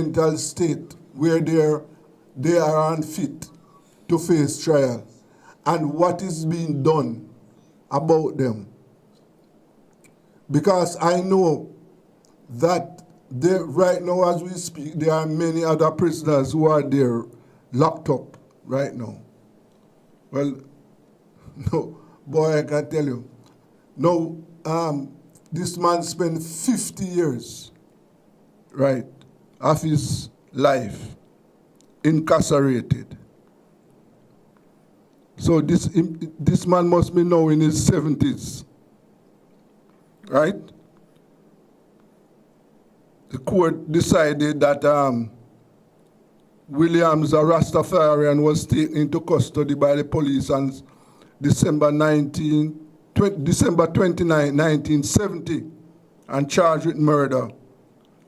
mental state where they are unfit to face trial, and what is being done about them. Because I know that right now as we speak, there are many other prisoners who are there locked up right now. Well, no, boy, I can tell you. No, this man spent 50 years, right, of his life incarcerated. So this man must be now in his 70s, right? The court decided that Williams, a Rastafarian, was taken into custody by the police on December 29, 1970, and charged with murder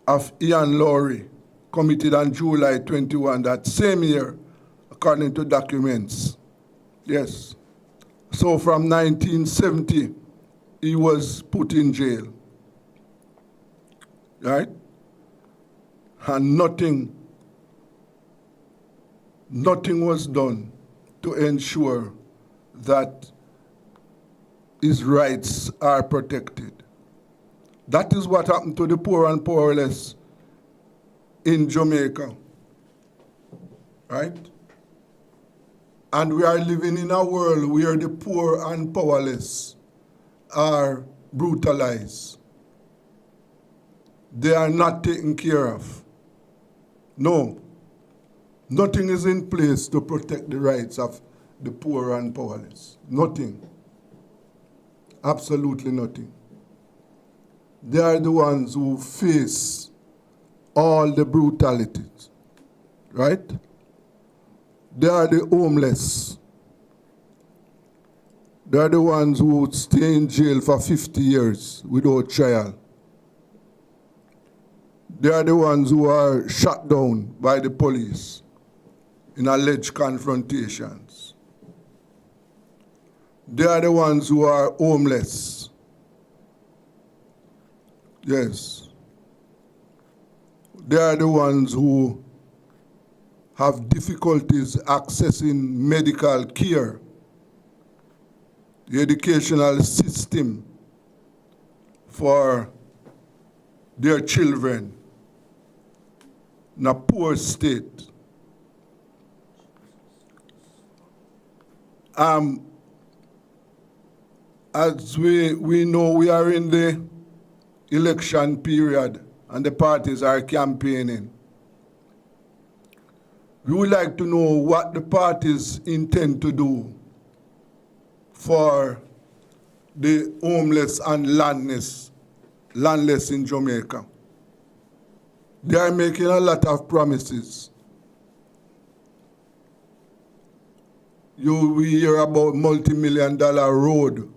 of Ian Lowry, committed on July 21 that same year, according to documents. Yes. So from 1970, he was put in jail. Right? And nothing was done to ensure that his rights are protected. That is what happened to the poor and powerless in Jamaica, right? And we are living in a world where the poor and powerless are brutalized. They are not taken care of. No, nothing is in place to protect the rights of the poor and powerless. Nothing. Absolutely nothing. They are the ones who face all the brutalities, right? They are the homeless. They are the ones who would stay in jail for 50 years without trial. They are the ones who are shot down by the police in alleged confrontations. They are the ones who are homeless. Yes. They are the ones who have difficulties accessing medical care, the educational system for their children in a poor state. As we know, we are in the election period and the parties are campaigning. We would like to know what the parties intend to do for the homeless and landless in Jamaica. They are making a lot of promises. We hear about multi-million-dollar road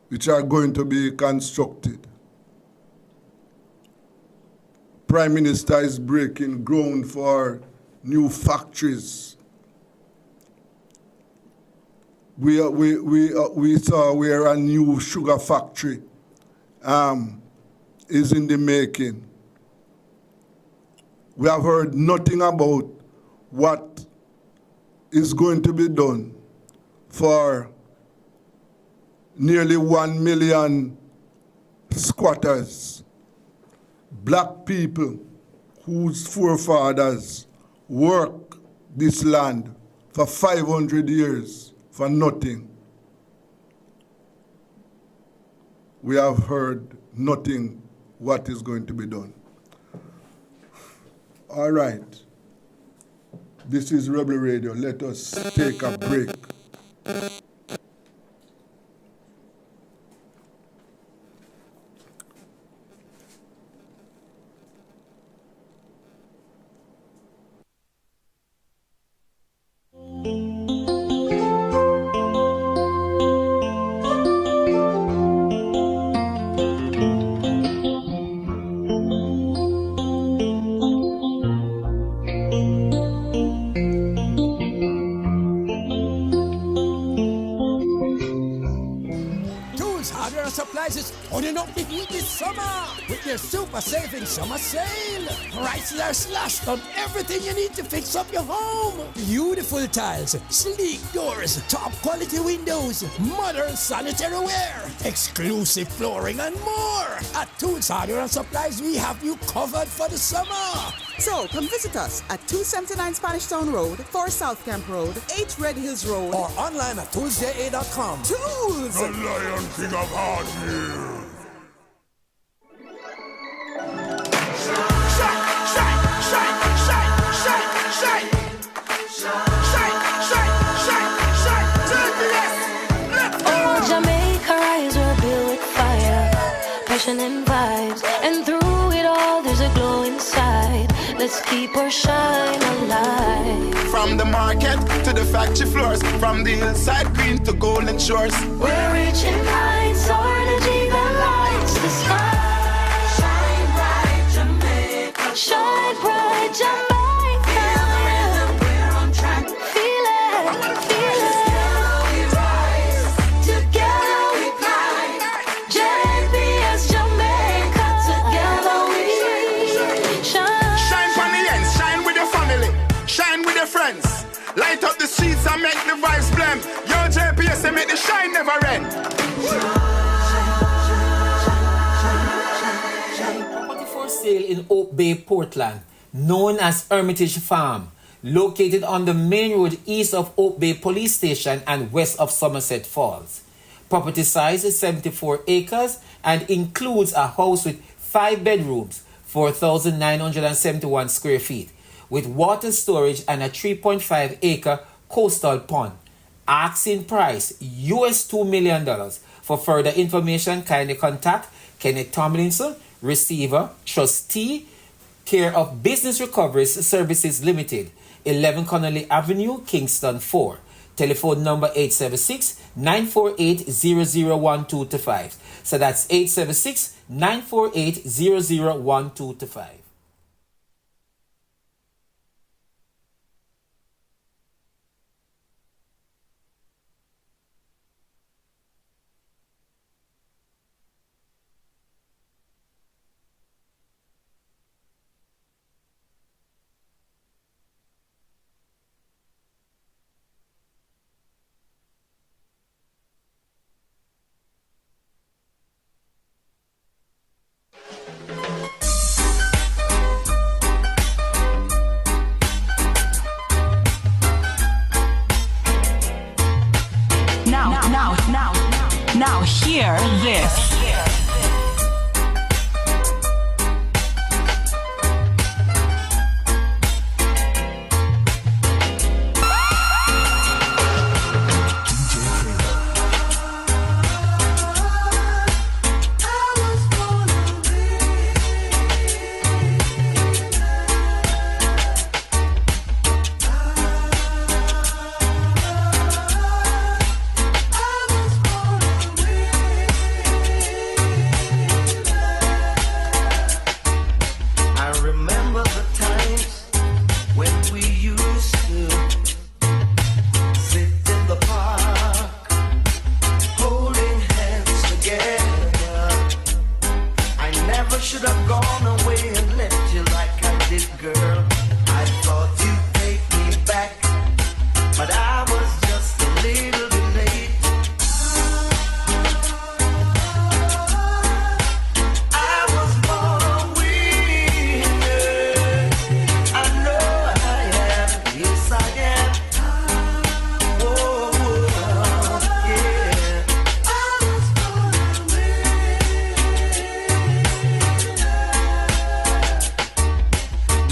which are going to be constructed. Prime Minister is breaking ground for new factories. We saw where a new sugar factory is in the making. We have heard nothing about what is going to be done for nearly 1 million squatters, black people whose forefathers worked this land for 500 years for nothing. We have heard nothing what is going to be done. All right. This is Rebel Radio. Let us take a break. Supplies is On and up the heat this summer with their super saving summer sale. Prices are slashed on everything you need to fix up your home. Beautiful tiles, sleek doors, top quality windows, modern sanitary ware, exclusive flooring and more. At Tools Hardware and Supplies, we have you covered for the summer. So come visit us at 279 Spanish Town Road, 4 South Camp Road, 8 Red Hills Road, or online at toolsja.com. Tools! The Lion King of Hardware. And vibes, and through it all there's a glow inside. Let's keep our shine alive. From the market to the factory floors, from the hillside green to golden shores, we're reaching heights, our energy that lights the sky. Shine bright Jamaica, shine bright Jamaica. Feel the rhythm, we're on track. Feel it, feel it. Together we rise, together we climb. JPS Jamaica, together we shine. Shine from the ends, shine with your family, shine with your friends. Light up the streets and make the vibes blend. Yo, JPS and make the shine never end. Property for sale in Oak Bay, Portland, known as Hermitage Farm, located on the main road east of Oak Bay Police Station and west of Somerset Falls. Property size is 74 acres and includes a house with 5 bedrooms, 4,971 square feet, with water storage and a 3.5 acre coastal pond. Asking price US $2 million. For further information, kindly contact Kenneth Tomlinson, receiver, trustee, care of Business Recovery Services Limited, 11 Connolly Avenue, Kingston 4. Telephone number 876-948-001225. So that's 876-948-001225. Now hear this.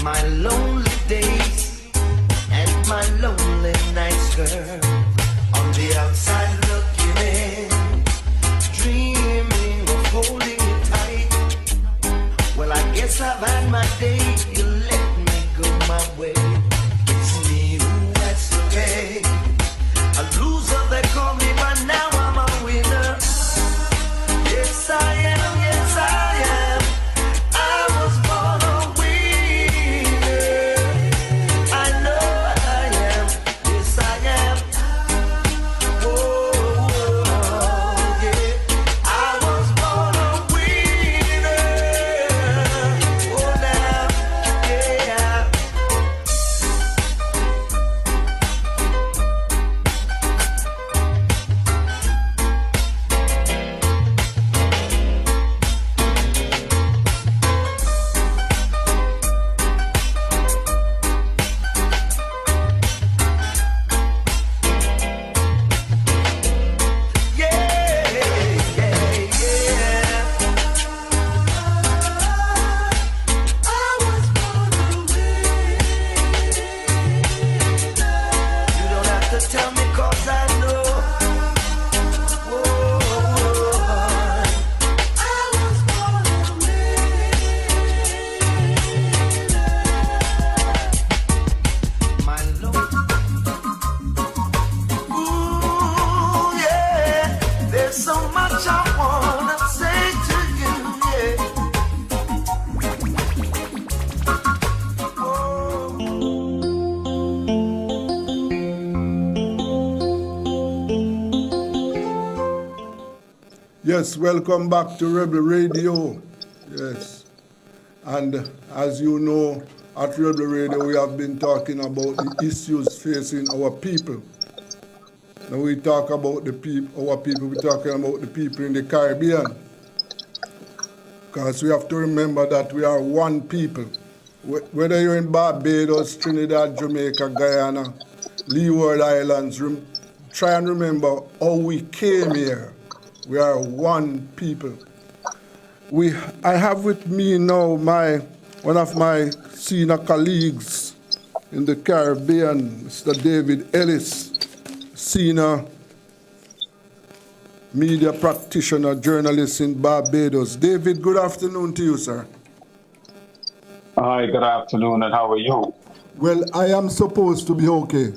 My Yes, welcome back to Rebel Radio. Yes. And as you know, at Rebel Radio, we have been talking about the issues facing our people. Now we talk about our people, we're talking about the people in the Caribbean. Because we have to remember that we are one people. Whether you're in Barbados, Trinidad, Jamaica, Guyana, Leeward Islands, try and remember how we came here. We are one people. I have with me now one of my senior colleagues in the Caribbean, Mr. David Ellis, senior media practitioner, journalist in Barbados. David, good afternoon to you, sir. Hi, good afternoon, and how are you? Well, I am supposed to be okay.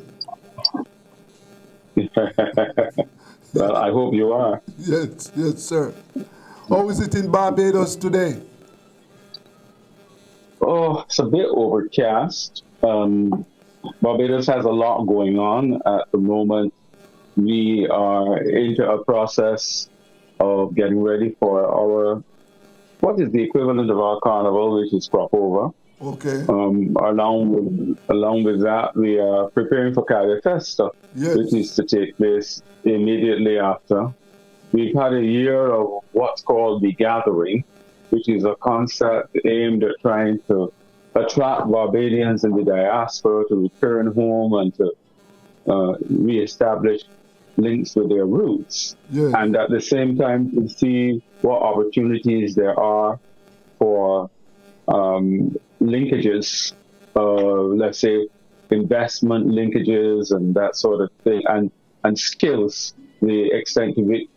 Well, I hope you are. Yes, sir. How is it in Barbados today? Oh, it's a bit overcast. Barbados has a lot going on at the moment. We are into a process of getting ready for what is the equivalent of our carnival, which is crop over. Okay. Along with that, we are preparing for Calle Festa, yes, which is to take place immediately after. We've had a year of what's called the Gathering, which is a concept aimed at trying to attract Barbadians in the diaspora to return home and to reestablish links with their roots. Yes. And at the same time, to see what opportunities there are for linkages, let's say investment linkages and that sort of thing, and skills, the extent to which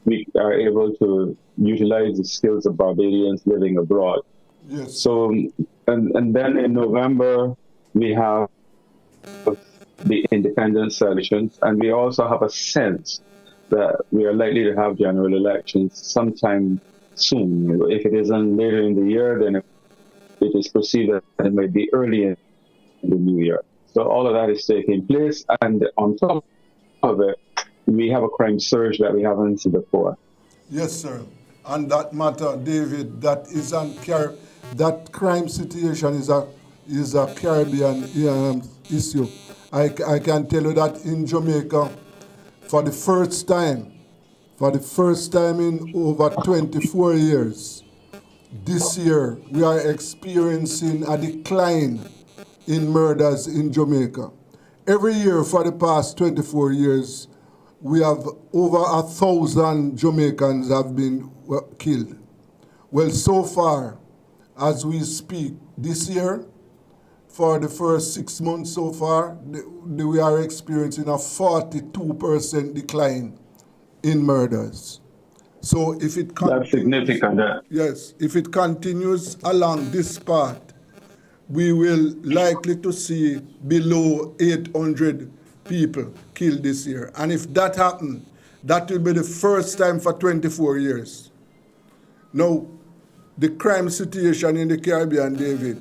we are able to utilize the skills of Barbadians living abroad. Yes. So, and then in November, we have the independence elections, and we also have a sense that we are likely to have general elections sometime soon. If it isn't later in the year, then it is perceived that it might be early in the new year. So all of that is taking place, and on top of it, we have a crime surge that we haven't seen before. Yes, sir. And that matter, David, that crime situation is a Caribbean issue. I can tell you that in Jamaica, for the first time in over 24 years, this year we are experiencing a decline in murders in Jamaica. Every year for the past 24 years, we have over 1,000 Jamaicans have been killed. Well, so far, as we speak, this year, for the first 6 months so far, we are experiencing a 42% decline in murders. So if it continues, that's significant. Yes, if it continues along this path, we will likely to see below 800 people killed this year. And if that happens, that will be the first time for 24 years. Now, the crime situation in the Caribbean, David,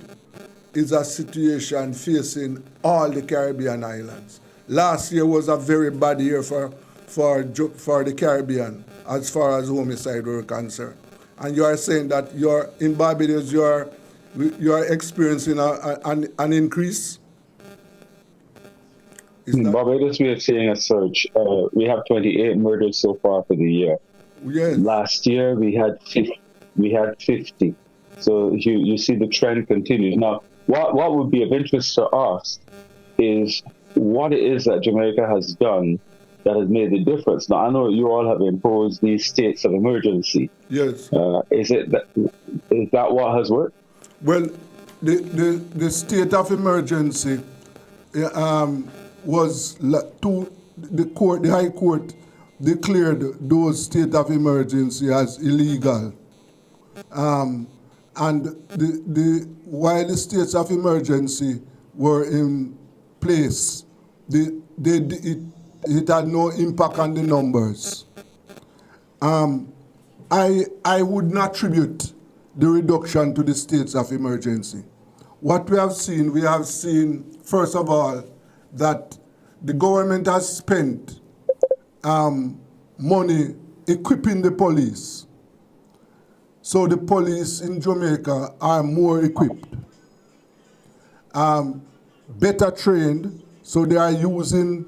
is a situation facing all the Caribbean islands. Last year was a very bad year for the Caribbean as far as homicide were concerned. And you are saying that in Barbados you are experiencing an increase? In Barbados, we are seeing a surge. We have 28 murders so far for the year. Yes. Last year we had 50. So you see the trend continues. Now, what would be of interest to us is what it is that Jamaica has done that has made the difference. Now, I know you all have imposed these states of emergency. Yes. Is that what has worked? Well, the state of emergency was the High Court declared those state of emergency as illegal. And while the states of emergency were in place, it had no impact on the numbers. I would not attribute the reduction to the states of emergency. What we have seen, first of all, that the government has spent money equipping the police. So the police in Jamaica are more equipped, better trained, so they are using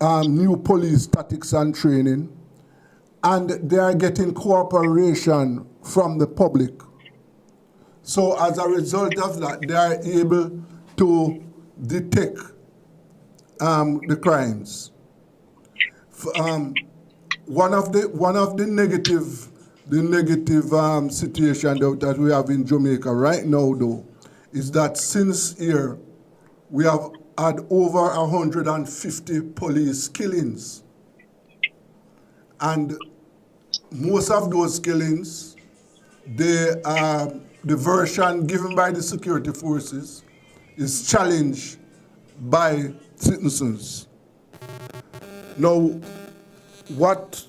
new police tactics and training, and they are getting cooperation from the public. So as a result of that, they are able to detect the crimes. One of the negative situation that we have in Jamaica right now, though, is that since here we have had over 150 police killings, and most of those killings, the version given by the security forces is challenged by citizens. Now, what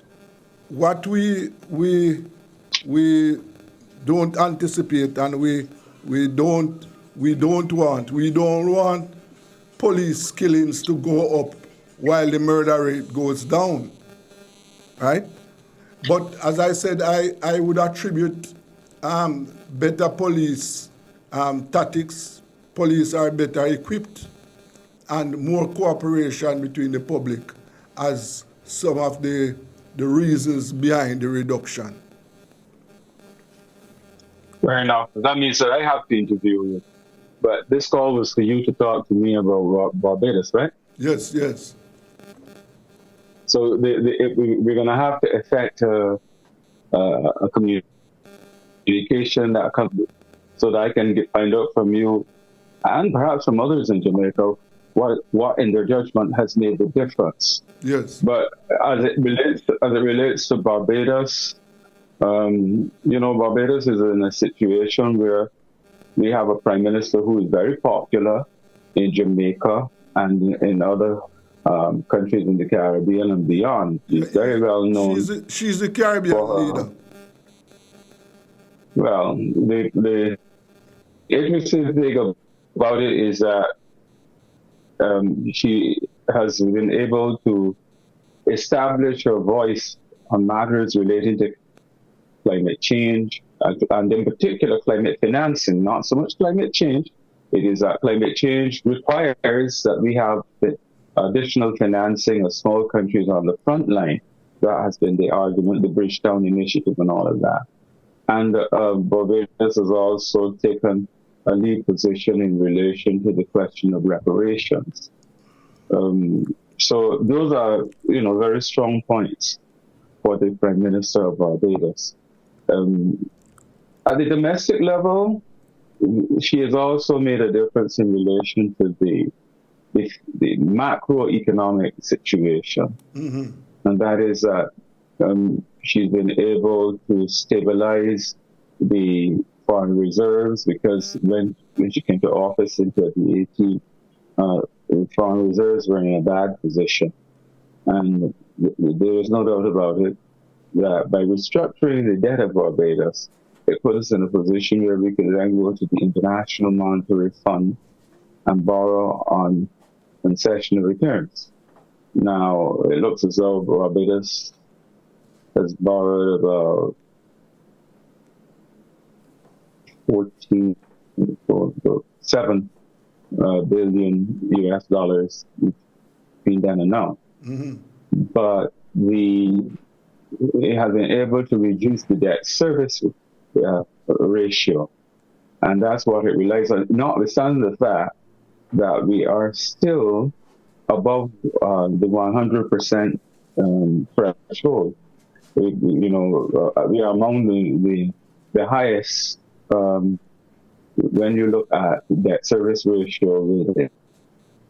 we don't anticipate, and we don't want police killings to go up while the murder rate goes down, right? But as I said, I would attribute better police tactics. Police are better equipped, and more cooperation between the public as some of the reasons behind the reduction. Fair enough. That means that I have to interview you. But this call was for you to talk to me about Barbados, right? Yes, yes. So we're going to have to effect a communication that comes, so that I can find out from you and perhaps from others in Jamaica what in their judgment has made the difference. Yes. But as it relates to Barbados, Barbados is in a situation where we have a prime minister who is very popular in Jamaica and in other countries in the Caribbean and beyond. She's very well known. She's the Caribbean leader. Well, the interesting thing about it is that she has been able to establish her voice on matters relating to climate change, and in particular climate financing, not so much climate change. It is that climate change requires that we have the additional financing of small countries on the front line. That has been the argument, the Bridgetown Initiative and all of that. And Barbados has also taken a lead position in relation to the question of reparations. So those are, very strong points for the Prime Minister of Barbados. At the domestic level, she has also made a difference in relation to the macroeconomic situation. Mm-hmm. And that is that she's been able to stabilize the foreign reserves, because when she came to office in 2018, the foreign reserves were in a bad position. And there is no doubt about it that by restructuring the debt of Barbados, it put us in a position where we could then go to the International Monetary Fund and borrow on concessional returns. Now, it looks as though Barbados has borrowed about $7 billion US dollars between then and now. Mm-hmm. But it has been able to reduce the debt service ratio. And that's what it relies on, notwithstanding the fact that we are still above the 100% threshold. We are among the highest when you look at debt service ratio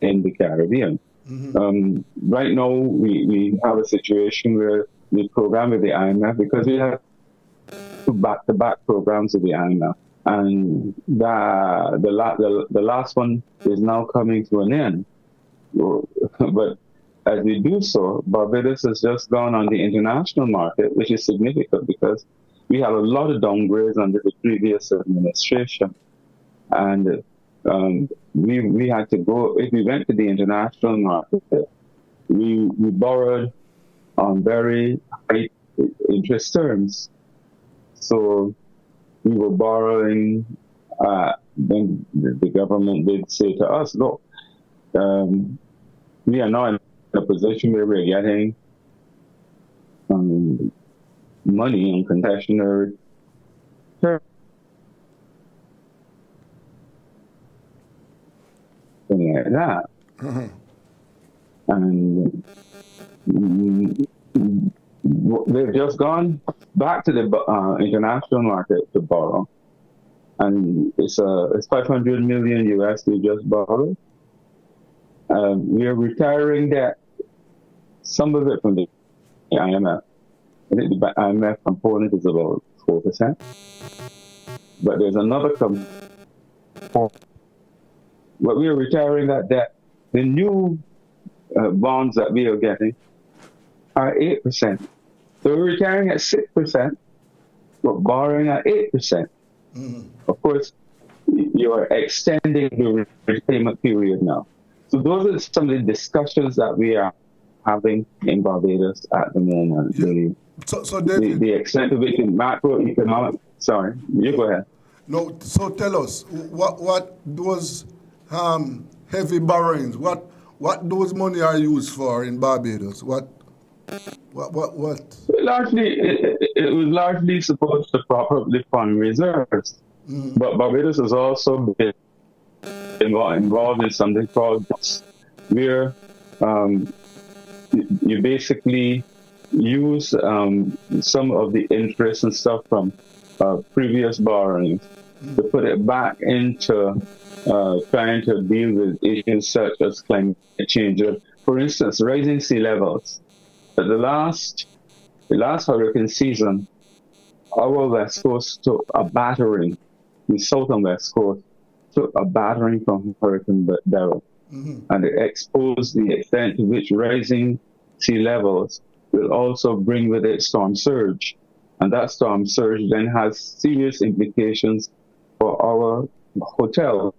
in the Caribbean. Mm-hmm. Right now, we have a situation where the program with the IMF, because we have two back-to-back programs with the IMF, and the last one is now coming to an end. But as we do so, Barbados has just gone on the international market, which is significant because we had a lot of downgrades under the previous administration. And we had to go, if we went to the international market, we borrowed on very high interest terms. So we were borrowing, then the government did say to us, look, we are now in a position where we're getting money on concessionary terms. Something like that. And they've just gone back to the international market to borrow, and it's 500 million US they just borrowed. We are retiring that, some of it from the IMF. I think the IMF component is about 4%, but there's another component. But we are retiring that debt. The new bonds that we are getting are 8%. So we're retiring at 6%, but borrowing at 8%. Of course, you are extending the repayment period now. So those are some of the discussions that we are having in Barbados at the moment. Yeah. So David, the extent of it in macroeconomic. Sorry, you go ahead. No, so tell us what those heavy borrowings, what those money are used for in Barbados? What? Largely, it was largely supposed to properly fund reserves, but Barbados has also been involved in something called where you basically use some of the interest and stuff from previous borrowings to put it back into trying to deal with issues such as climate change. For instance, rising sea levels. At the last hurricane season, our West Coast took a battering. The South and West Coast took a battering from Hurricane Beryl, and it exposed the extent to which rising sea levels will also bring with it storm surge. And that storm surge then has serious implications for our hotels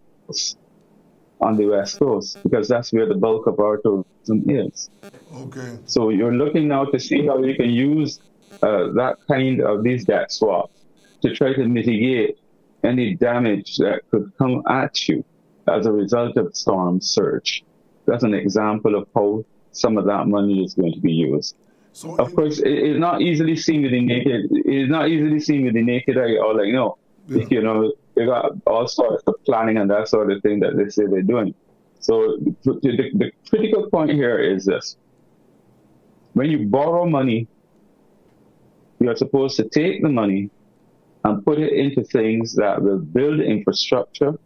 on the West Coast, because that's where the bulk of our tourism is. Okay. So you're looking now to see how you can use that kind of these debt swaps to try to mitigate any damage that could come at you as a result of storm surge. That's an example of how some of that money is going to be used. So of course, it is not easily seen with the naked. It is not easily seen with the naked eye. Or like, no, you know, they got all sorts of planning and that sort of thing that they say they're doing. So the critical point here is this: when you borrow money, you are supposed to take the money and put it into things that will build infrastructure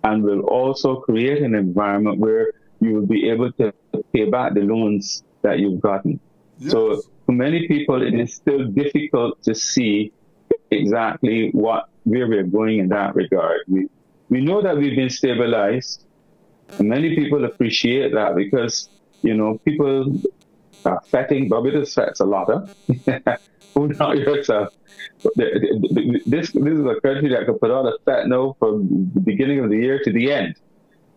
and will also create an environment where you will be able to pay back the loans that you've gotten. Yes. So for many people, it is still difficult to see exactly where we're going in that regard. We know that we've been stabilized. Many people appreciate that because, you know, people are fetting. Barbados fets a lot, huh? Who not yourself? This is a country that can put on a fat no from the beginning of the year to the end.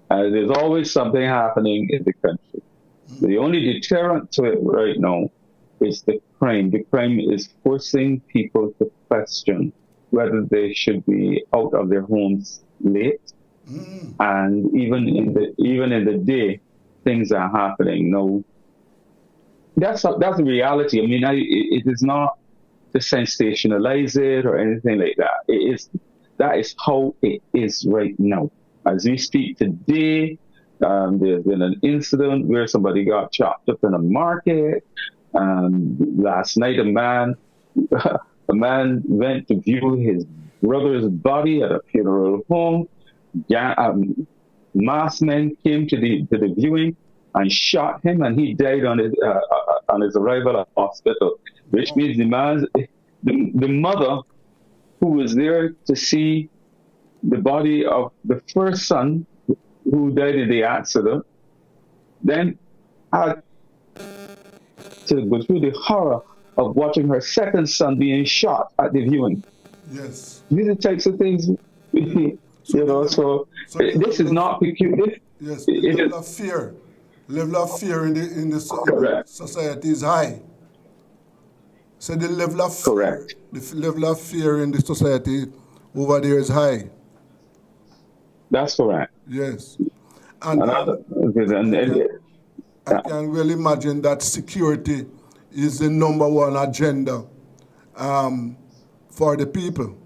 There's always something happening in the country. The only deterrent to it right now is the crime. The crime is forcing people to question whether they should be out of their homes late. And even in the day, things are happening. No, that's the reality. I mean, it is not to sensationalize it or anything like that. That is how it is right now. As we speak today, there's been an incident where somebody got chopped up in a market. Last night, a man went to view his brother's body at a funeral home. Masked men came to the viewing and shot him, and he died on his arrival at hospital. Which means the mother who was there to see the body of the first son who died in the accident, then had to go through the horror of watching her second son being shot at the viewing. Yes. These are the types of things, you know, so this is not peculiar. Yes, the level of fear in the society is high. So the level of fear, Correct. the level of fear in the society over there is high. That's correct. Yes. And Another, and, I can well imagine that security is the number one agenda for the people.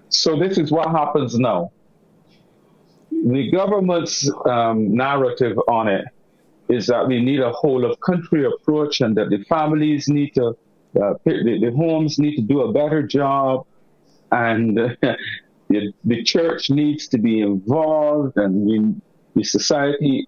so this is what happens now. The government's narrative on it is that we need a whole of country approach, and that the families need to, the homes need to do a better job, and the church needs to be involved, and the society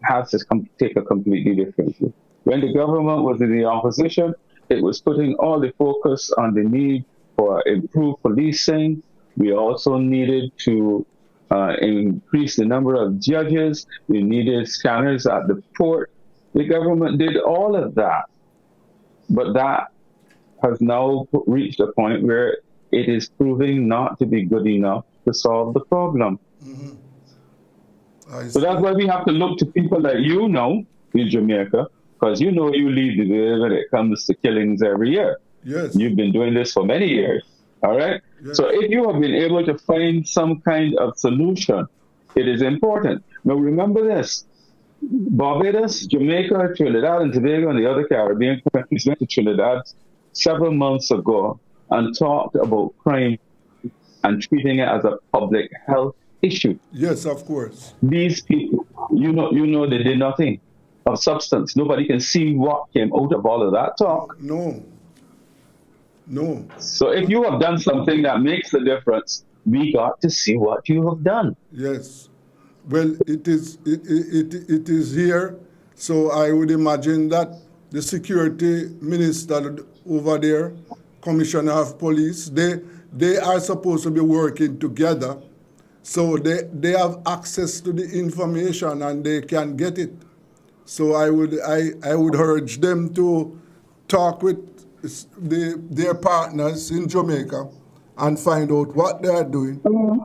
has to take a completely different view. When the government was in the opposition, it was putting all the focus on the need for improved policing. We also needed to increase the number of judges. We needed scanners at the port. The government did all of that. But that has now reached a point where it is proving not to be good enough to solve the problem. So that's why we have to look to people like you know in Jamaica, because you know you lead the way when it comes to killings every year. Yes. You've been doing this for many years. All right. Yes. So if you have been able to find some kind of solution, it is important. Now remember this: Barbados, Jamaica, Trinidad and Tobago, and the other Caribbean countries went to Trinidad several months ago and talked about crime and treating it as a public health issue. Yes, of course. These people, you know, they did nothing of substance. Nobody can see what came out of all of that talk. No. So if you have done something that makes a difference, we got to see what you have done. Yes. Well, it is here. So I would imagine that the security minister over there, commissioner of police, they are supposed to be working together. So they have access to the information and they can get it. So I would urge them to talk with their partners in Jamaica and find out what they are doing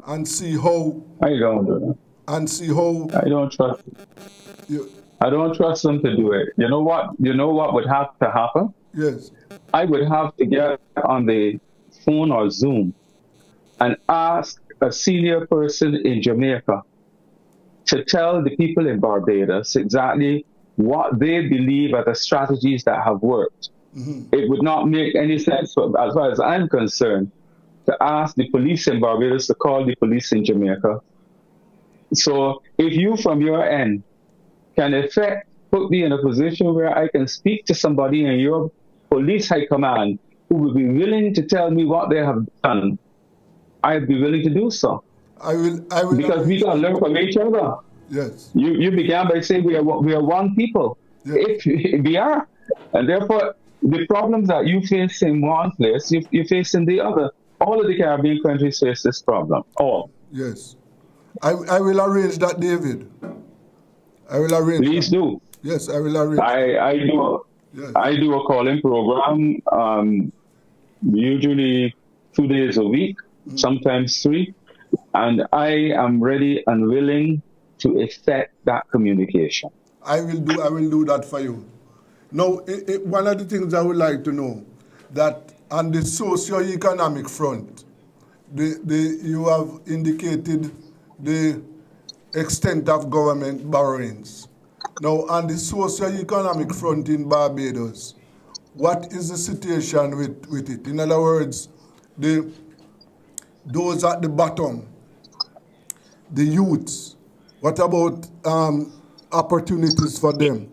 and see how. I don't do that. And see how. I don't trust. I don't trust them to do it. You know what? You know what would have to happen? Yes. I would have to get on the phone or Zoom and ask a senior person in Jamaica to tell the people in Barbados exactly what they believe are the strategies that have worked. It would not make any sense, as far as I'm concerned, to ask the police in Barbados to call the police in Jamaica. So if you, from your end, can put me in a position where I can speak to somebody in your police high command who will be willing to tell me what they have done, I'd be willing to do so. I will. Because we can learn from each other. Yes. You began by saying we are one people. Yes. If we are, and therefore the problems that you face in one place, you face in the other. All of the Caribbean countries face this problem. All. Yes. I will arrange that, David. I will arrange. Please that. do. Yes, I will arrange. I do a calling program, usually 2 days a week, sometimes 3, and I am ready and willing to effect that communication. I will do that for you. Now, one of the things I would like to know, that on the socio-economic front, you have indicated the extent of government borrowings. Now, on the socio-economic front in Barbados, what is the situation with it? In other words, those at the bottom, the youths, what about opportunities for them?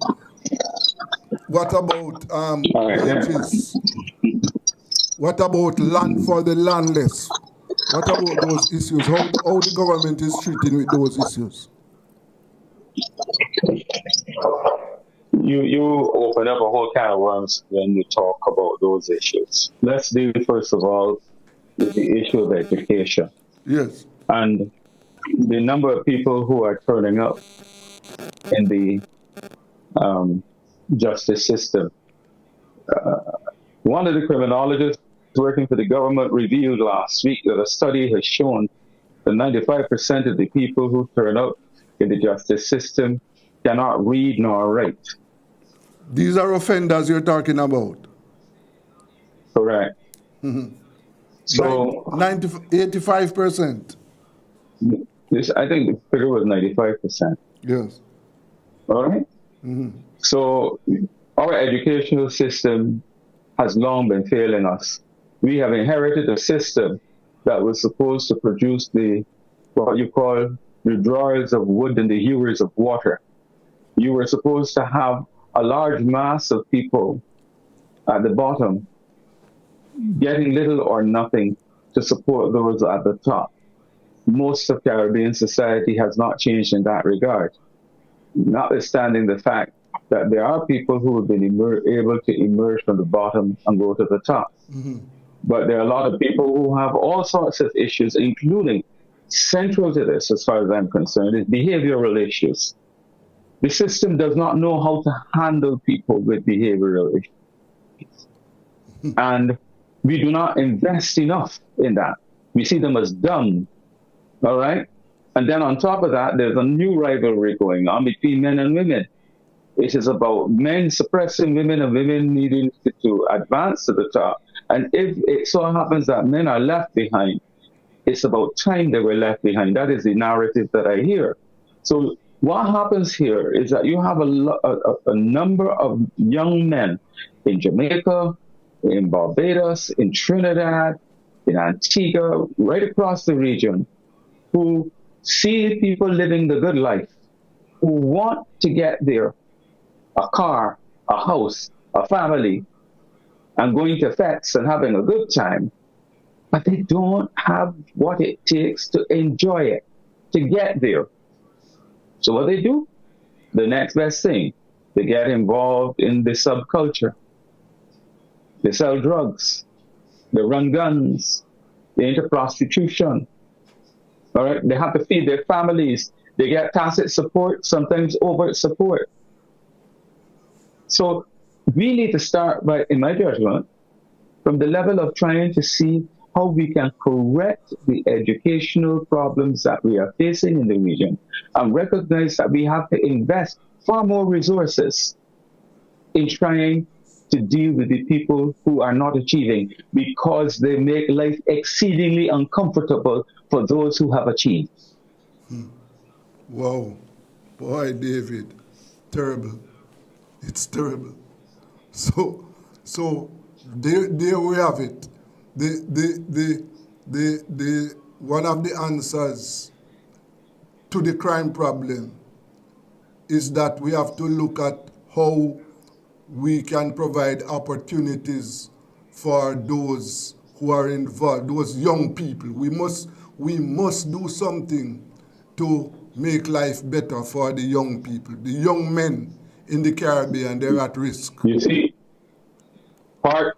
What about wages? What about land for the landless? What about those issues? How the government is treating with those issues? You open up a whole can of worms when you talk about those issues. Let's deal first of all with the issue of education. Yes. And the number of people who are turning up in the justice system. One of the criminologists working for the government revealed last week that a study has shown that 95% of the people who turn up in the justice system cannot read nor write. These are offenders you're talking about? Correct. Mhm. So 85%. this, I think the figure was 95%. Yes. All right. Mhm. So our educational system has long been failing us. We have inherited a system that was supposed to produce the what you call the drawers of wood and the hewers of water. You were supposed to have a large mass of people at the bottom getting little or nothing to support those at the top. Most of Caribbean society has not changed in that regard, notwithstanding the fact that there are people who have been able to emerge from the bottom and go to the top. Mhm. But there are a lot of people who have all sorts of issues, including central to this, as far as I'm concerned, is behavioral issues. The system does not know how to handle people with behavioral issues. And we do not invest enough in that. We see them as dumb, all right? And then on top of that, there's a new rivalry going on between men and women. It is about men suppressing women and women needing to advance to the top. And if it so happens that men are left behind, it's about time they were left behind. That is the narrative that I hear. So what happens here is that you have a number of young men in Jamaica, in Barbados, in Trinidad, in Antigua, right across the region, who see people living the good life, who want to get there, a car, a house, a family, and going to fetes and having a good time, but they don't have what it takes to enjoy it, to get there. So what they do? The next best thing, they get involved in the subculture. They sell drugs, they run guns, they enter prostitution. All right, they have to feed their families. They get tacit support, sometimes overt support. So we need to start by, in my judgment, from the level of trying to see how we can correct the educational problems that we are facing in the region and recognize that we have to invest far more resources in trying to deal with the people who are not achieving because they make life exceedingly uncomfortable for those who have achieved. Wow. Boy, David, terrible. It's terrible. So there we have it. The one of the answers to the crime problem is that we have to look at how we can provide opportunities for those who are involved, those young people. We must do something to make life better for the young people. The young men in the Caribbean, they're at risk. You see, but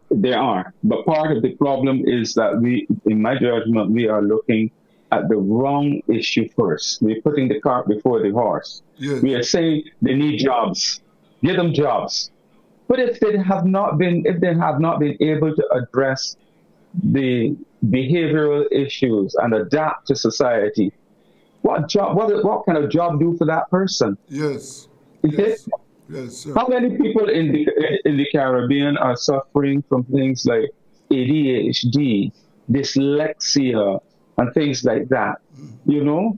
part of the problem is that we, in my judgment, we are looking at the wrong issue first. We're putting the cart before the horse. Yes. We are saying they need jobs, give them jobs. But if they have not been able to address the behavioral issues and adapt to society, what can a job do for that person? Yes. Yes. Yes, sir. How many people in the Caribbean are suffering from things like ADHD, dyslexia, and things like that? You know,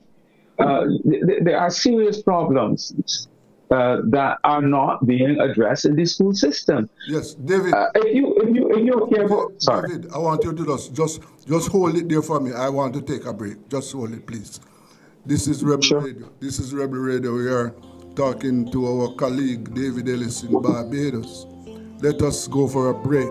there are serious problems that are not being addressed in the school system. Yes, David. If you care about, sorry, David, I want you to just hold it there for me. I want to take a break. Just hold it, please. This is Rebel Radio. This is Rebel Radio. We are talking to our colleague David Ellis in Barbados. Let us go for a break.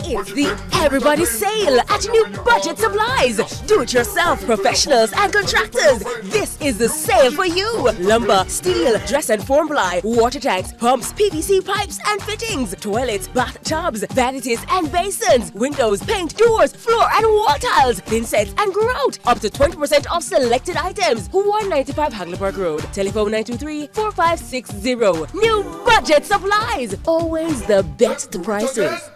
It's the Everybody Sale at New Budget Supplies. Do-it-yourself professionals and contractors. This is the sale for you. Lumber, steel, dress and form ply, water tanks, pumps, PVC pipes and fittings, toilets, bathtubs, vanities and basins, windows, paint, doors, floor and wall tiles, thin sets and grout. Up to 20% off selected items. 195 Hagleyburg Road. Telephone 923-4560. New Budget Supplies. Always the best prices.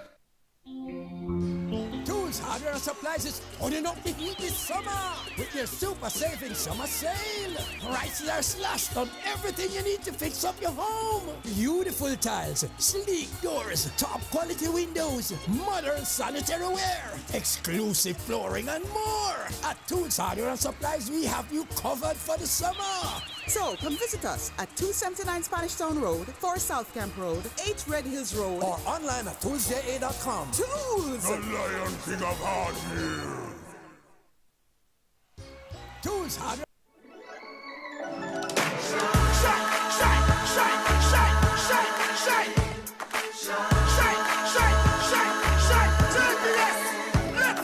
and Supplies is holding up the heat this summer with their super saving summer sale. Prices are slashed on everything you need to fix up your home. Beautiful tiles, sleek doors, top quality windows, modern sanitary ware, exclusive flooring and more. At Tools Hardware and Supplies, we have you covered for the summer. So come visit us at 279 Spanish Town Road, 4 South Camp Road, 8 Red Hills Road, or online at toolsja.com. Tools! The Lion King of Hardware. Tools Hardware.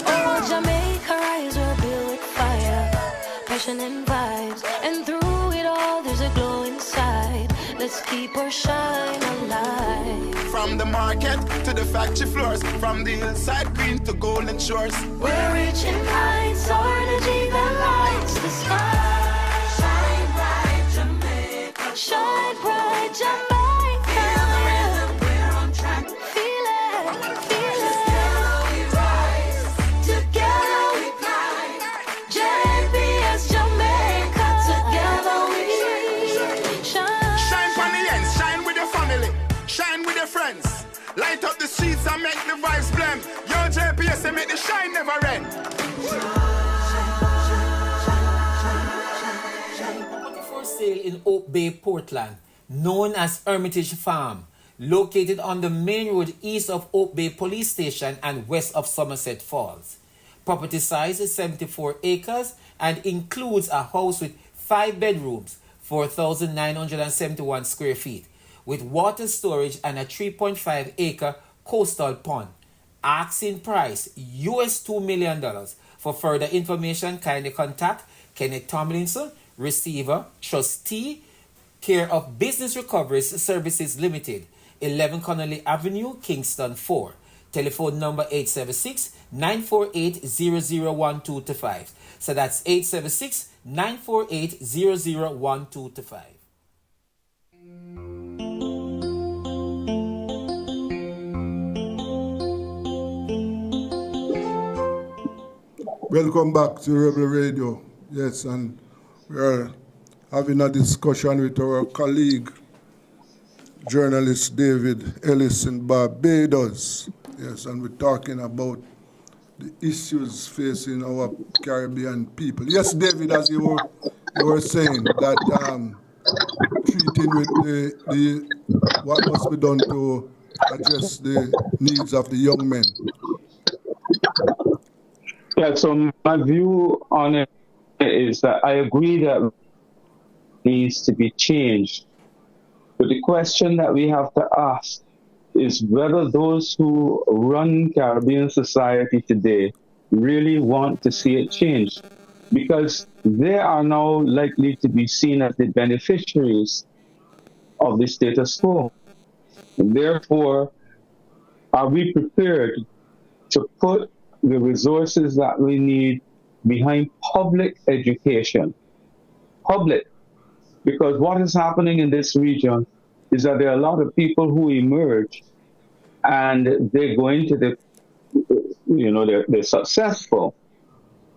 Oh, Jamaica, rise, we're built with fire, passion and vibes, and through it all, there's a glow inside. Let's keep our shine alive. From the market to the factory floors, from the hillside green to golden shores. We're rich in kinds, energy that lights the sky. Shine bright, Jamaica. Shine bright, Jamaica. Feel the rhythm, we're on track. Feel it, feel it. Together we rise, together we climb. JPS Jamaica, together we shine. Shine for the ends, shine with your family, shine with your friends. Light up the streets and make the vibes blend. Yo, JPS and make the shine never end. Property for sale in Oak Bay, Portland, known as Hermitage Farm, located on the main road east of Oak Bay Police Station and west of Somerset Falls. Property size is 74 acres and includes a house with 5 bedrooms, 4,971 square feet, with water storage and a 3.5 acre coastal pond. Asking price US $2 million. For further information, kindly contact Kenneth Tomlinson, receiver, trustee, care of Business Recovery Services Limited, 11 Connolly Avenue, Kingston 4. Telephone number 876-948-001225. So that's 876-948-001225. Welcome back to Rebel Radio. Yes, and we are having a discussion with our colleague, journalist David Ellis in Barbados. Yes, and we're talking about the issues facing our Caribbean people. Yes, David, as you were saying, that treating with the what must be done to address the needs of the young men. Yeah, so my view on it is that I agree that it needs to be changed. But the question that we have to ask is whether those who run Caribbean society today really want to see it changed. Because they are now likely to be seen as the beneficiaries of the status quo. And therefore, are we prepared to put the resources that we need behind public education? Public. Because what is happening in this region is that there are a lot of people who emerge and they go into they're successful.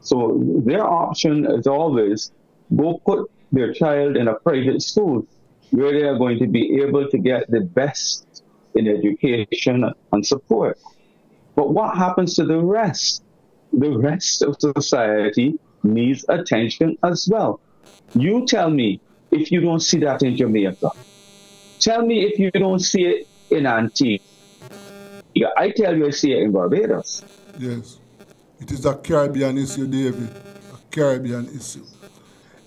So their option is always go put their child in a private school where they are going to be able to get the best in education and support. But what happens to the rest? The rest of society needs attention as well. You tell me if you don't see that in Jamaica. Tell me if you don't see it in Antigua. I tell you I see it in Barbados. Yes. It is a Caribbean issue, David. A Caribbean issue.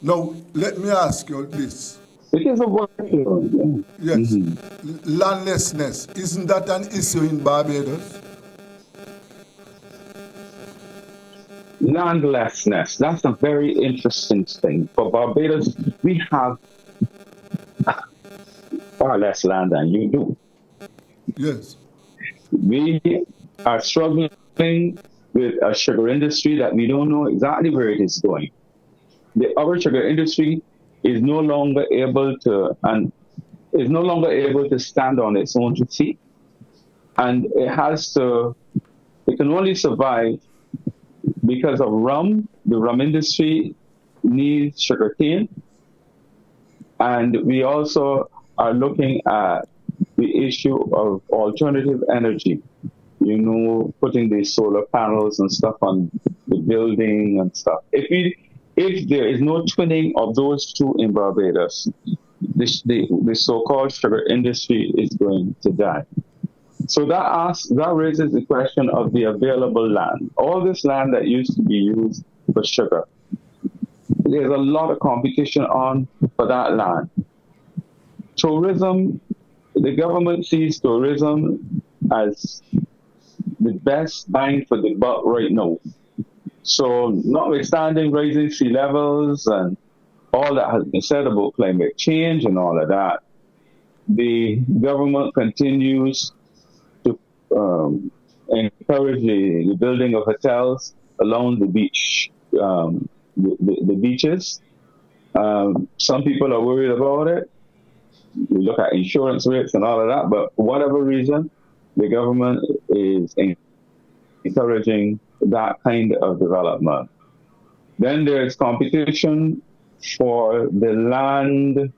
Now, let me ask you this. It is a work. Yes. Landlessness, isn't that an issue in Barbados? Landlessness, that's a very interesting thing. For Barbados, we have far less land than you do. Yes. We are struggling with a sugar industry that we don't know exactly where it is going. Our sugar industry is no longer able to stand on its own 2 feet, and it can only survive because of rum, the rum industry needs sugarcane. And we also are looking at the issue of alternative energy. You know, putting these solar panels and stuff on the building and stuff. If there is no twinning of those two in Barbados, the so-called sugar industry is going to die. So that raises the question of the available land. All this land that used to be used for sugar, there's a lot of competition on for that land. Tourism, the government sees tourism as the best bang for the buck right now. So notwithstanding rising sea levels and all that has been said about climate change and all of that, the government continues to encourage the building of hotels along the beach, the beaches. Some people are worried about it. We look at insurance rates and all of that, but for whatever reason, the government is encouraging that kind of development. Then there's competition for the land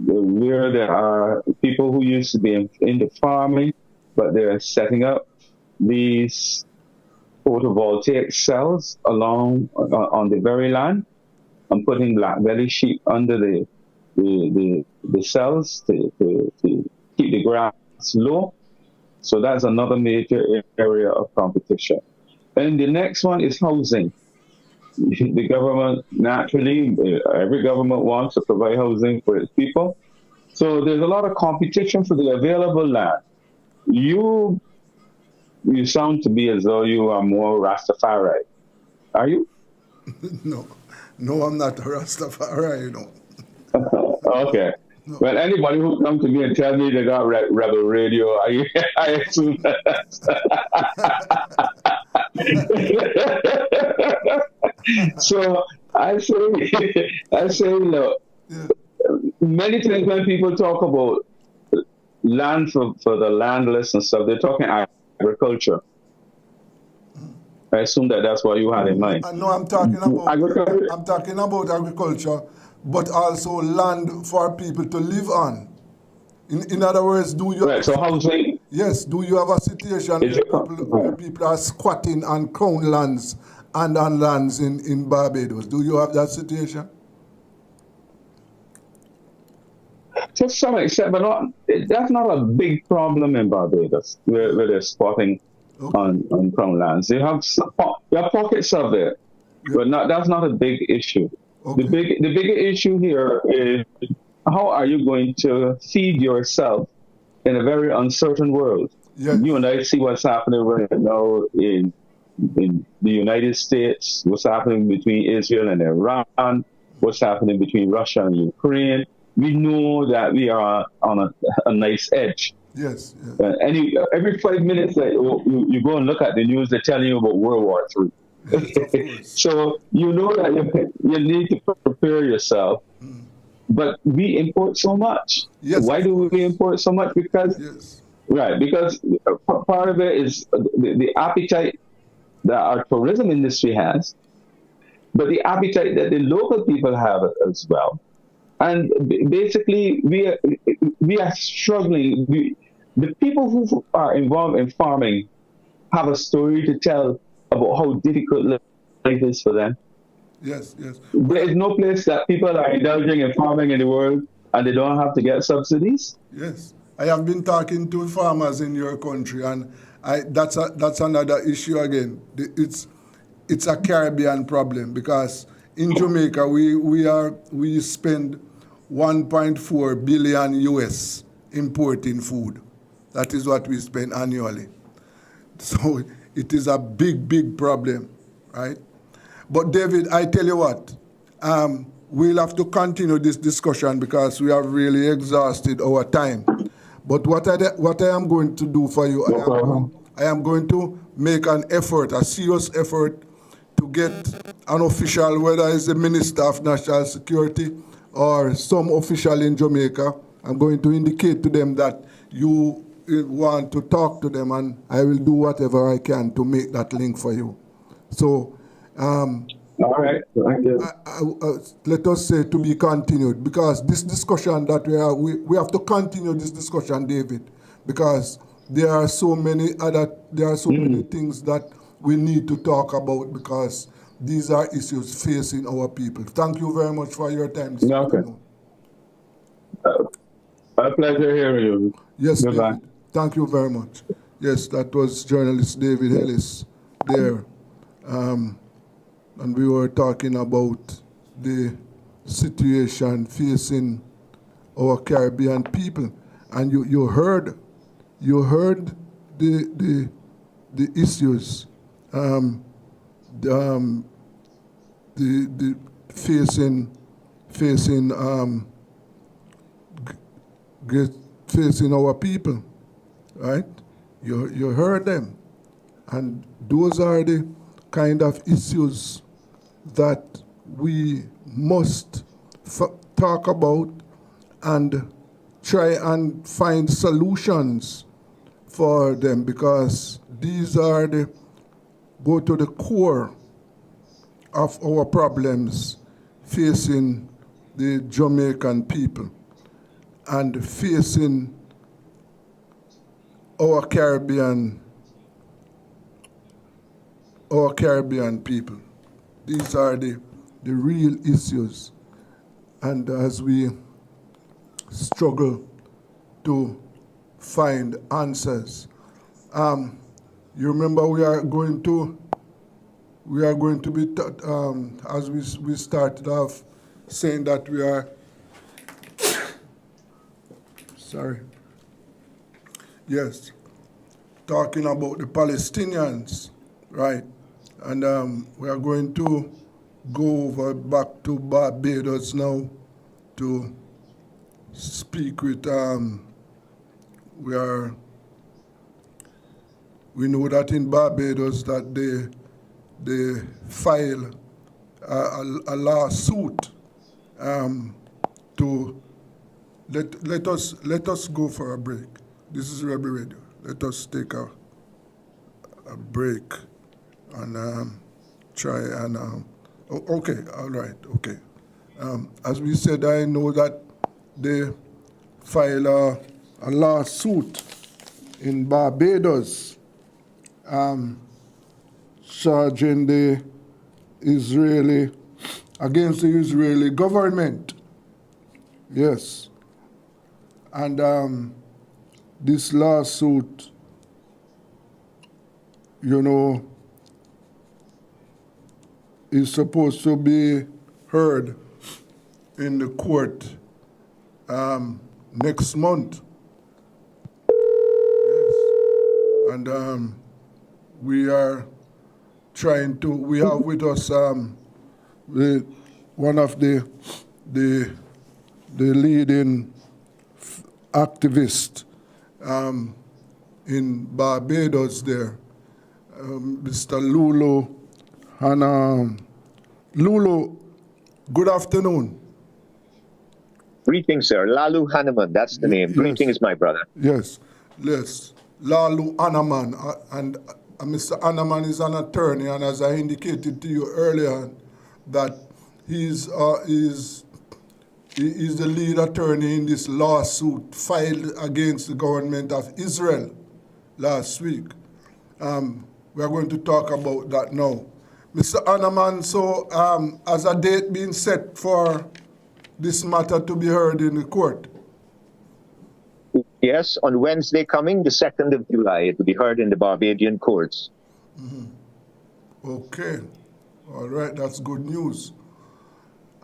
where there are people who used to be into farming, but they're setting up these photovoltaic cells along on the very land and putting black belly sheep under the cells to keep the grass low. So that's another major area of competition. And the next one is housing. The government, naturally, every government wants to provide housing for its people. So there's a lot of competition for the available land. You sound to be as though you are more Rastafari. Are you? No, I'm not a Rastafari, you know. Okay. No. Well, anybody who comes to me and tell me they got Rebel Radio, I assume that. So I say, look, many times when people talk about land for the landless and stuff, they're talking agriculture. I assume that's what you had in mind. No, I'm talking about agriculture, but also land for people to live on. In other words, do you... Right, so housing... Yes, do you have a situation where people are squatting on crown lands and on lands in Barbados? Do you have that situation? To some extent, but that's not a big problem in Barbados, where they're squatting on crown lands. You have pockets of it, but that's not a big issue. Okay. The bigger issue here is how are you going to feed yourself in a very uncertain world? Yes. You and I see what's happening right now in the United States, what's happening between Israel and Iran, what's happening between Russia and Ukraine. We know that we are on a nice edge. Yes. Every 5 minutes that you go and look at the news, they're telling you about World War III. Yes, so you know that you need to prepare yourself. But we import so much. Yes. Why do we import so much? Because because part of it is the appetite that our tourism industry has, but the appetite that the local people have as well. And basically, we are struggling. The people who are involved in farming have a story to tell about how difficult life is for them. Yes. There is no place that people are indulging in farming in the world and they don't have to get subsidies. Yes. I have been talking to farmers in your country, and that's another issue again. It's a Caribbean problem, because in Jamaica we spend 1.4 billion US importing food. That is what we spend annually. So it is a big problem, right? But David, I tell you what, we'll have to continue this discussion because we have really exhausted our time. But what I am going to do for you, I am going to make an effort, a serious effort, to get an official, whether it's the Minister of National Security or some official in Jamaica. I'm going to indicate to them that you want to talk to them, and I will do whatever I can to make that link for you. So, all right. let us say to be continued, because this discussion that we have to continue this discussion, David, because there are so many many things that we need to talk about, because these are issues facing our people. Thank you very much for your time this afternoon. A pleasure hearing you. Yes, Goodbye. David. Thank you very much. Yes, that was journalist David Ellis there. And we were talking about the situation facing our Caribbean people. And you heard the issues the facing our people, right? You heard them, and those are the kind of issues that we must talk about and try and find solutions for them, because these are go to the core of our problems facing the Jamaican people and facing our Caribbean people. These are the real issues. And as we struggle to find answers, you remember we are going to be, as we started off saying that we are, talking about the Palestinians, right? And we are going to go back to Barbados now to speak with, we know that in Barbados that they file a lawsuit to let us go for a break. This is Rebel Radio. Let us take a break and try and okay, all right, okay. As we said, I know that they file a lawsuit in Barbados charging against the Israeli government. Yes. And this lawsuit, is supposed to be heard in the court next month. Yes. And we are trying to, we have with us one of the leading activists in Barbados there, Mr. Lulu. And Lulu, good afternoon. Greetings, sir. Lalu Hanuman, that's the name. Yes. Greetings, my brother. Yes, Lalu Hanuman. And Mr. Hanuman is an attorney, and as I indicated to you earlier, that he's the lead attorney in this lawsuit filed against the government of Israel last week. We are going to talk about that now. Mr. Hanuman, so has a date been set for this matter to be heard in the court? Yes, on Wednesday coming, the 2nd of July, it will be heard in the Barbadian courts. Mm-hmm. Okay. All right, that's good news.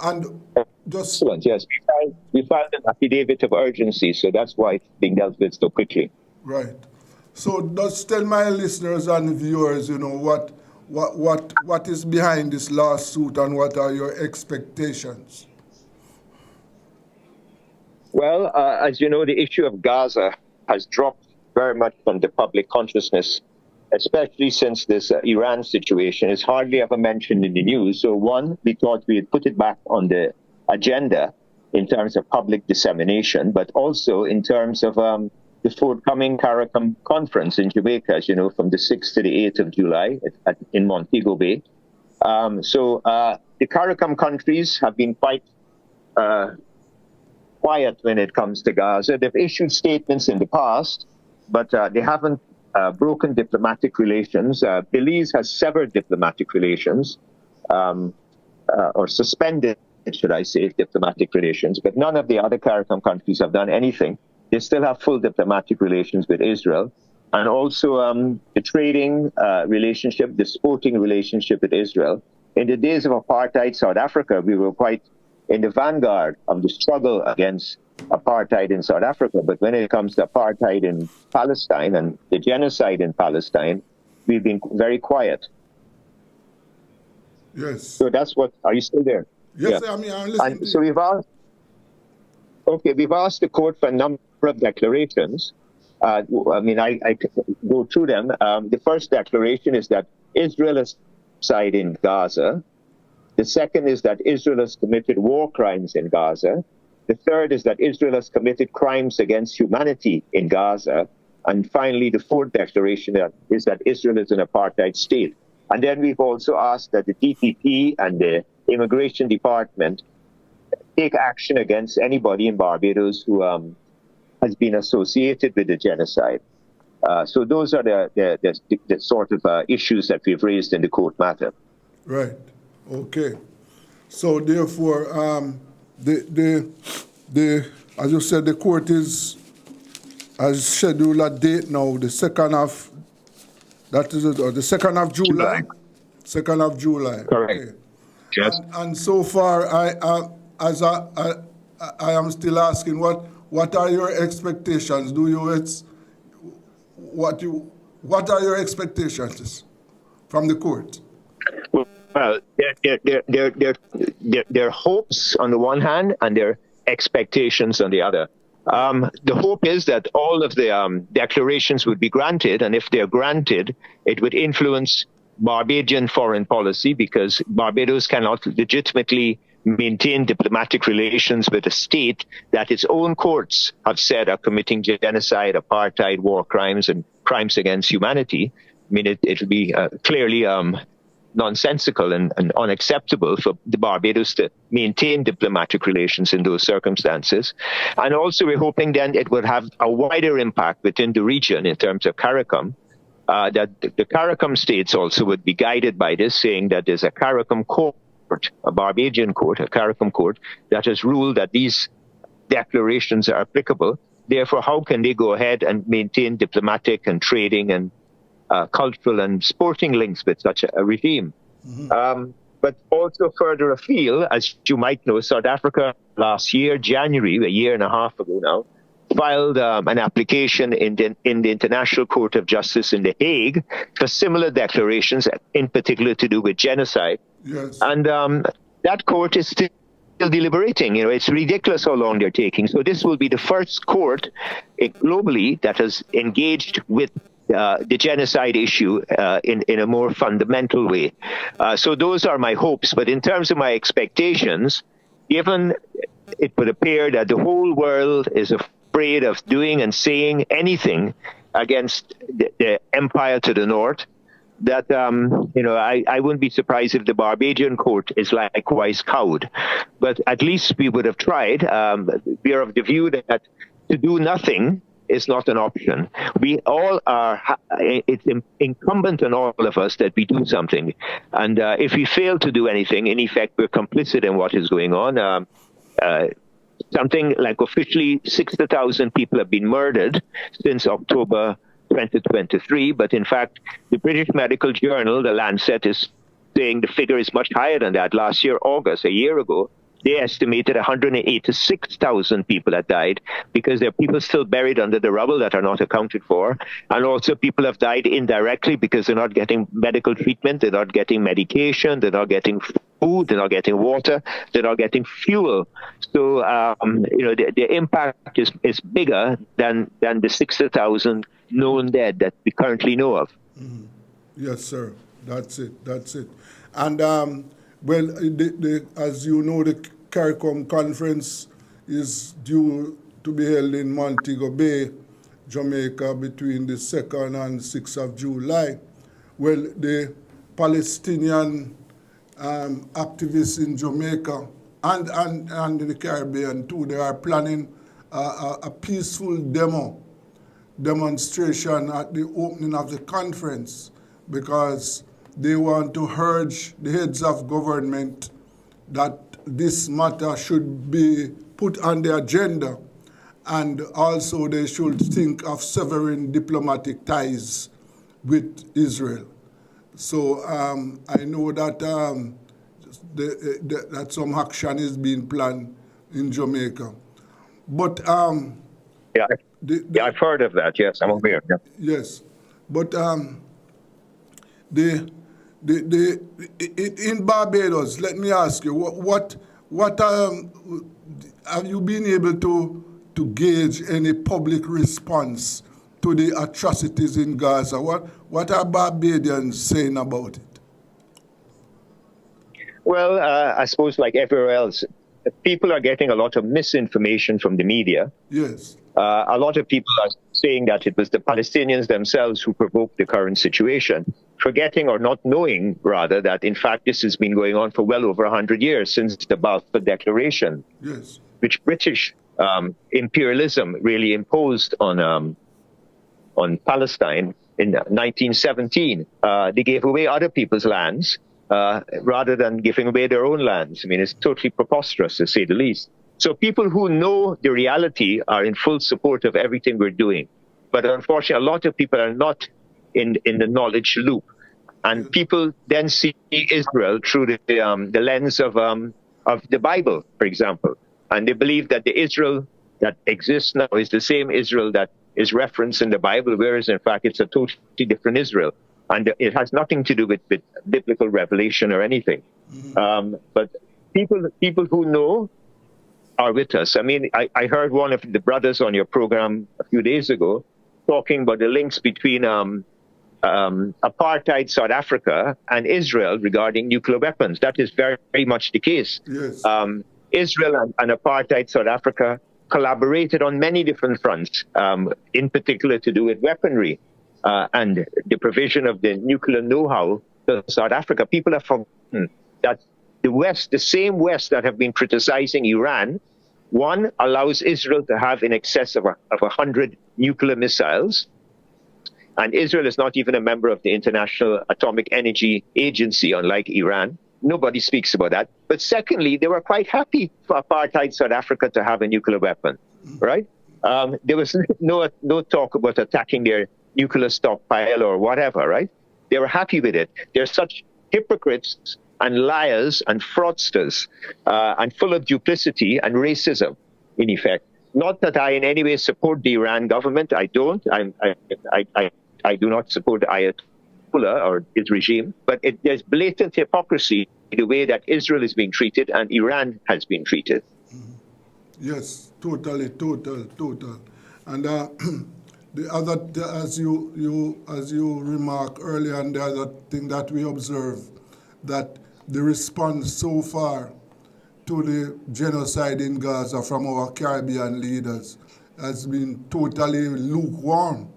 And just... Excellent, yes. We filed an affidavit of urgency, so that's why it's being dealt with so quickly. Right. So just tell my listeners and viewers, what is behind this lawsuit and what are your expectations? Well, as you know, the issue of Gaza has dropped very much from the public consciousness, especially since this Iran situation is hardly ever mentioned in the news. So one, we thought we'd put it back on the agenda in terms of public dissemination, but also in terms of the forthcoming CARICOM conference in Jamaica, as you know, from the 6th to the 8th of July in Montego Bay. The CARICOM countries have been quite quiet when it comes to Gaza. They've issued statements in the past, but they haven't broken diplomatic relations. Belize has severed diplomatic relations, or suspended, should I say, diplomatic relations, but none of the other CARICOM countries have done anything. They still have full diplomatic relations with Israel, and also the trading relationship, the sporting relationship with Israel. In the days of apartheid South Africa, we were quite in the vanguard of the struggle against apartheid in South Africa. But when it comes to apartheid in Palestine and the genocide in Palestine, we've been very quiet. Yes. So that's what, are you still there? Yes, Yeah. I mean, I'm listening. So we've asked the court for a number of declarations. I go through them. The first declaration is that Israel is side in Gaza. The second is that Israel has committed war crimes in Gaza. The third is that Israel has committed crimes against humanity in Gaza. And finally, the fourth declaration is that Israel is an apartheid state. And then we've also asked that the DPP and the Immigration Department take action against anybody in Barbados who has been associated with the genocide. So those are the sort of issues that we've raised in the court matter. Right. Okay. So therefore, as you said, the court has scheduled a date now, the 2nd of, that is it, or the 2nd of July. 2nd of July. Correct. Okay. Yes. And so far, I am still asking, what are your expectations? What are your expectations from the court? Well, their hopes on the one hand and their expectations on the other. The hope is that all of the declarations would be granted, and if they're granted, it would influence Barbadian foreign policy, because Barbados cannot legitimately maintain diplomatic relations with a state that its own courts have said are committing genocide, apartheid, war crimes, and crimes against humanity. I mean, it would be clearly nonsensical and unacceptable for the Barbados to maintain diplomatic relations in those circumstances. And also we're hoping then it would have a wider impact within the region in terms of CARICOM, that the CARICOM states also would be guided by this, saying that there's a CARICOM court, a Barbadian court, a CARICOM court, that has ruled that these declarations are applicable. Therefore, how can they go ahead and maintain diplomatic and trading and cultural and sporting links with such a regime? Mm-hmm. But also further afield, as you might know, South Africa last year, January, a year and a half ago now, filed an application in the International Court of Justice in The Hague for similar declarations, in particular to do with genocide. Yes. And that court is still deliberating. You know, it's ridiculous how long they're taking. So this will be the first court globally that has engaged with the genocide issue in a more fundamental way. So those are my hopes. But in terms of my expectations, given it would appear that the whole world is afraid of doing and saying anything against the empire to the north, that, I wouldn't be surprised if the Barbadian court is likewise cowed. But at least we would have tried. We are of the view that to do nothing is not an option. We all are, it's incumbent on all of us that we do something. And if we fail to do anything, in effect, we're complicit in what is going on. Something like officially 60,000 people have been murdered since October 2023, but in fact, the British Medical Journal, the Lancet, is saying the figure is much higher than that. Last year, August, a year ago, they estimated 186,000 people had died because there are people still buried under the rubble that are not accounted for. And also people have died indirectly because they're not getting medical treatment, they're not getting medication, they're not getting food, they're not getting water, they're not getting fuel. So, the impact is bigger than the 60,000 known dead that we currently know of. Mm-hmm. Yes, sir. That's it. And, as you know, the CARICOM conference is due to be held in Montego Bay Jamaica between the 2nd and 6th of July. Well, the Palestinian activists in Jamaica and in the Caribbean too, they are planning a peaceful demonstration at the opening of the conference because they want to urge the heads of government that this matter should be put on the agenda, and also they should think of severing diplomatic ties with Israel. So I know that that some action is being planned in Jamaica. But I've heard of that. Yes, I'm aware. Yeah. Yes, but in Barbados, let me ask you, what have you been able to gauge any public response to the atrocities in Gaza? What are Barbadians saying about it? Well, I suppose like everywhere else, people are getting a lot of misinformation from the media. Yes. A lot of people are saying that it was the Palestinians themselves who provoked the current situation, forgetting or not knowing, rather, that in fact this has been going on for well over 100 years since the Balfour Declaration, yes, which British imperialism really imposed on Palestine in 1917. They gave away other people's lands rather than giving away their own lands. I mean, it's totally preposterous, to say the least. So people who know the reality are in full support of everything we're doing. But unfortunately, a lot of people are not in the knowledge loop. And people then see Israel through the lens of the Bible, for example. And they believe that the Israel that exists now is the same Israel that is referenced in the Bible, whereas in fact it's a totally different Israel. And it has nothing to do with biblical revelation or anything. But people who know are with us. I mean, I heard one of the brothers on your program a few days ago talking about the links between apartheid South Africa and Israel regarding nuclear weapons. That is very, very much the case. Yes. Israel and apartheid South Africa collaborated on many different fronts, in particular to do with weaponry and the provision of the nuclear know-how to South Africa. People have forgotten that the West, the same West that have been criticizing Iran, one, allows Israel to have in excess of 100 nuclear missiles. And Israel is not even a member of the International Atomic Energy Agency, unlike Iran. Nobody speaks about that. But secondly, they were quite happy for apartheid South Africa to have a nuclear weapon, right? There was no talk about attacking their nuclear stockpile or whatever, right? They were happy with it. They're such hypocrites and liars and fraudsters and full of duplicity and racism, in effect. Not that I in any way support the Iran government. I don't. I do not support the Ayatollah or his regime. But there's blatant hypocrisy in the way that Israel is being treated and Iran has been treated. Yes, totally. And the other, as you remarked earlier, and the other thing that we observe, that the response so far to the genocide in Gaza from our Caribbean leaders has been totally lukewarm.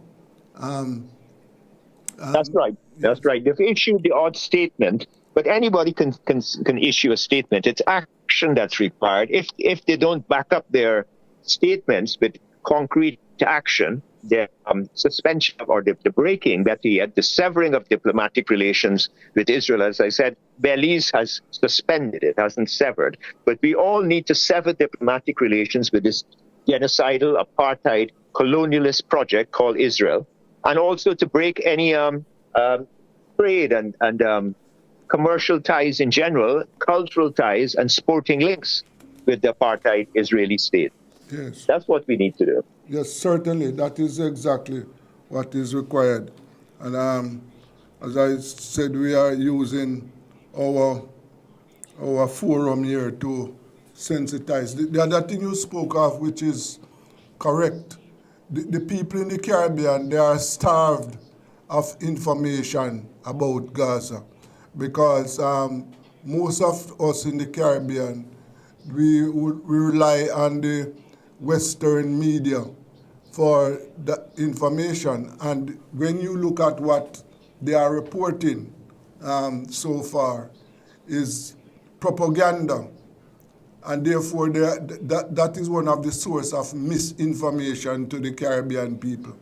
That's right. That's right. They've issued the odd statement, but anybody can issue a statement. It's action that's required. If they don't back up their statements with concrete action, the suspension or the breaking, better yet, the severing of diplomatic relations with Israel. As I said, Belize has suspended it, hasn't severed. But we all need to sever diplomatic relations with this genocidal, apartheid, colonialist project called Israel, and also to break any trade and commercial ties in general, cultural ties and sporting links with the apartheid Israeli state. Yes. That's what we need to do. Yes, certainly. That is exactly what is required. And as I said, we are using our forum here to sensitize. The other thing you spoke of, which is correct, the people in the Caribbean, they are starved of information about Gaza because most of us in the Caribbean, we rely on the Western media for the information. And when you look at what they are reporting so far, is propaganda. And therefore, that is one of the source of misinformation to the Caribbean people.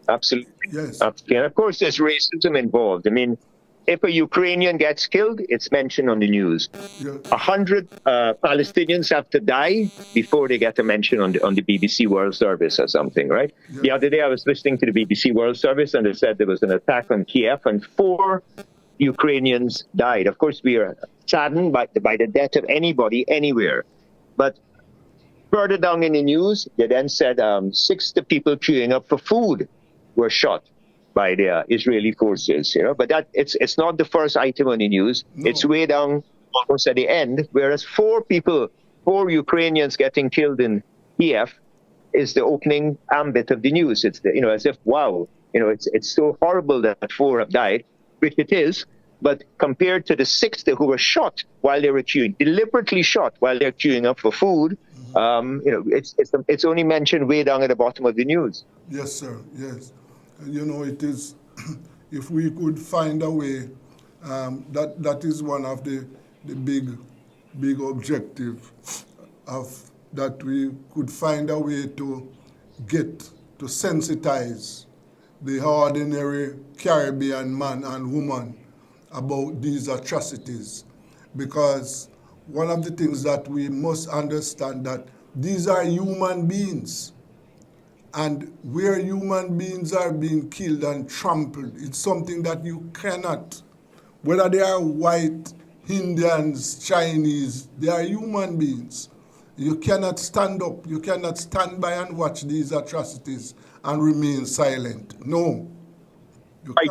Absolutely. Yes. Absolutely. And of course, there's racism involved. I mean, if a Ukrainian gets killed, it's mentioned on the news. 100 Palestinians have to die before they get a mention on the BBC World Service or something, right? Yeah. The other day, I was listening to the BBC World Service, and they said there was an attack on Kiev, and 4 Ukrainians died. Of course, we are saddened by the death of anybody, anywhere. But further down in the news, they then said 6 people queuing up for food were shot by the Israeli forces, you know. But that it's not the first item on the news. No. It's way down almost at the end, whereas 4 Ukrainians getting killed in Kiev is the opening ambit of the news. It's as if, wow, it's so horrible that 4 have died, which it is. But compared to the 6 who were shot while they were queuing, deliberately shot while they're queuing up for food, it's only mentioned way down at the bottom of the news. Yes, sir. Yes. It is, if we could find a way, that is one of the big objective of that we could find a way to sensitize the ordinary Caribbean man and woman about these atrocities. Because one of the things that we must understand that these are human beings. And where human beings are being killed and trampled, it's something that you cannot, whether they are white, Indians, Chinese, they are human beings. You cannot stand up, you cannot stand by and watch these atrocities and remain silent. No. I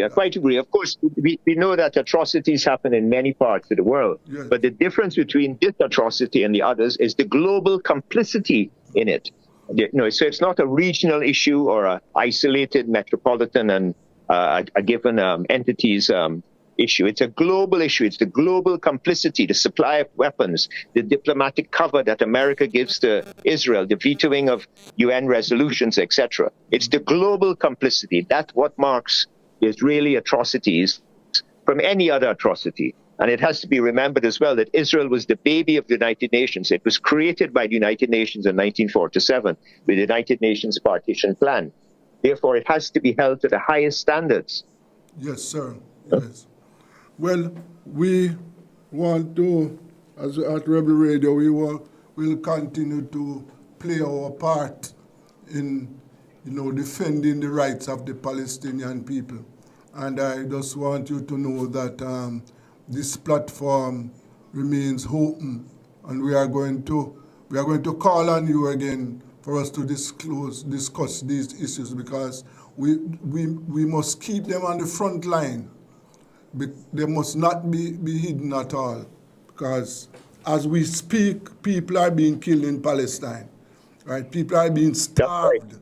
quite agree. Of course, we know that atrocities happen in many parts of the world. Yes. But the difference between this atrocity and the others is the global complicity in it. So it's not a regional issue or an isolated metropolitan and a given entity's issue. It's a global issue. It's the global complicity, the supply of weapons, the diplomatic cover that America gives to Israel, the vetoing of UN resolutions, etc. It's the global complicity. That's what marks Israeli atrocities from any other atrocity. And it has to be remembered as well that Israel was the baby of the United Nations. It was created by the United Nations in 1947 with the United Nations Partition Plan. Therefore, it has to be held to the highest standards. Yes, sir. Yes. Well, we want to, at Rebel Radio, we'll continue to play our part in, defending the rights of the Palestinian people. And I just want you to know that this platform remains open, and we are going to call on you again for us to discuss these issues, because we must keep them on the front line. They must not be hidden at all, because as we speak, people are being killed in Palestine, right? People are being starved,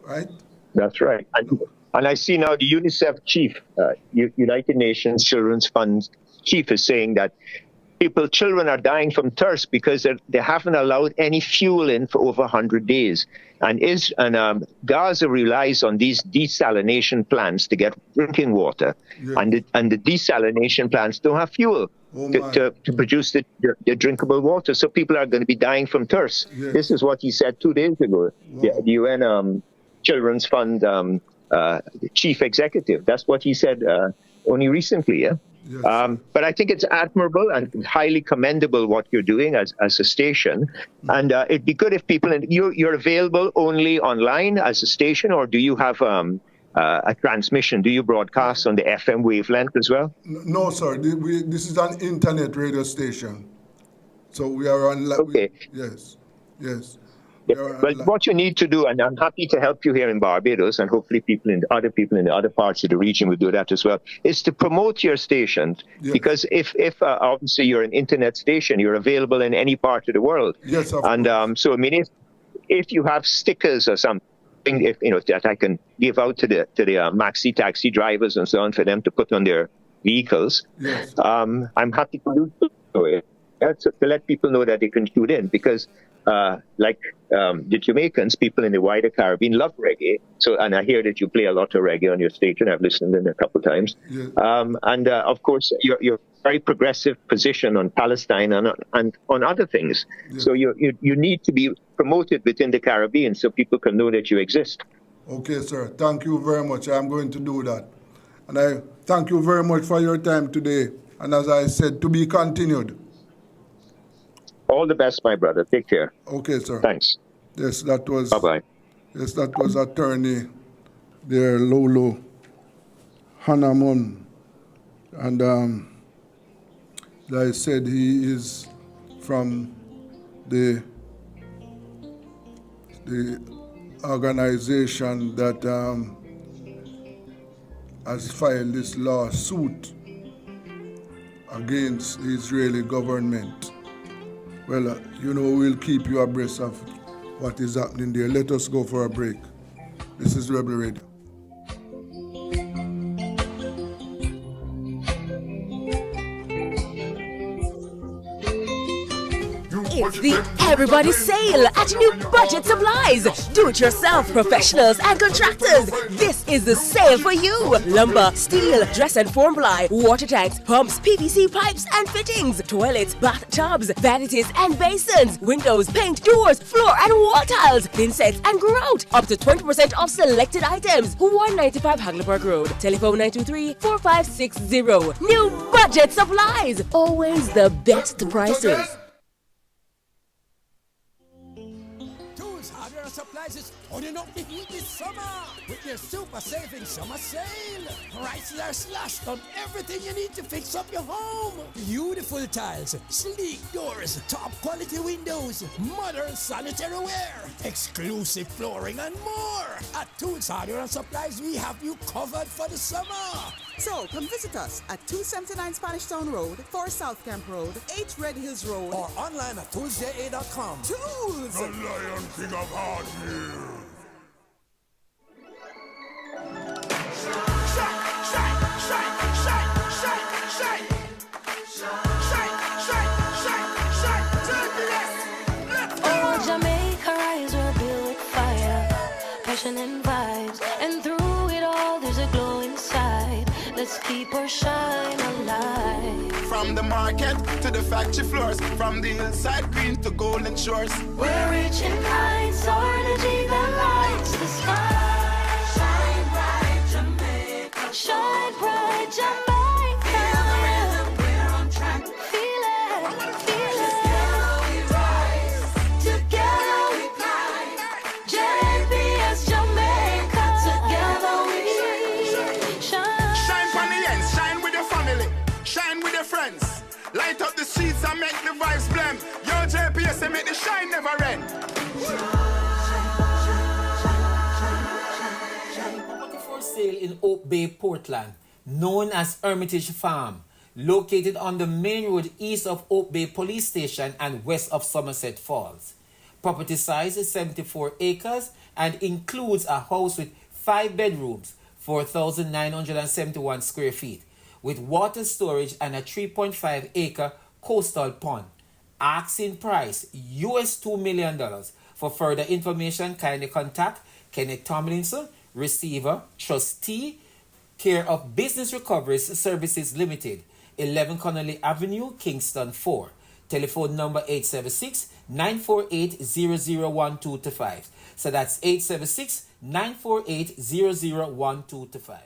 right? That's right. And I see now the UNICEF chief, United Nations Children's Fund chief, is saying that children are dying from thirst because they haven't allowed any fuel in for over 100 days. And Gaza relies on these desalination plants to get drinking water. Yeah. And the desalination plants don't have fuel to produce the drinkable water. So people are going to be dying from thirst. Yeah. This is what he said 2 days ago. Wow. The UN Children's Fund chief executive. That's what he said only recently. Yeah. Yes. But I think it's admirable and highly commendable what you're doing as a station. And it'd be good if people, you're available only online as a station, or do you have a transmission? Do you broadcast on the FM wavelength as well? No, sir. This is an internet radio station. So we are on... Okay. Yes. But what you need to do, and I'm happy to help you here in Barbados, and hopefully other people in the other parts of the region will do that as well, is to promote your stations. Yes. Because if obviously you're an internet station, you're available in any part of the world. Yes, of course. So I mean, if you have stickers or something, that I can give out to the maxi taxi drivers and so on for them to put on their vehicles, yes. I'm happy to do so. To let people know that they can tune in, because like the Jamaicans, people in the wider Caribbean love reggae. So, and I hear that you play a lot of reggae on your station. I've listened in a couple of times. Yeah. And of course, your very progressive position on Palestine and on other things. Yeah. So you need to be promoted within the Caribbean so people can know that you exist. Okay, sir. Thank you very much. I'm going to do that. And I thank you very much for your time today. And as I said, to be continued. All the best, my brother. Take care. Okay, sir. Thanks. Yes, that was. Bye-bye. Yes, that was attorney there, Lolo Hanamon. And I said he is from the organization that has filed this lawsuit against the Israeli government. Well, we'll keep you abreast of what is happening there. Let us go for a break. This is Rebel Radio. It's the Everybody Sale at New Budget Supplies. Do-it-yourself professionals and contractors. This is the sale for you. Lumber, steel, dress and form ply, water tanks, pumps, PVC pipes and fittings, toilets, bathtubs, vanities and basins, windows, paint, doors, floor and wall tiles, thin sets and grout. Up to 20% off selected items. 195 Hagleyburg Road. Telephone 923-4560. New Budget Supplies. Always the best prices. Supplies is turning up the heat this summer with their super saving summer sale. Prices are slashed on everything you need to fix up your home. Beautiful tiles, sleek doors, top quality windows, modern sanitary ware, exclusive flooring and more. At Tools Hardware and Supplies, we have you covered for the summer. So come visit us at 279 Spanish Town Road, 4 South Camp Road, 8 Red Hills Road, or online at toolsja.com. Tools! The Lion King of Hardware. Oh, Jamaica, rise, we're built with fire, passion and vibes, and through it all, there's a glow inside. Let's keep our shine alive. From the market to the factory floors, from the hillside green to golden shores. We're reaching heights, our energy that lights the sky. Shine bright, Jamaica. Shine bright, Jamaica. Feel the rhythm, we're on track. Feel it, feel it. Together we rise, together we climb. JPS Jamaica, together we shine. Shine for the ends, shine with your family, shine with your friends. Light up the streets and make the vibes blend. Yo, JPS and make the shine never end. Property for sale in Oak Bay, Portland, known as Hermitage Farm, located on the main road east of Oak Bay Police Station and west of Somerset Falls. Property size is 74 acres and includes a house with 5 bedrooms, 4,971 square feet, with water storage and a 3.5 acre coastal pond. Asking price US $2 million. For further information, kindly contact Kenneth Tomlinson, receiver, trustee, care of Business Recovery Services Limited, 11 Connolly Avenue, Kingston 4. Telephone number 876-948-001225. So that's 876-948-001225.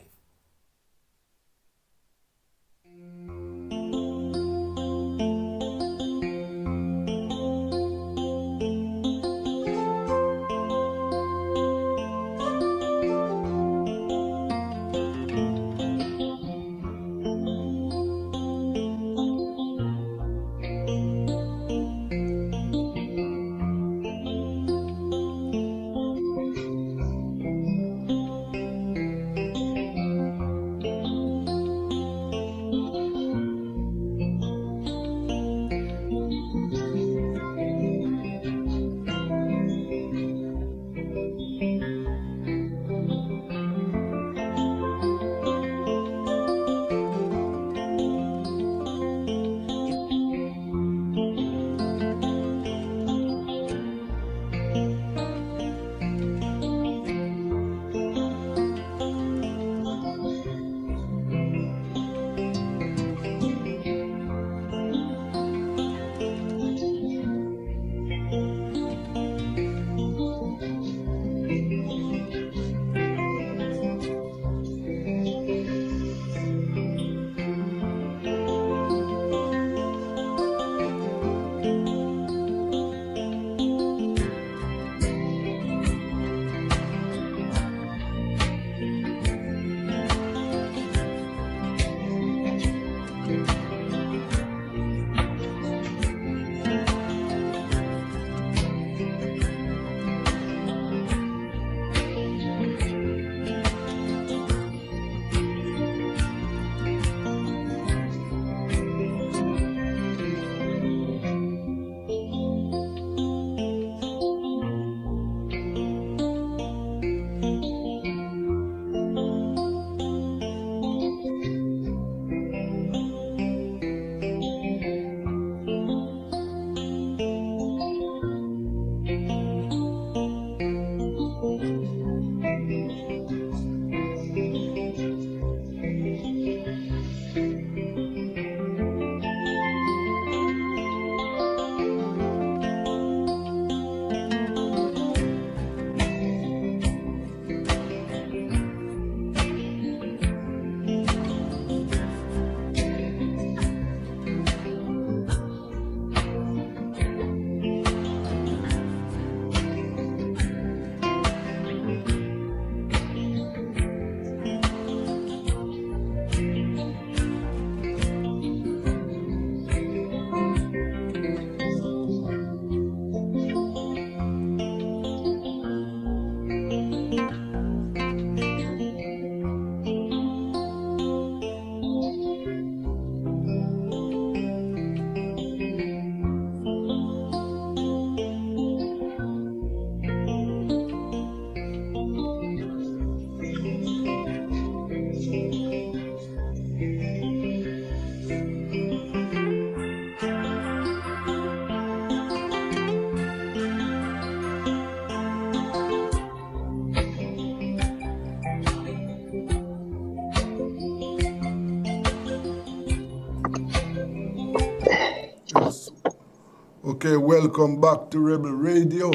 Okay, welcome back to Rebel Radio.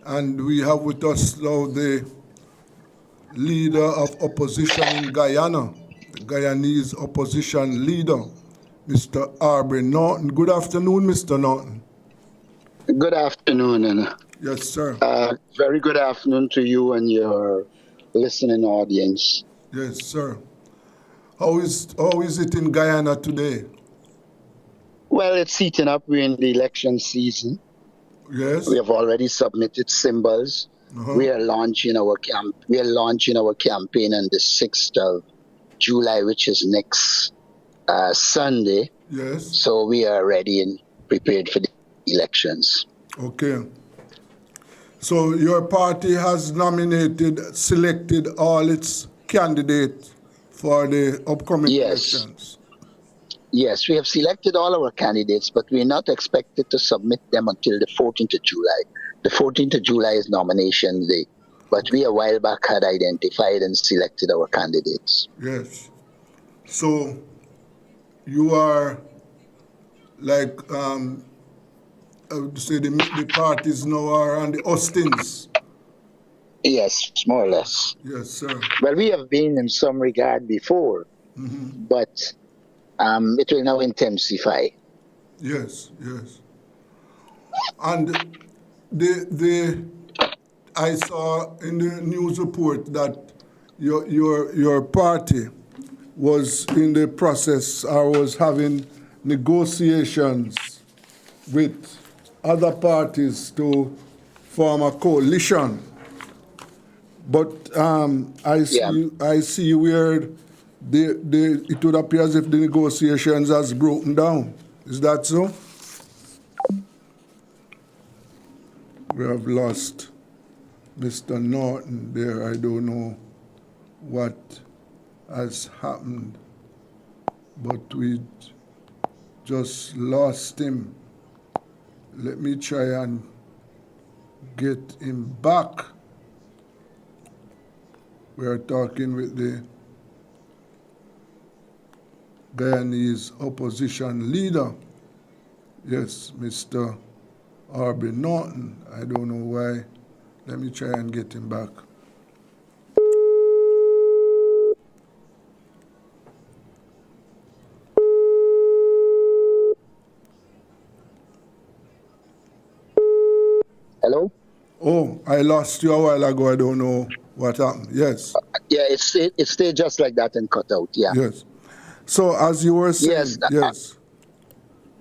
And we have with us now the leader of opposition in Guyana, the Guyanese opposition leader, Mr. Aubrey Norton. Good afternoon, Mr. Norton. Good afternoon, and yes, sir. Very good afternoon to you and your listening audience. Yes, sir. How is it in Guyana today? Well, it's heating up. We're in the election season. Yes. We have already submitted symbols. We are launching our campaign on the 6th of July, which is next Sunday. Yes. So we are ready and prepared for the elections. Okay. So your party has selected all its candidates for the upcoming elections. Yes, we have selected all our candidates, but we're not expected to submit them until the 14th of July. The 14th of July is nomination day, but we a while back had identified and selected our candidates. Yes. So you are like, I would say the parties now are on the Austins. Yes, more or less. Yes, sir. Well, we have been in some regard before, but it will now intensify. Yes, yes. And I saw in the news report that your party was in the process or was having negotiations with other parties to form a coalition. But I see where it would appear as if the negotiations has broken down. Is that so? We have lost Mr. Norton there. I don't know what has happened, but we just lost him. Let me try and get him back. We are talking with the Guyanese opposition leader. Yes, Mr. Aubrey Norton. I don't know why. Let me try and get him back. Hello? Oh, I lost you a while ago. I don't know what happened. Yes. Yeah, it stayed just like that and cut out. Yeah. Yes. So as you were saying, yes.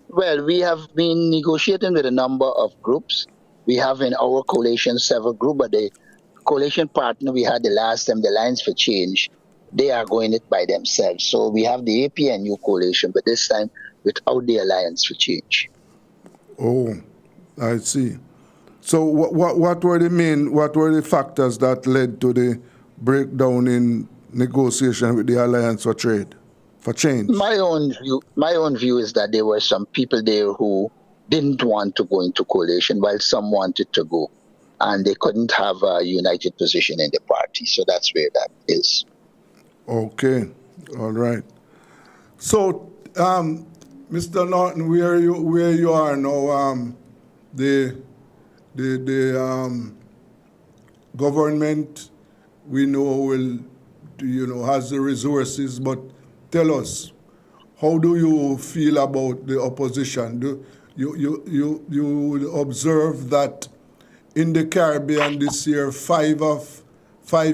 Well, we have been negotiating with a number of groups. We have in our coalition several groups, but the coalition partner we had the last time, the Alliance for Change, they are going it by themselves. So we have the APNU coalition, but this time without the Alliance for Change. Oh, I see. So what were the factors that led to the breakdown in negotiation with the Alliance for Change? My own view is that there were some people there who didn't want to go into coalition while some wanted to go, and they couldn't have a united position in the party. So that's where that is. Okay, all right. So, Mr. Norton, where you are now, the government we know has the resources, but tell us, how do you feel about the opposition? Do you observe that in the Caribbean this year, five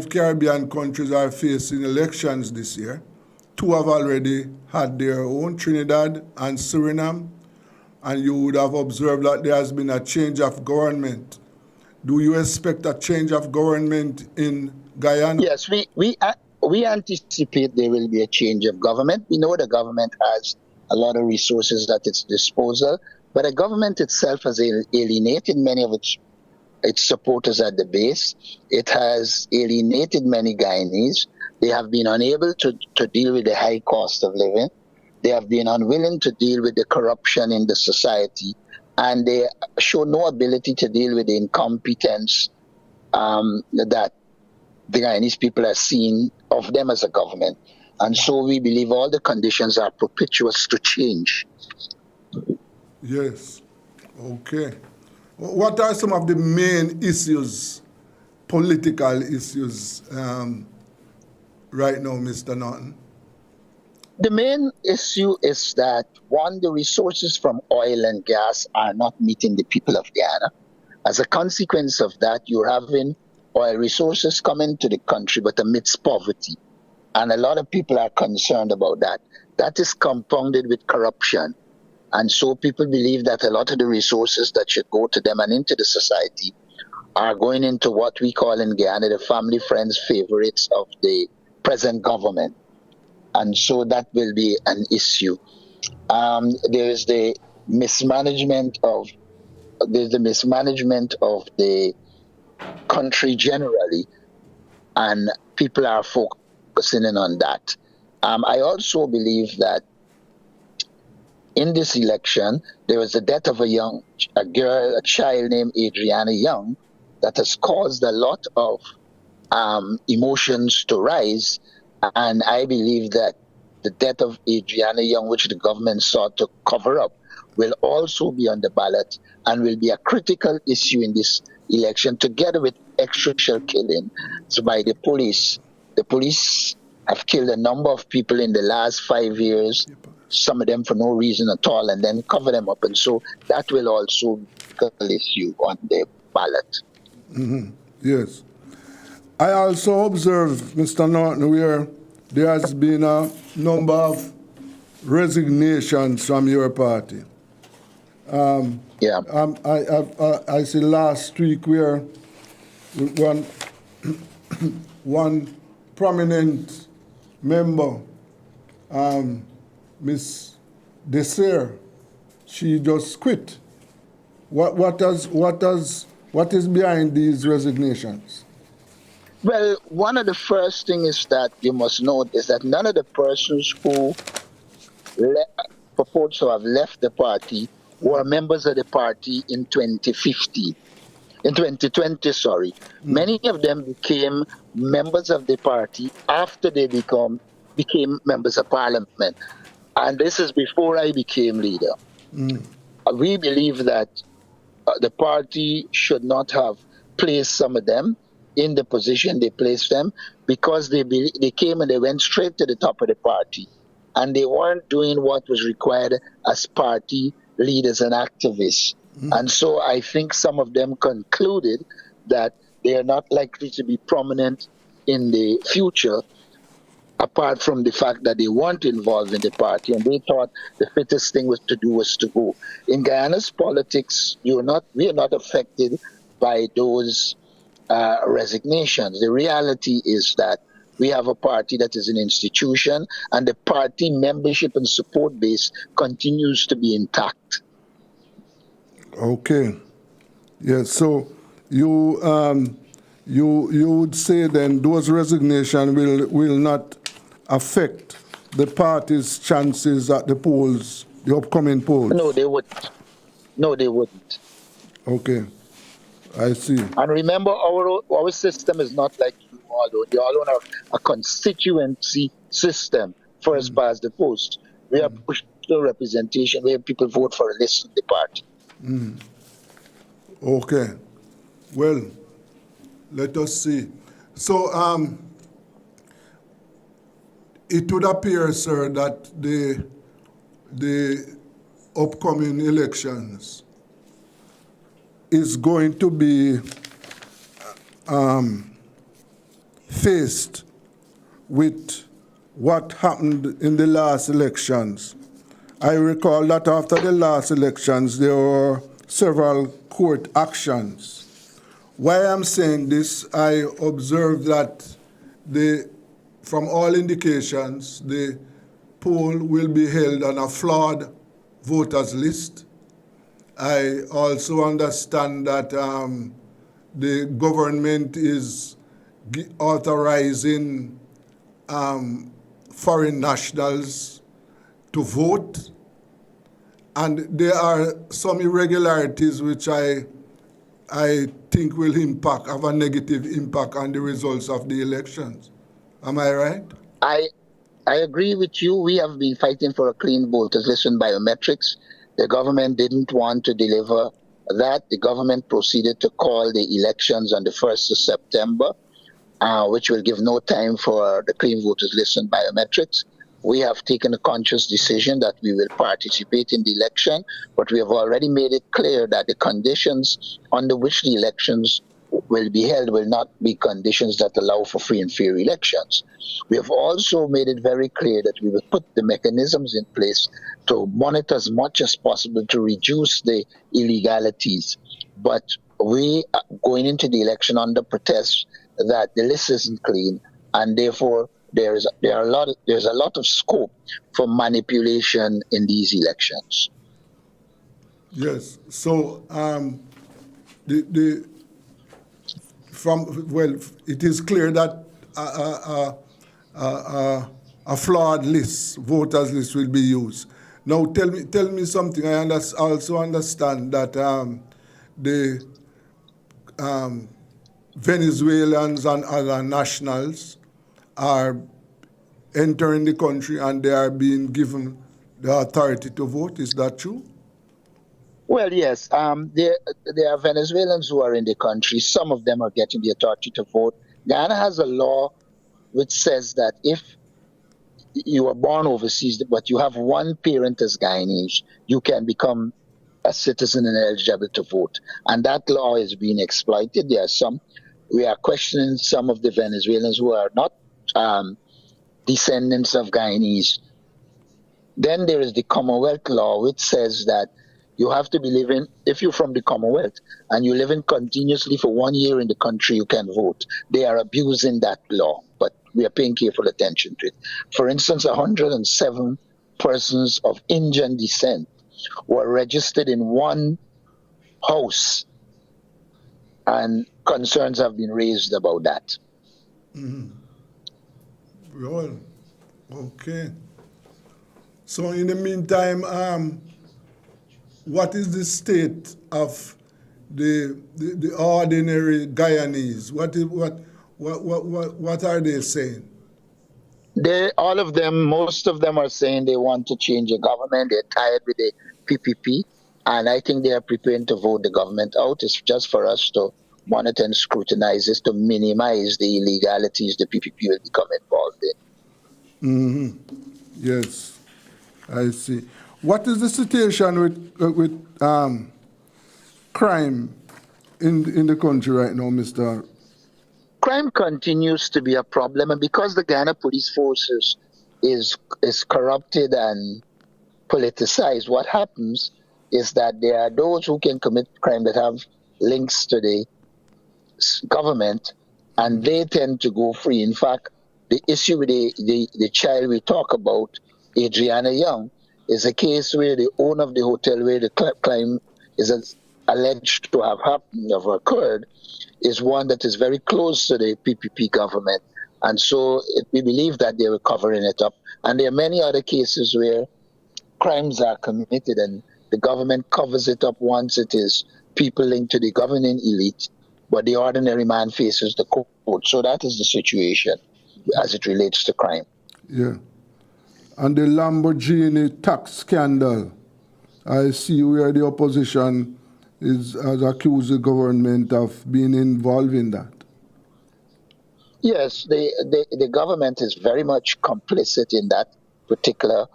Caribbean countries are facing elections this year. 2 have already had their own, Trinidad and Suriname, and you would have observed that there has been a change of government. Do you expect a change of government in Guyana? Yes, we anticipate there will be a change of government. We know the government has a lot of resources at its disposal, but the government itself has alienated many of its supporters at the base. It has alienated many Guyanese. They have been unable to deal with the high cost of living. They have been unwilling to deal with the corruption in the society, and they show no ability to deal with the incompetence that the Guyanese people are seeing of them as a government. And so we believe all the conditions are propitious to change. Yes. Okay. What are some of the main issues, political issues, right now, Mr. Norton? The main issue is that, one, the resources from oil and gas are not meeting the people of Guyana. As a consequence of that, you're having oil resources coming to the country, but amidst poverty. And a lot of people are concerned about that. That is compounded with corruption. And so people believe that a lot of the resources that should go to them and into the society are going into what we call in Guyana the family, friends, favorites of the present government. And so that will be an issue. There is the mismanagement of the country generally, and people are focusing in on that. I also believe that in this election, there was the death of a child named Adriana Young, that has caused a lot of emotions to rise. And I believe that the death of Adriana Young, which the government sought to cover up, will also be on the ballot and will be a critical issue in this election, together with extra shell killings by the police. The police have killed a number of people in the last 5 years, some of them for no reason at all, and then cover them up. And so that will also be a critical issue on the ballot. Mm-hmm. Yes. I also observed, Mr. Norton, where there has been a number of resignations from your party. I see last week where one prominent member, Miss Desir, she just quit. What is behind these resignations? Well, one of the first things that you must note is that none of the persons who purport to have left the party were members of the party in 2020, sorry. Many of them became members of the party after they became members of parliament. And this is before I became leader. We believe that the party should not have placed some of them in the position they placed them, because they came and they went straight to the top of the party, and they weren't doing what was required as party leaders and activists. And so I think some of them concluded that they are not likely to be prominent in the future, apart from the fact that they weren't involved in the party, and they thought the fittest thing was to go. In Guyana's politics, we are not affected by those resignations. The reality is that we have a party that is an institution, and the party membership and support base continues to be intact. Okay. Yes. So you would say then those resignations will not affect the party's chances at the polls, the upcoming polls? No, they wouldn't. No, they wouldn't. Okay. I see. And remember, our system is not like you all. You all have a constituency system, first past the post. We have proportional representation where people vote for a list of the party. Okay. Well, let us see. So it would appear, sir, that the upcoming elections is going to be faced with what happened in the last elections. I recall that after the last elections, there were several court actions. Why I'm saying this, I observed that from all indications, the poll will be held on a flawed voters list. I also understand that the government is authorizing foreign nationals to vote, and there are some irregularities which I think will have a negative impact on the results of the elections. Am I right? I agree with you. We have been fighting for a clean voters list on biometrics. The government didn't want to deliver that. The government proceeded to call the elections on the 1st of September, which will give no time for the clean voters list and biometrics. We have taken a conscious decision that we will participate in the election, but we have already made it clear that the conditions under which the elections will be held will not be conditions that allow for free and fair elections. We have also made it very clear that we will put the mechanisms in place to monitor as much as possible to reduce the illegalities. But we are going into the election under protest that the list isn't clean, and therefore there's a lot of scope for manipulation in these elections. Yes. So it is clear that a flawed list, voters list, will be used. Now, tell me something. I also understand that the Venezuelans and other nationals are entering the country and they are being given the authority to vote. Is that true? Well, yes. There are Venezuelans who are in the country. Some of them are getting the authority to vote. Guyana has a law which says that if you are born overseas, but you have one parent as Guyanese, you can become a citizen and eligible to vote. And that law is being exploited. We are questioning some of the Venezuelans who are not descendants of Guyanese. Then there is the Commonwealth law, which says that you have to be living, if you're from the Commonwealth and you're living continuously for 1 year in the country, you can vote. They are abusing that law, but we are paying careful attention to it. For instance, 107 persons of Indian descent were registered in one house, and concerns have been raised about that. Mm-hmm. Well, okay. So in the meantime, what is the state of the ordinary Guyanese? What are they saying? Most of them are saying they want to change the government. They're tired with the PPP, and I think they are preparing to vote the government out. It's just for us to monitor and scrutinize this to minimize the illegalities the PPP will become involved in. Mm-hmm. Yes, I see. What is the situation with crime in the country right now, Mr.? Crime continues to be a problem, and because the Ghana police forces is corrupted and politicized, what happens is that there are those who can commit crime that have links to the government, and they tend to go free. In fact, the issue with the child we talk about, Adriana Young, is a case where the owner of the hotel where the crime is alleged to have happened or occurred is one that is very close to the PPP government. And so we believe that they were covering it up. And there are many other cases where crimes are committed and the government covers it up once it is people linked to the governing elite, but the ordinary man faces the court. So that is the situation as it relates to crime. Yeah. And the Lamborghini tax scandal, I see where the opposition has accused the government of being involved in that. Yes, the government is very much complicit in that particular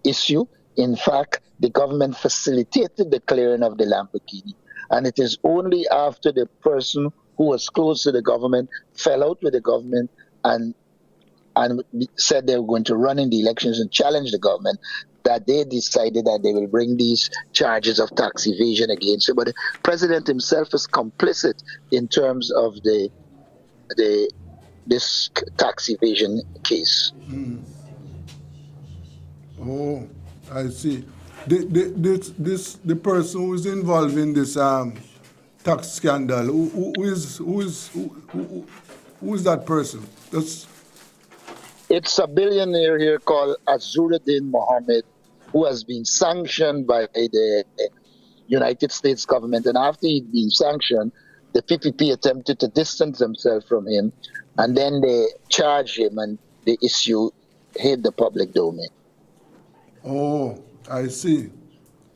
issue. In fact, the government facilitated the clearing of the Lamborghini. And it is only after the person who was close to the government fell out with the government and said they were going to run in the elections and challenge the government that they decided that they will bring these charges of tax evasion against him. But the president himself is complicit in terms of this tax evasion case. Mm. Oh, I see. The person who is involved in this tax scandal, who is that person? It's a billionaire here called Azuruddin Mohammed, who has been sanctioned by the United States government. And after he'd been sanctioned, the PPP attempted to distance themselves from him, and then they charged him, and the issue hit the public domain. Oh, I see.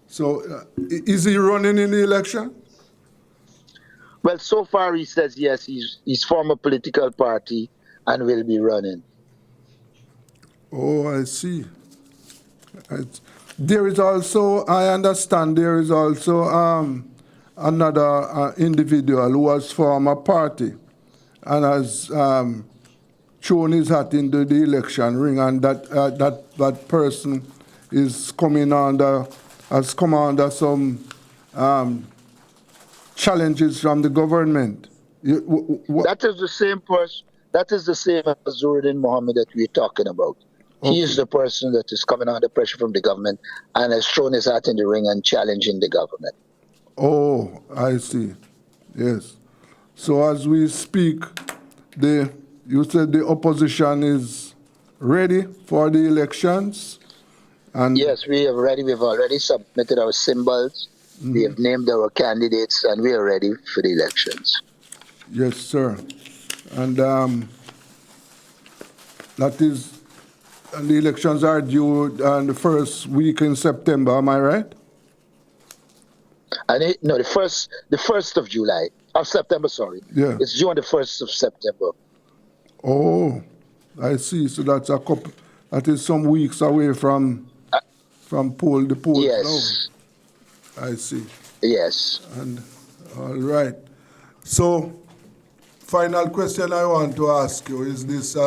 So is he running in the election? Well, so far he says yes, he's from a political party and will be running. Oh, I see. There is also, I understand, there is also another individual who has formed a party and has thrown his hat into the election ring, and that person is has come under some challenges from the government. That is the same person. That is the same as Zuruddin Mohammed that we're talking about. Okay. He is the person that is coming under pressure from the government and has thrown his hat in the ring and challenging the government. Oh, I see. Yes. So as we speak, you said the opposition is ready for the elections? And yes, we've already submitted our symbols. Mm-hmm. We have named our candidates, and we are ready for the elections. Yes, sir. And and the elections are due on the first week in September. Am I right? No, the first of July, of September. Sorry. Yeah. It's due on the 1st of September. Oh, I see. So that is some weeks away from the polls. Yes. No. I see. Yes. And all right. So, final question I want to ask you is this.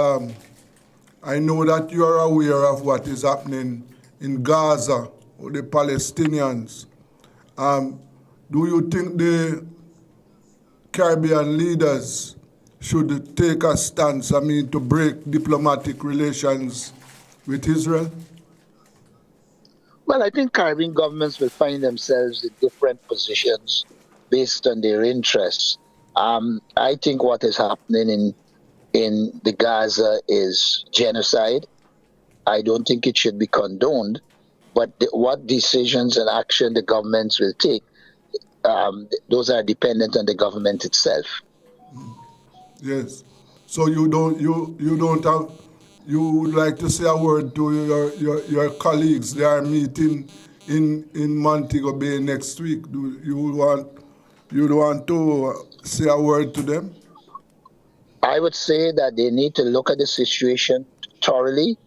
I know that you are aware of what is happening in Gaza with the Palestinians. Do you think the Caribbean leaders should take a stance, to break diplomatic relations with Israel? Well, I think Caribbean governments will find themselves in different positions based on their interests. I think what is happening in the Gaza is genocide. I don't think it should be condoned, but what decisions and action the governments will take, those are dependent on the government itself. Yes. So you would like to say a word to your colleagues. They are meeting in Montego Bay next week. You want to say a word to them? I would say that they need to look at the situation thoroughly,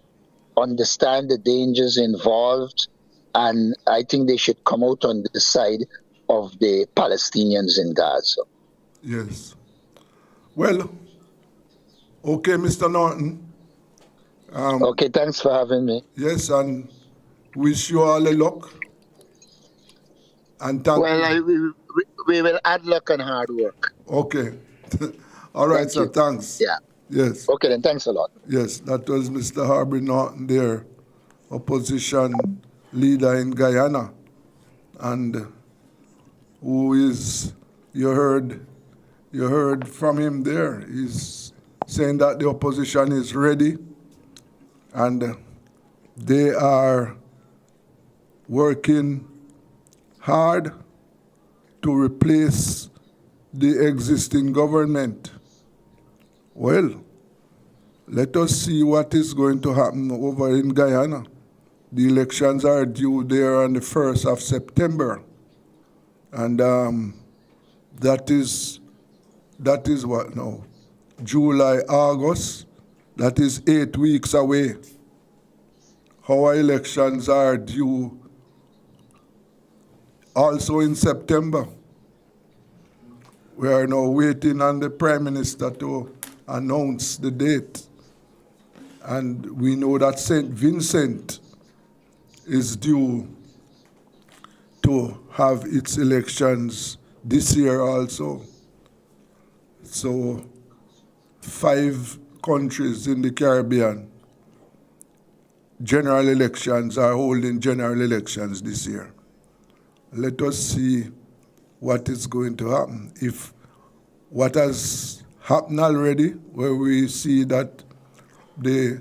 understand the dangers involved, and I think they should come out on the side of the Palestinians in Gaza. Yes. Well, okay, Mr. Norton. Okay, thanks for having me. Yes, and wish you all the luck. And thank you. We will add luck and hard work. Okay. All right, sir. Thanks. Yeah. Yes. Okay, then thanks a lot. Yes, that was Mr. Harvey Norton there, opposition leader in Guyana, and who is, you heard from him there. He's saying that the opposition is ready and they are working hard to replace the existing government. Well, let us see what is going to happen over in Guyana. The elections are due there on the 1st of September. And that is what now? July, August. That is 8 weeks away. Our elections are due also in September. We are now waiting on the Prime Minister to announce the date. And we know that St. Vincent is due to have its elections this year also. So 5 countries in the Caribbean, general elections are holding general elections this year. Let us see what is going to happen. If what has happened already, where we see that the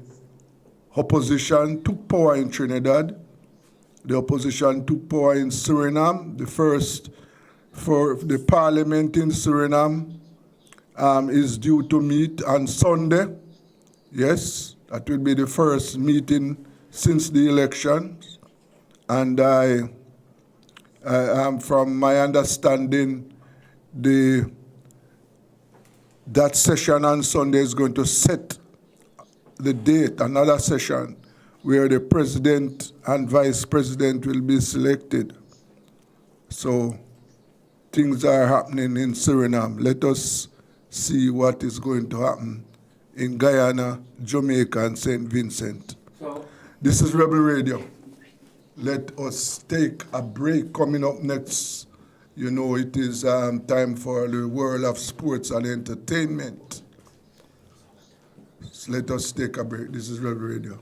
opposition took power in Trinidad, the opposition took power in Suriname, the first for the parliament in Suriname is due to meet on Sunday. Yes, that will be the first meeting since the elections. And I am, from my understanding, that session on Sunday is going to set the date, another session, where the president and vice president will be selected. So things are happening in Suriname. Let us see what is going to happen in Guyana, Jamaica, and St. Vincent. This is Rebel Radio. Let us take a break. Coming up next, you know, it is time for the world of sports and entertainment. So let us take a break. This is Rebel Radio.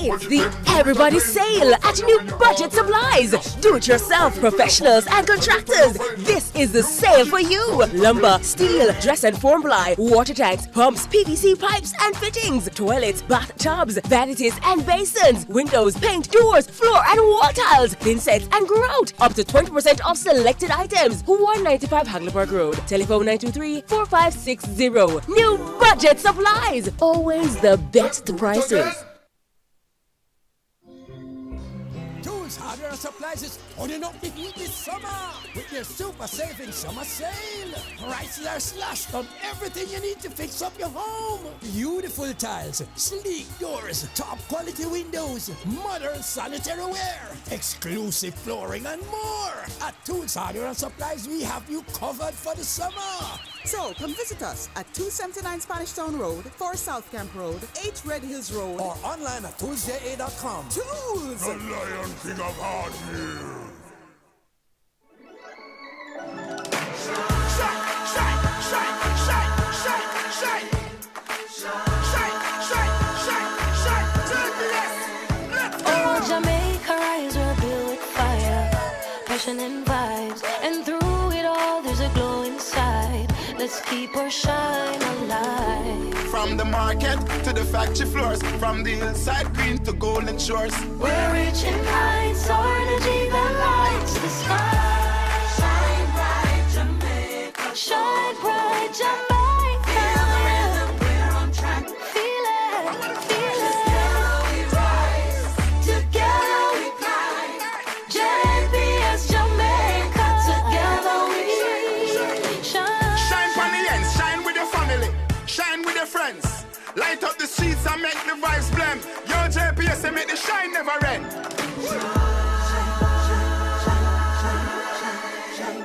It's the Everybody Sale at New Budget Supplies. Do-it-yourself professionals and contractors. This is the sale for you. Lumber, steel, dress and form ply, water tanks, pumps, PVC pipes and fittings, toilets, bathtubs, vanities and basins, windows, paint, doors, floor and wall tiles, thin sets and grout. Up to 20% off selected items. 195 Hagleyburg Road. Telephone 923-4560. New Budget Supplies. Always the best prices. Hardware and Supplies is turning up the heat this summer with their super saving summer sale. Prices are slashed on everything you need to fix up your home. Beautiful tiles, sleek doors, top quality windows, modern sanitary ware, exclusive flooring and more. At Tools Hardware and Supplies, we have you covered for the summer. So come visit us at 279 Spanish Town Road, 4 South Camp Road, 8 Red Hills Road, or online at toolsja.com. Tools! The Lion King of Hardware. Oh, Jamaica rise, we're built with fire, passion and vibes, and through it all there's a glow inside. Let's keep our shine alive. From the market to the factory floors, from the hillside green to golden shores. We're reaching heights, our energy that lights the sky. Shine bright, Jamaica. Shine bright, Jamaica. Feel the rhythm, we're on track. Feel it, feel it. Together we rise, together we climb. JPS Jamaica, together we shine. Shine from the ends, shine with your family, shine with your friends. Light up the streets and make the vibes blend. Yo, JPS and make the shine never end.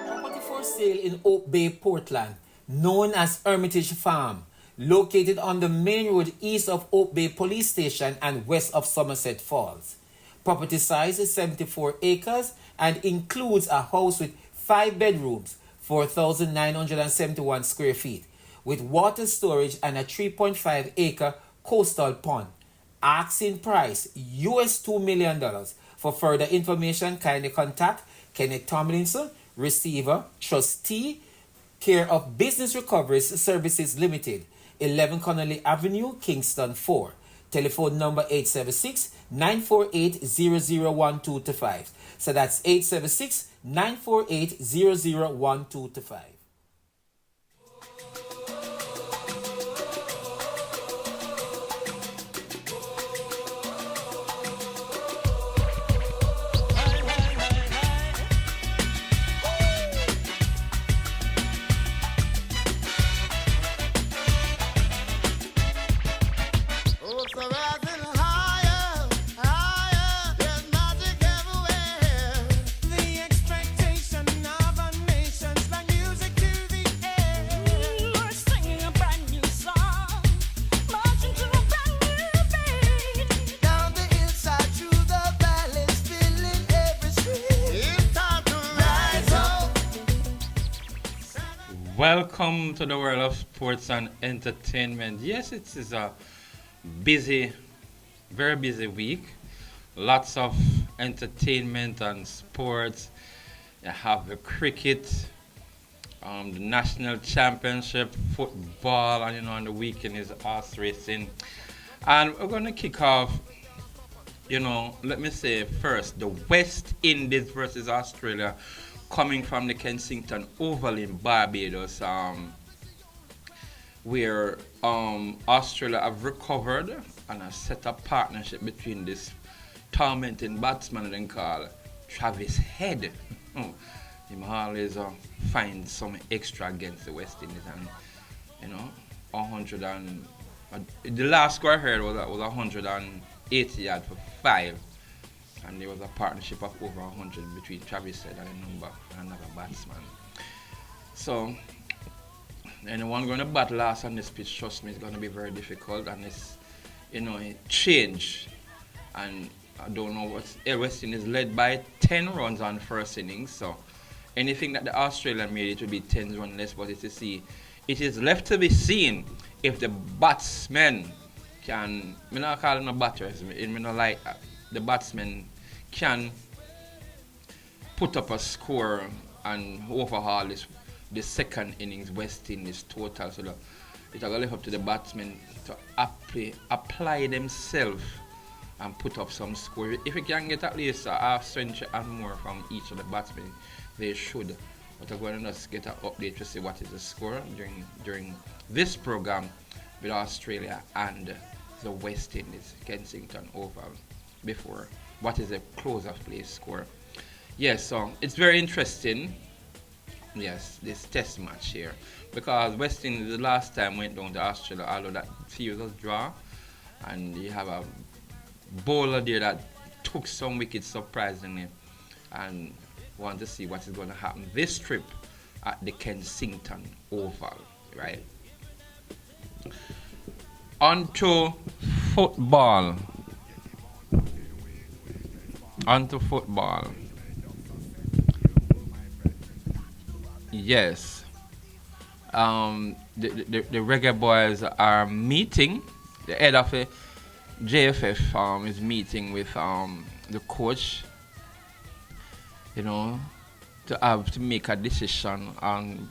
Property for sale in Oak Bay, Portland, known as Hermitage Farm, located on the main road east of Oak Bay Police Station and west of Somerset Falls. Property size is 74 acres and includes a house with 5 bedrooms, 4,971 square feet, with water storage and a 3.5 acre coastal pond. Asking price US $2 million. For further information, kindly contact Kenneth Tomlinson, receiver, trustee, care of Business Recovery Services Limited, 11 Connolly Avenue, Kingston 4. Telephone number 876-948-001225. So that's 876-948-001225. Welcome to the world of sports and entertainment. Yes, it is a busy, very busy week. Lots of entertainment and sports. You have the cricket, The national championship football, and on the weekend is horse racing. And we're going to kick off, let me say first, the West Indies versus Australia, coming from the Kensington Oval in Barbados, where Australia have recovered and have set up partnership between this tormenting batsman they call Travis Head. He always find some extra against the West Indies, and 100 and the last score I heard was 180 yards for 5, and there was a partnership of over 100 between Travis Head and another batsman. So anyone going to bat last on this pitch, trust me, it's going to be very difficult, and it's it change, and I don't know what West Indies led by 10 runs on first innings, so anything that the Australian made, it would be 10 runs less, but it is left to be seen if the batsmen can, I'm not calling them batters, I not like the batsmen can put up a score and overhaul the second innings West Indies total. So it's going to leave up to the batsmen to apply themselves and put up some score. If you can get at least a half century and more from each of the batsmen, they should. But I'm going to just get an update to see what is the score during this program with Australia and the West Indies, Kensington Oval, before what is the close of play score. Yes, so it's very interesting. Yes, this test match here, because West Indies the last time went down to Australia, although that series was draw, and you have a bowler there that took some wickets surprisingly, and want to see what is going to happen this trip at the Kensington Oval, right? On to football. Yes. The Reggae Boys are meeting. The head of the JFF is meeting with the coach, to make a decision on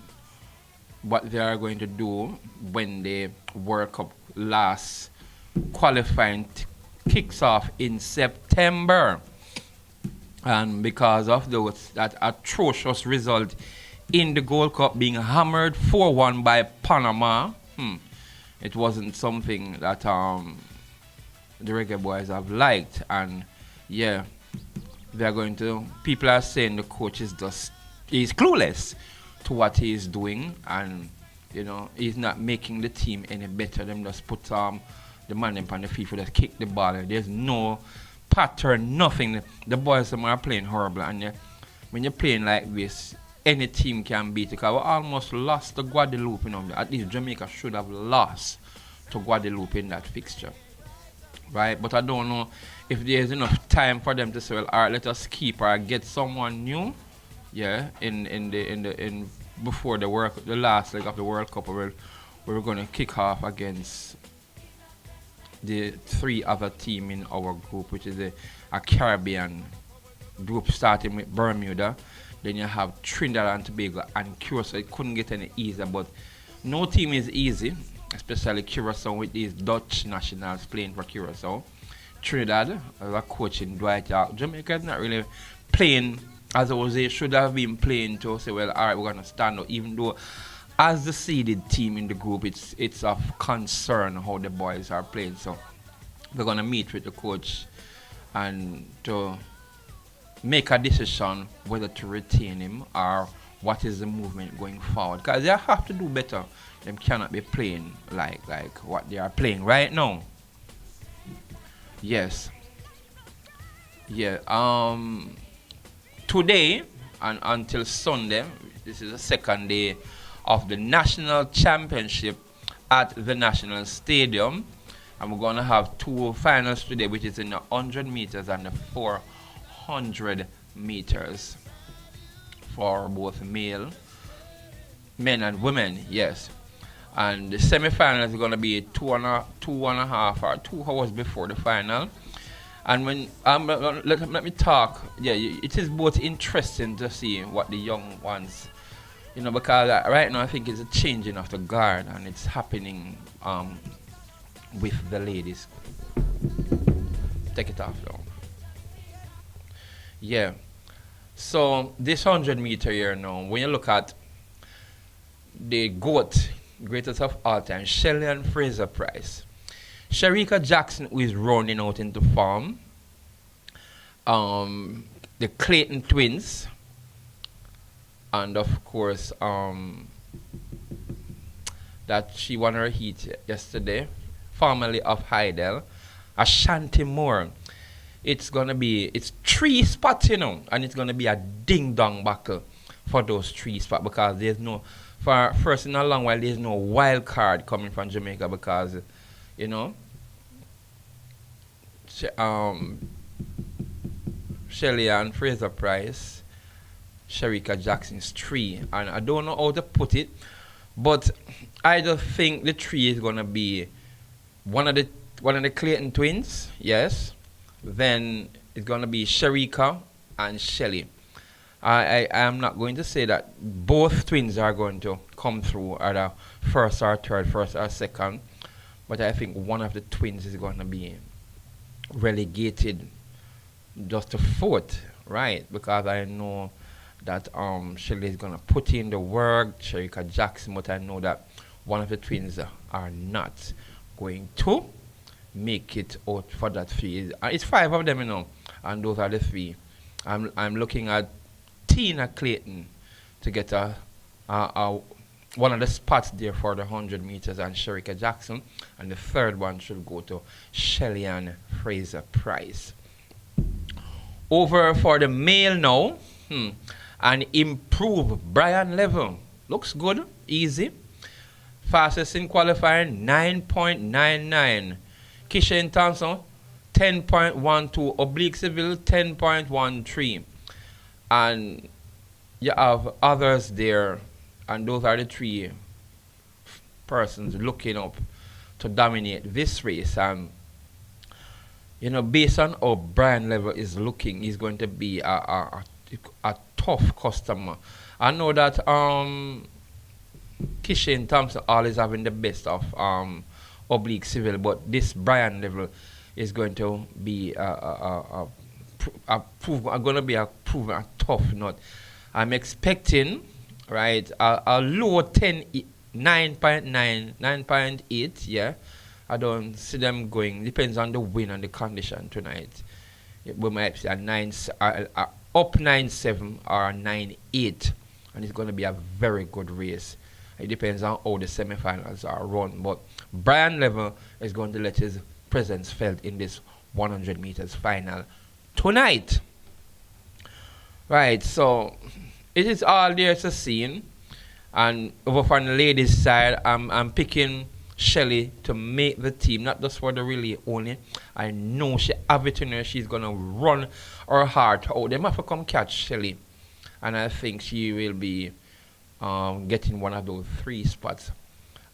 what they are going to do when the World Cup last qualifying kicks off in September. And because of that atrocious result in the Gold Cup being hammered 4-1 by Panama, it wasn't something that the Reggae Boys have liked. And yeah, people are saying the coach is he's clueless to what he is doing, and he's not making the team any better. Them just put the man on the field, just kick the ball. There's no pattern, nothing. The boys are playing horrible, and when you're playing like this, any team can beat it. Because we almost lost to Guadeloupe. At least Jamaica should have lost to Guadeloupe in that fixture, right? But I don't know if there's enough time for them to say, well, all right, let us keep or get someone new, in before the last leg of the World Cup, where we're going to kick off against the 3 other team in our group, which is a Caribbean group starting with Bermuda. Then you have Trinidad and Tobago and Curacao. It couldn't get any easier, but no team is easy, especially Curacao with these Dutch nationals playing for Curacao. Trinidad, as a coach in Dwight York. Jamaica is not really playing as they should have been playing to say, well, all right, we're going to stand up, even though as the seeded team in the group, it's of concern how the boys are playing. So we're going to meet with the coach and to make a decision whether to retain him or what is the movement going forward. Because they have to do better. They cannot be playing like what they are playing right now. Yes. Yeah. Today and until Sunday, this is the second day of the National Championship at the National Stadium. And we're going to have 2 finals today, which is in the 100 meters and the 400 meters for both men and women, yes. And the semi-finals are going to be 2.5 or 2 hours before the final. And when let me talk. Yeah, it is both interesting to see what the young ones Because right now I think it's a changing of the guard and it's happening with the ladies. Take it off now. Yeah. So this 100-meter here now, when you look at the GOAT, greatest of all time, Shelley and Fraser Price. Shericka Jackson, who is running out into form. The Clayton twins. And of course, that she won her heat yesterday, formerly of Heidel. Ashanti Moore. It's 3 spots, and it's gonna be a ding-dong battle for those 3 spots because there's no, for first in a long while, there's no wild card coming from Jamaica because, Shelley and Fraser Price, Shericka Jackson's 3, and I don't know how to put it, but I just think the 3 is gonna be one of the Clayton twins, yes. Then it's gonna be Shericka and Shelley. I am not going to say that both twins are going to come through either first or third, first or second, but I think one of the twins is going to be relegated just to fourth, right? Because I know that Shelley is going to put in the work, Shericka Jackson, but I know that one of the twins are not going to make it out for that field. It's 5 of them, and those are the 3. I'm looking at Tina Clayton to get one of the spots there for the 100 meters, and Shericka Jackson, and the third one should go to Shelley and Fraser Price. Over for the male now, and improve Brian Level. Looks good, easy. Fastest in qualifying, 9.99. Kishan Thompson, 10.12. Oblique Civil, 10.13. And you have others there, and those are the 3 persons looking up to dominate this race. And based on how Brian Level is looking, he's going to be a tough customer. I know that Kishan Thompson always having the best of Oblique Civil, but this Brian Level is going to be going to be a proven tough nut. I'm expecting, right, a low 9.8, yeah. I don't see them going. Depends on the wind and the condition tonight. We might see a 9, up 9.7 or 9.8, and it's going to be a very good race. It depends on how the semifinals are run, but Brian Level is going to let his presence felt in this 100 meters final tonight. Right, so it is all there to see. And over from the ladies' side, I'm picking Shelley to make the team, not just for the relay only. I know she have it in her. She's going to run her heart out. They have to come catch Shelley. And I think she will be getting one of those 3 spots.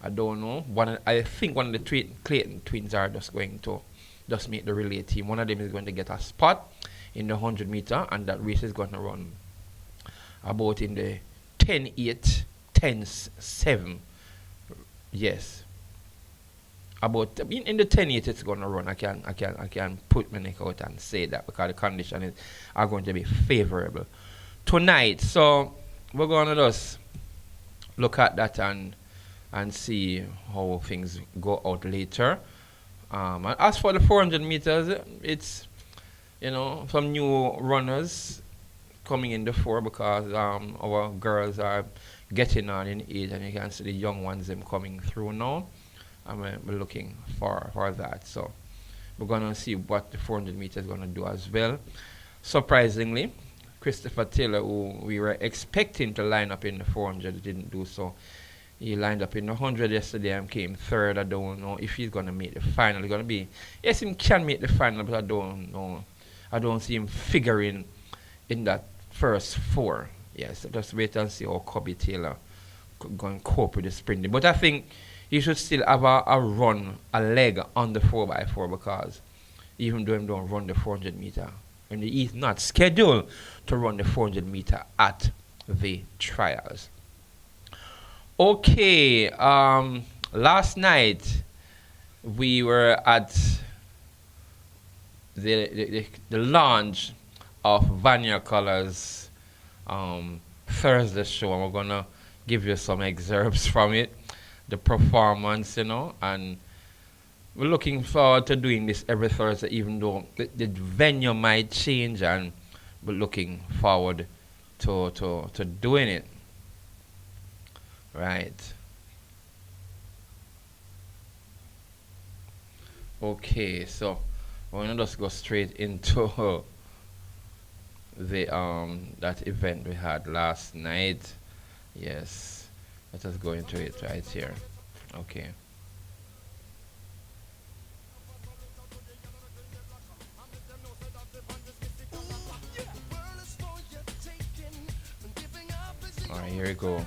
I don't know. I think one of the Clayton twins are just going to just make the relay team. One of them is going to get a spot in the 100 meter, and that race is going to run about in the 10.8, 10.7. Yes. About in the 10.8 it's going to run. I can put my neck out and say that because the conditions are going to be favorable tonight. So we're going to just look at that and see how things go out later. And as for the 400 meters, it's some new runners coming in the 4 because our girls are getting on in age, and you can see the young ones them coming through now. And we're looking for that. So we're gonna see what the 400 meters is gonna do as well. Surprisingly, Christopher Taylor, who we were expecting to line up in the 400, didn't do so. He lined up in the 100 yesterday and came 3rd. I don't know if he's going to make the final. Yes, he can make the final, but I don't know. I don't see him figuring in that first 4. Yes, just wait and see how Cubby Taylor going to cope with the sprinting. But I think he should still have a leg on the 4x4 because even though he don't run the 400 meter, and he's not scheduled to run the 400 meter at the trials. Okay, last night we were at the launch of Vanya Colors Thursday show, and we're gonna give you some excerpts from it, the performance, and we're looking forward to doing this every Thursday, even though the venue might change, and we're looking forward to doing it. Right. Okay, so we're gonna just go straight into the that event we had last night. Yes. Let us go into it right here. Okay. Alright, here we go.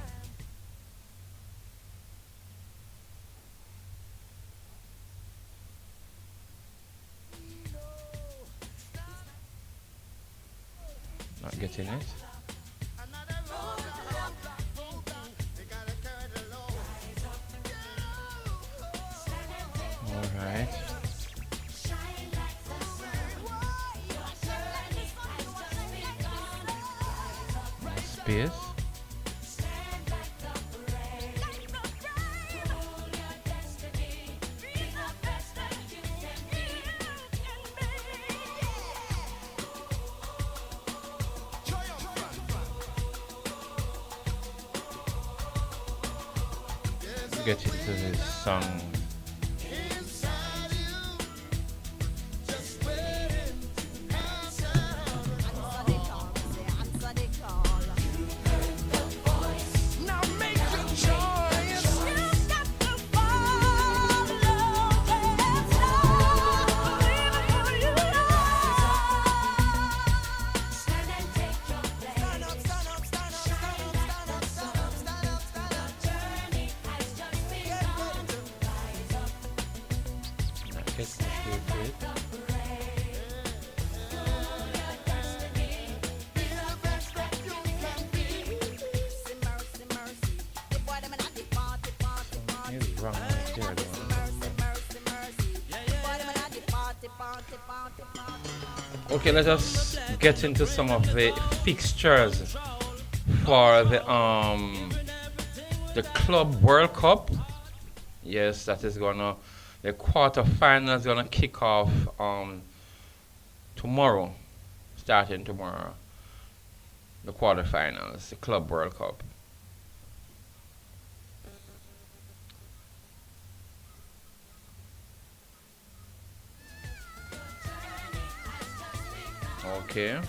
Not getting it. Alright. More space. Get into this song. Okay, let us get into some of the fixtures for the Club World Cup. Yes, that is gonna, the quarterfinal is gonna kick off tomorrow, starting tomorrow. The quarterfinals, the Club World Cup. Okay.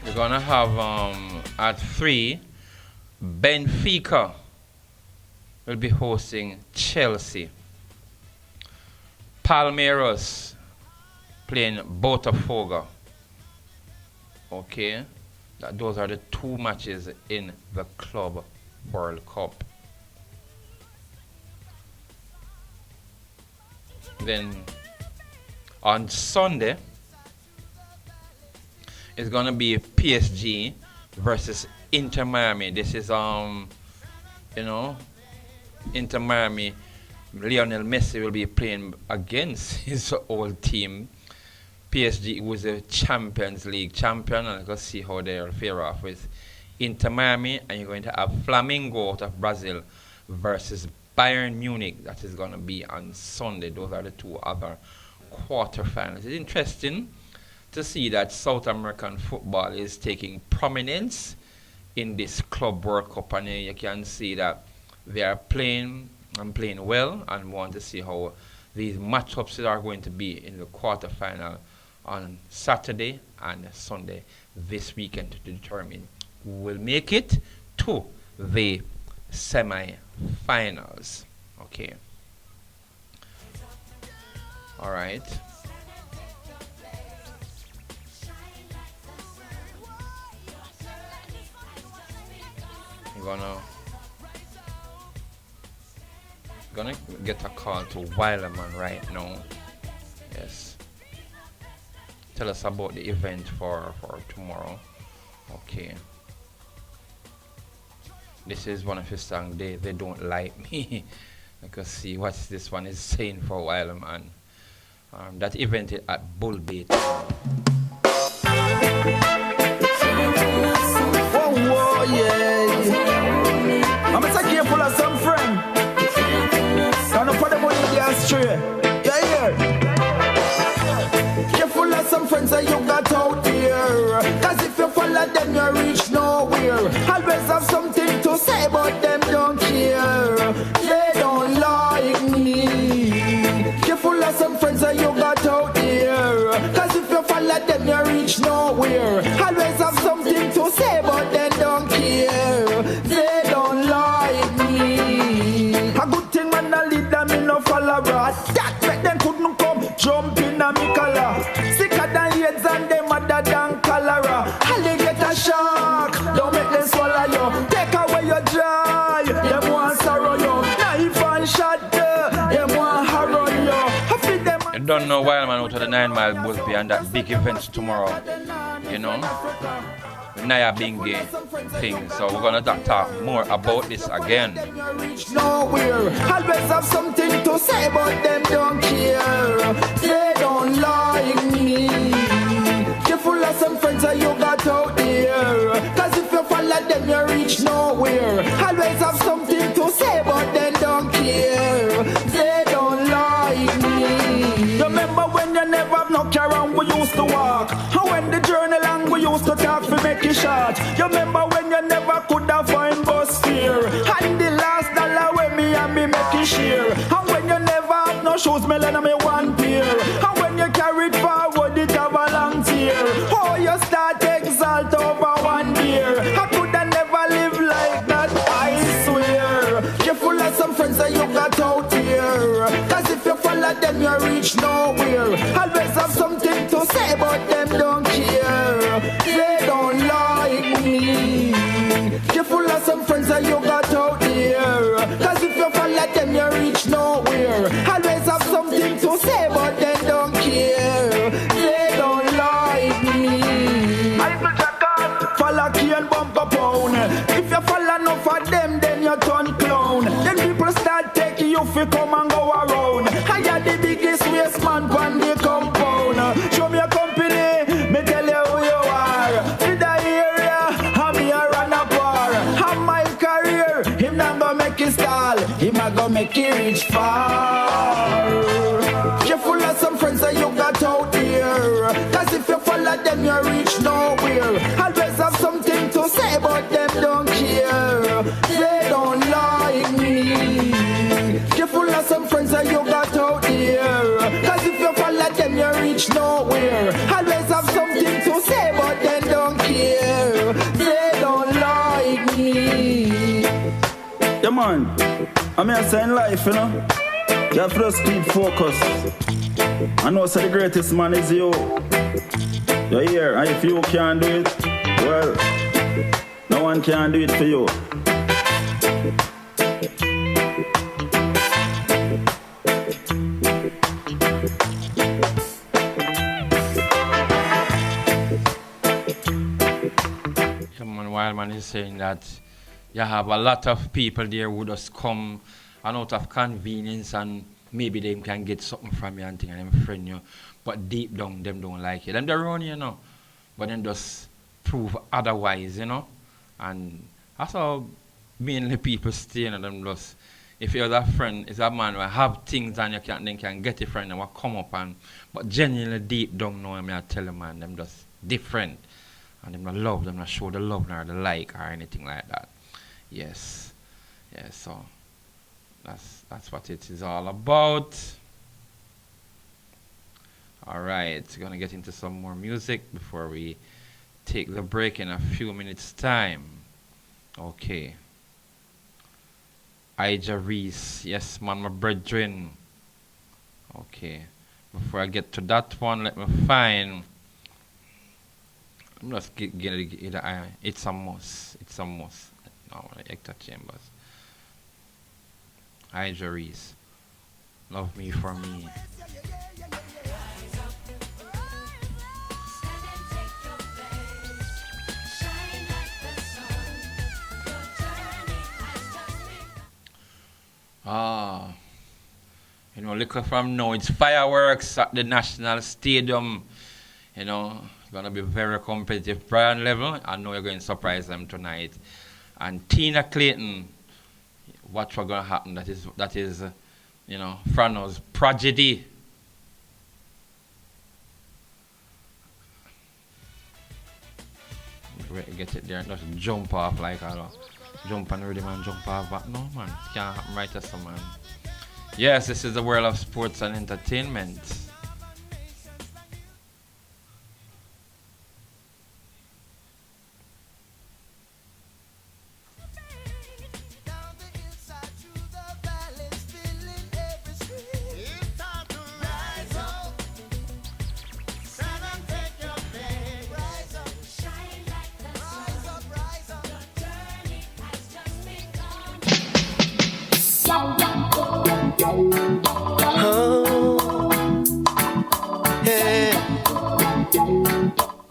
We're gonna have at 3, Benfica will be hosting Chelsea. Palmeiras playing Botafogo. Okay, those are the 2 matches in the Club World Cup. Then on Sunday, it's gonna be PSG versus Inter Miami. This is Inter Miami. Lionel Messi will be playing against his old team. PSG was a Champions League champion, and let's see how they'll fare off with Inter Miami. And you're going to have Flamengo out of Brazil versus Bayern Munich. That is going to be on Sunday. Those are the 2 other quarterfinals. It's interesting to see that South American football is taking prominence in this Club World Cup, and you can see that they are playing and playing well, and want to see how these matchups are going to be in the quarterfinal on Saturday and Sunday this weekend to determine who will make it to the semi-finals. Okay. All right. We're gonna gonna get a call to Wileman right now. Yes. Tell us about the event for tomorrow. Okay. This is one of his songs. They don't like me. Because see what this one is saying for Wileman. That event is at Bullbait. Oh, yeah. I'm a careful of some friend. Can't put them on the astray. Yeah, yeah. Careful of some friends that you got out here. Cause if you follow them, you reach nowhere. Always have something to say, but them don't care. They don't like me. Careful of some friends that you got out here. Cause if you follow them, you reach nowhere. Always have something to say, but they don't care. They don't like me. A good thing when I lead them in no follower. That make them couldn't come jump in a me collar. Sicker than AIDS and them other than cholera. Alligator shark, don't make them swallow you. Take away your joy, them want sorrow you. Knife and shot, them want harrow you. I feed them. You don't know Wileman out of the 9 Mile Busby and that big event tomorrow. You know? The Naya Bingy thing. So we're gonna talk more about this again. Nowhere. Always have something to say, but them don't care. They don't like me. Careful of some friends that you got out there. Cause if you follow them, you reach nowhere. Always have something to say, but they don't care. They don't like me. Remember when you never have no car and we used to walk? And when the journey long, we used to talk for make it short. You remember when you never could have find bus fare? And the last dollar when me and me make it share. And when you never have no shoes, me lend me one pair. And when you carry it forward, it have a long tear. Oh, you start exalt over one beer. I could have never lived like that, I swear. Careful of some friends that you got out here. Cause if you follow them, you reach nowhere. Always have something to say, but them don't care. They don't like me. Careful of some friends that you got out here. Cause if you follow them, you reach nowhere. Always have something to say, but they don't care. They don't like me. Follow key and bumper pound. If you follow enough of them, then you turn clown. Then people start taking you fi come and go around. I got the biggest waste man on the compound. Show me a company, me tell you who you are. In the area, I'm here run a bar. And my career, him not gonna make it stall. Him not gonna make it reach far. Careful of some friends that you got out here. Cause if you follow them, you reach nowhere. Always have something to say, but them don't care. They don't like me. Careful of some friends that you got out here. Cause if you follow them, you reach nowhere. Always have something to say, but they don't care. They don't like me. Yeah, man. I'm here saying life, you know. You have to just keep focus. I know so the greatest man is you. You're here, and if you can't do it, well, no one can do it for you. Someone Wileman is saying that you have a lot of people there who just come and out of convenience and maybe they can get something from you and thing and them friend you. But deep down, them don't like it. Them they're around you know. But then just prove otherwise, you know. And that's how mainly people stay in them just. If you're that friend, it's a man who have things and you can then can get a friend and will come up and but genuinely deep down know me I tell them man, them just different. And them not love, them not show the love nor the like or anything like that. Yes. Yes, so that's what it is all about. Alright, gonna get into some more music before we take the break in a few minutes time. Okay. Ija Reese, yes man, my brethren. Okay. Before I get to that one, let me find. I'm just getting it. It's a must. It's a must. No, Hector Chambers. Hi, Jarice. Love me for me. Ah, you know, look from now, it's fireworks at the National Stadium. You know, it's going to be very competitive. Brian Level, I know you're going to surprise them tonight. And Tina Clayton, what's going to happen? That is, you know, Frano's prodigy. Get it there and just jump off like I don't. Jump and rhythm and jump off back. No, man. It can't happen right as a man. Yes, this is the world of sports and entertainment.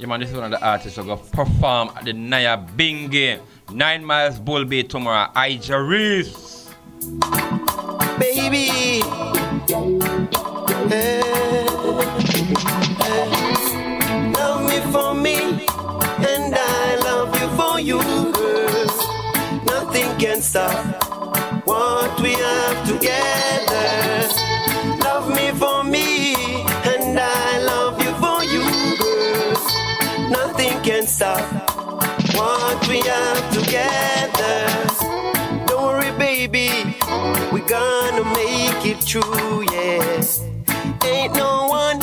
Yeah, man, this is one of the artists who going to perform at the Naya Bingy 9 Miles Bull Bay tomorrow. Jarice. Baby. Love me for me, and I love you for you, girl. Nothing can stop what we have together. Love me for me, and I love you for you, girl. Nothing can stop what we have together. Don't worry, baby, we gonna make it through, yeah. Ain't no one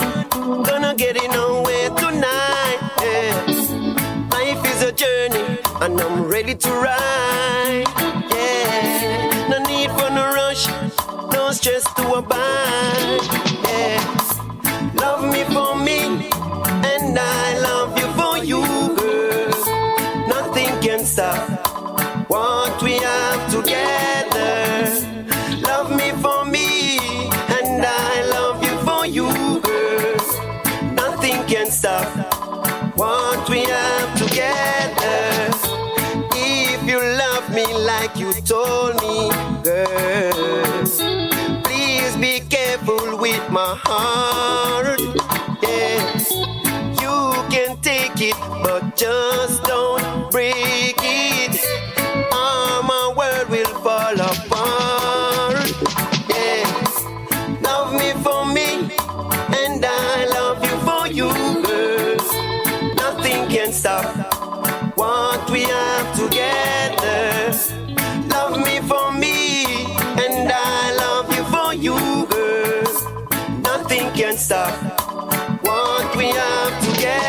gonna get in nowhere tonight, yeah. Life is a journey, and I'm ready to ride, yeah. No need for no rush, no stress to abide, yeah. Love me for me, and I love you for you, girl. Nothing can stop what we have together. Love me for me, and I love you for you, girl. Nothing can stop what we have together. If you love me like you told me, girl, please be careful with my heart, yeah. You can take it, but just don't break it, or my world will fall apart, yeah. Love me for me, and I love you for you, girl. Nothing can stop what we have together. Love me for me, and I love you for you, girl. Nothing can stop what we have together.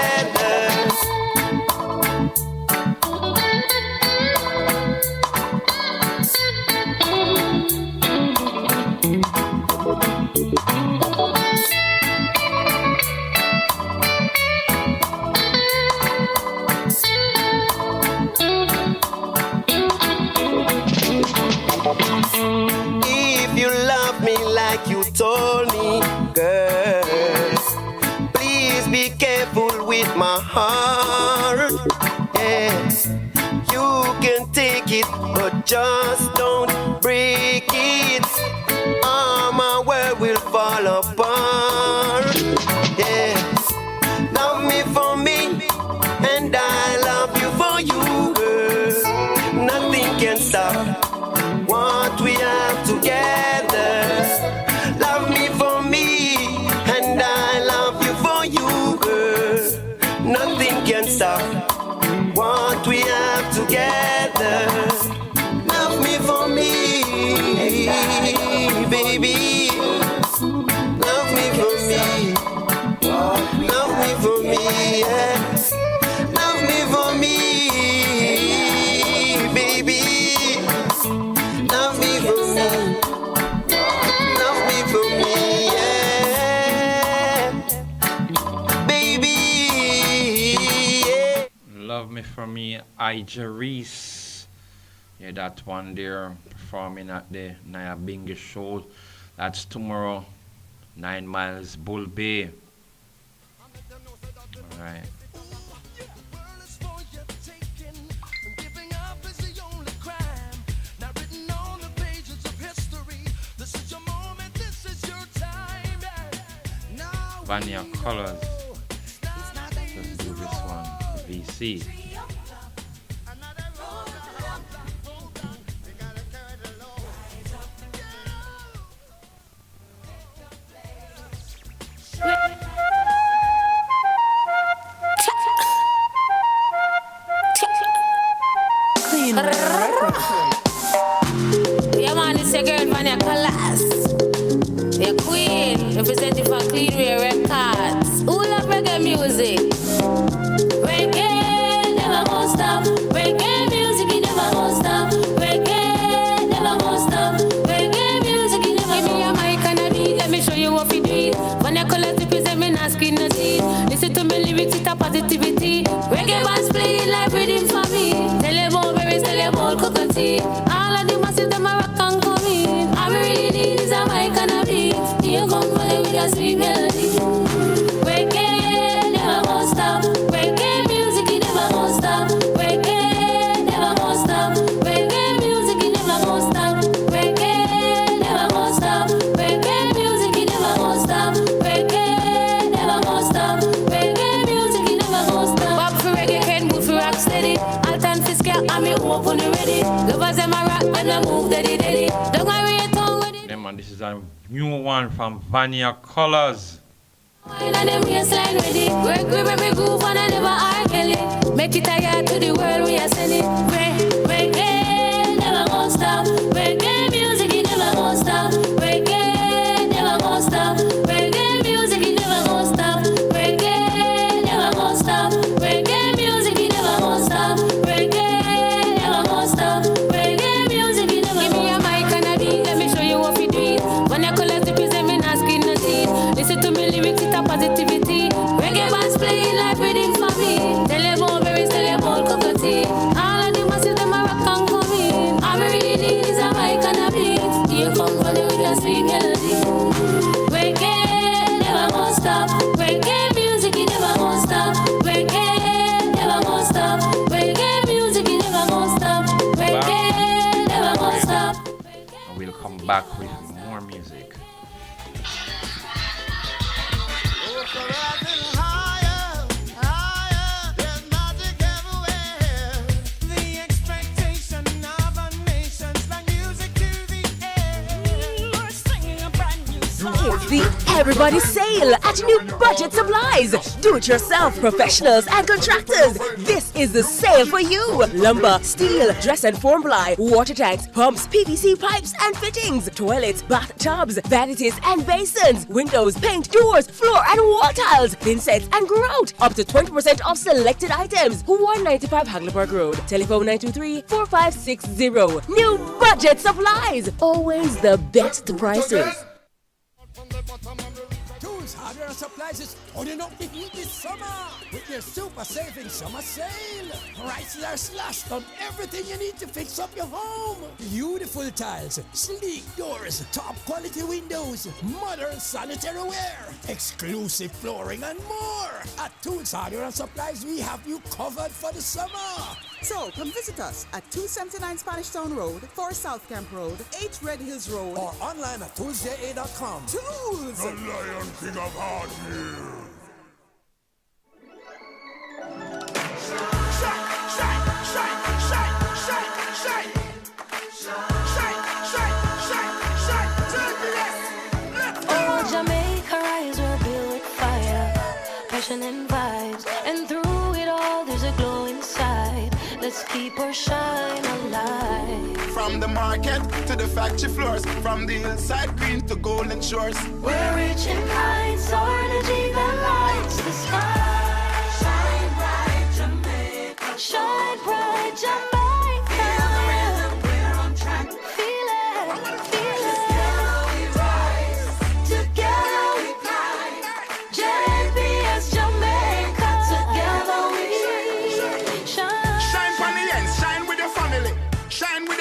If you love me like you told me, girl, please be careful with my heart, yeah. You can take it, but just don't break it, or my world will fall apart, yeah. Love me for me, and I love you for you, girl. Nothing can stop what we have together. Love me for me, and I love you for you, girl. Nothing can stop what we have together. Love me for me, baby. Love me for me. Love me for me, yeah. Love me for me, baby. Love me for me. Love me for me, yeah. Baby, yeah. Love me for me, Jarice. Yeah, that one there performing at the Naya Binga show. That's tomorrow, 9 Miles Bull Bay. All right. Vanya Colors. Let's do this one. VC. Yeah, man, it's your girl Vanya Colors. Your queen, representing for Cleanway Records. Who love reggae music? Reggae never gonna stop. Reggae music, it never gonna stop. Reggae never gonna stop. Reggae music, it never gonna stop. Give me a mic and a beat, let me show you what we do it. Vanya Colors represent me, not skin no teeth. Listen to me lyrics, it's a positivity. Reggae bands playing like rhythm for me. Tell you about berries, tell you about cocoa tea. All of the masses, them a rock and come in. All we really need is a mic and a beat. You come follow with a sweet melody. Reggae never gonna stop. Reggae music, it never gonna stop. Reggae never gonna stop. Reggae music, it never gonna stop. Reggae never gonna stop. Reggae music, it never gonna stop. Reggae never gonna stop. Reggae music, it never gonna stop. Bob for reggae, can move for rock steady. Alton Fisker, I'm here open and ready. Lovers them a rock, them a move daddy daddy. Don't worry your tongue with it. Yeah, man, this is a new one from Vanya Colors. And them waistline ready. Work with every groove and I never R. Kelly. Make it tired to the world we are sending. Reggae never gonna stop. Reggae music it never gonna stop. Reggae never gonna stop. Reggae music it never gonna stop. Reggae never gonna stop. Reggae music it never gonna stop. Reggae never gonna stop. Reggae music it never gonna stop. Give me a mic and a beat, let me show you what we do it. When I call us represent me, not skin no teeth. Listen to me lyrics, it's a positivity. Reggae bands playing like rhythm for me. Tell you about berries, tell you about cocoa tea. All of the masses, them a rock and come in. All we really need is a mic and a beat. You come follow with a sweet melody. Reggae never gonna stop. Reggae music, it never gonna stop. Reggae never gonna stop. Reggae music, it never gonna stop. Reggae never gonna stop. And we'll come back with more music. It's the Everybody Sale at New Budget Supplies. Do-it-yourself professionals and contractors. This is the sale for you. Lumber, steel, dress and form ply, water tanks, pumps, PVC pipes and fittings, toilets, bathtubs, vanities and basins, windows, paint, doors, floor and wall tiles, thin sets and grout. Up to 20% off selected items. 195 Hagleyburg Road. Telephone 923-4560. New Budget Supplies. Always the best prices. Tools, hardware and supplies is holding up the heat this summer with their super saving summer sale. Prices are slashed on everything you need to fix up your home. Beautiful tiles, sleek doors, top quality windows, modern sanitary ware, exclusive flooring and more. At Tools, hardware and supplies, we have you covered for the summer. So come visit us at 279 Spanish Town Road, 4 South Camp Road, 8 Red Hills Road, or online at toolsja.com. Tools! The Lion King of Hardware. Oh, Jamaica, rise, we're built with fire, passion and vibes, and through it all, there's a glow inside. Let's keep our shine alive. From the market to the factory floors, from the hillside green to golden shores. We're rich in kind, so energy that lights the sky. Shine bright, Jamaica. Shine bright, Jamaica. Feel the rhythm, we're on track. Feel it, feel it. Together we rise, together we climb. JPS Jamaica, together we shine. Shine from the ends, shine with your family. Shine with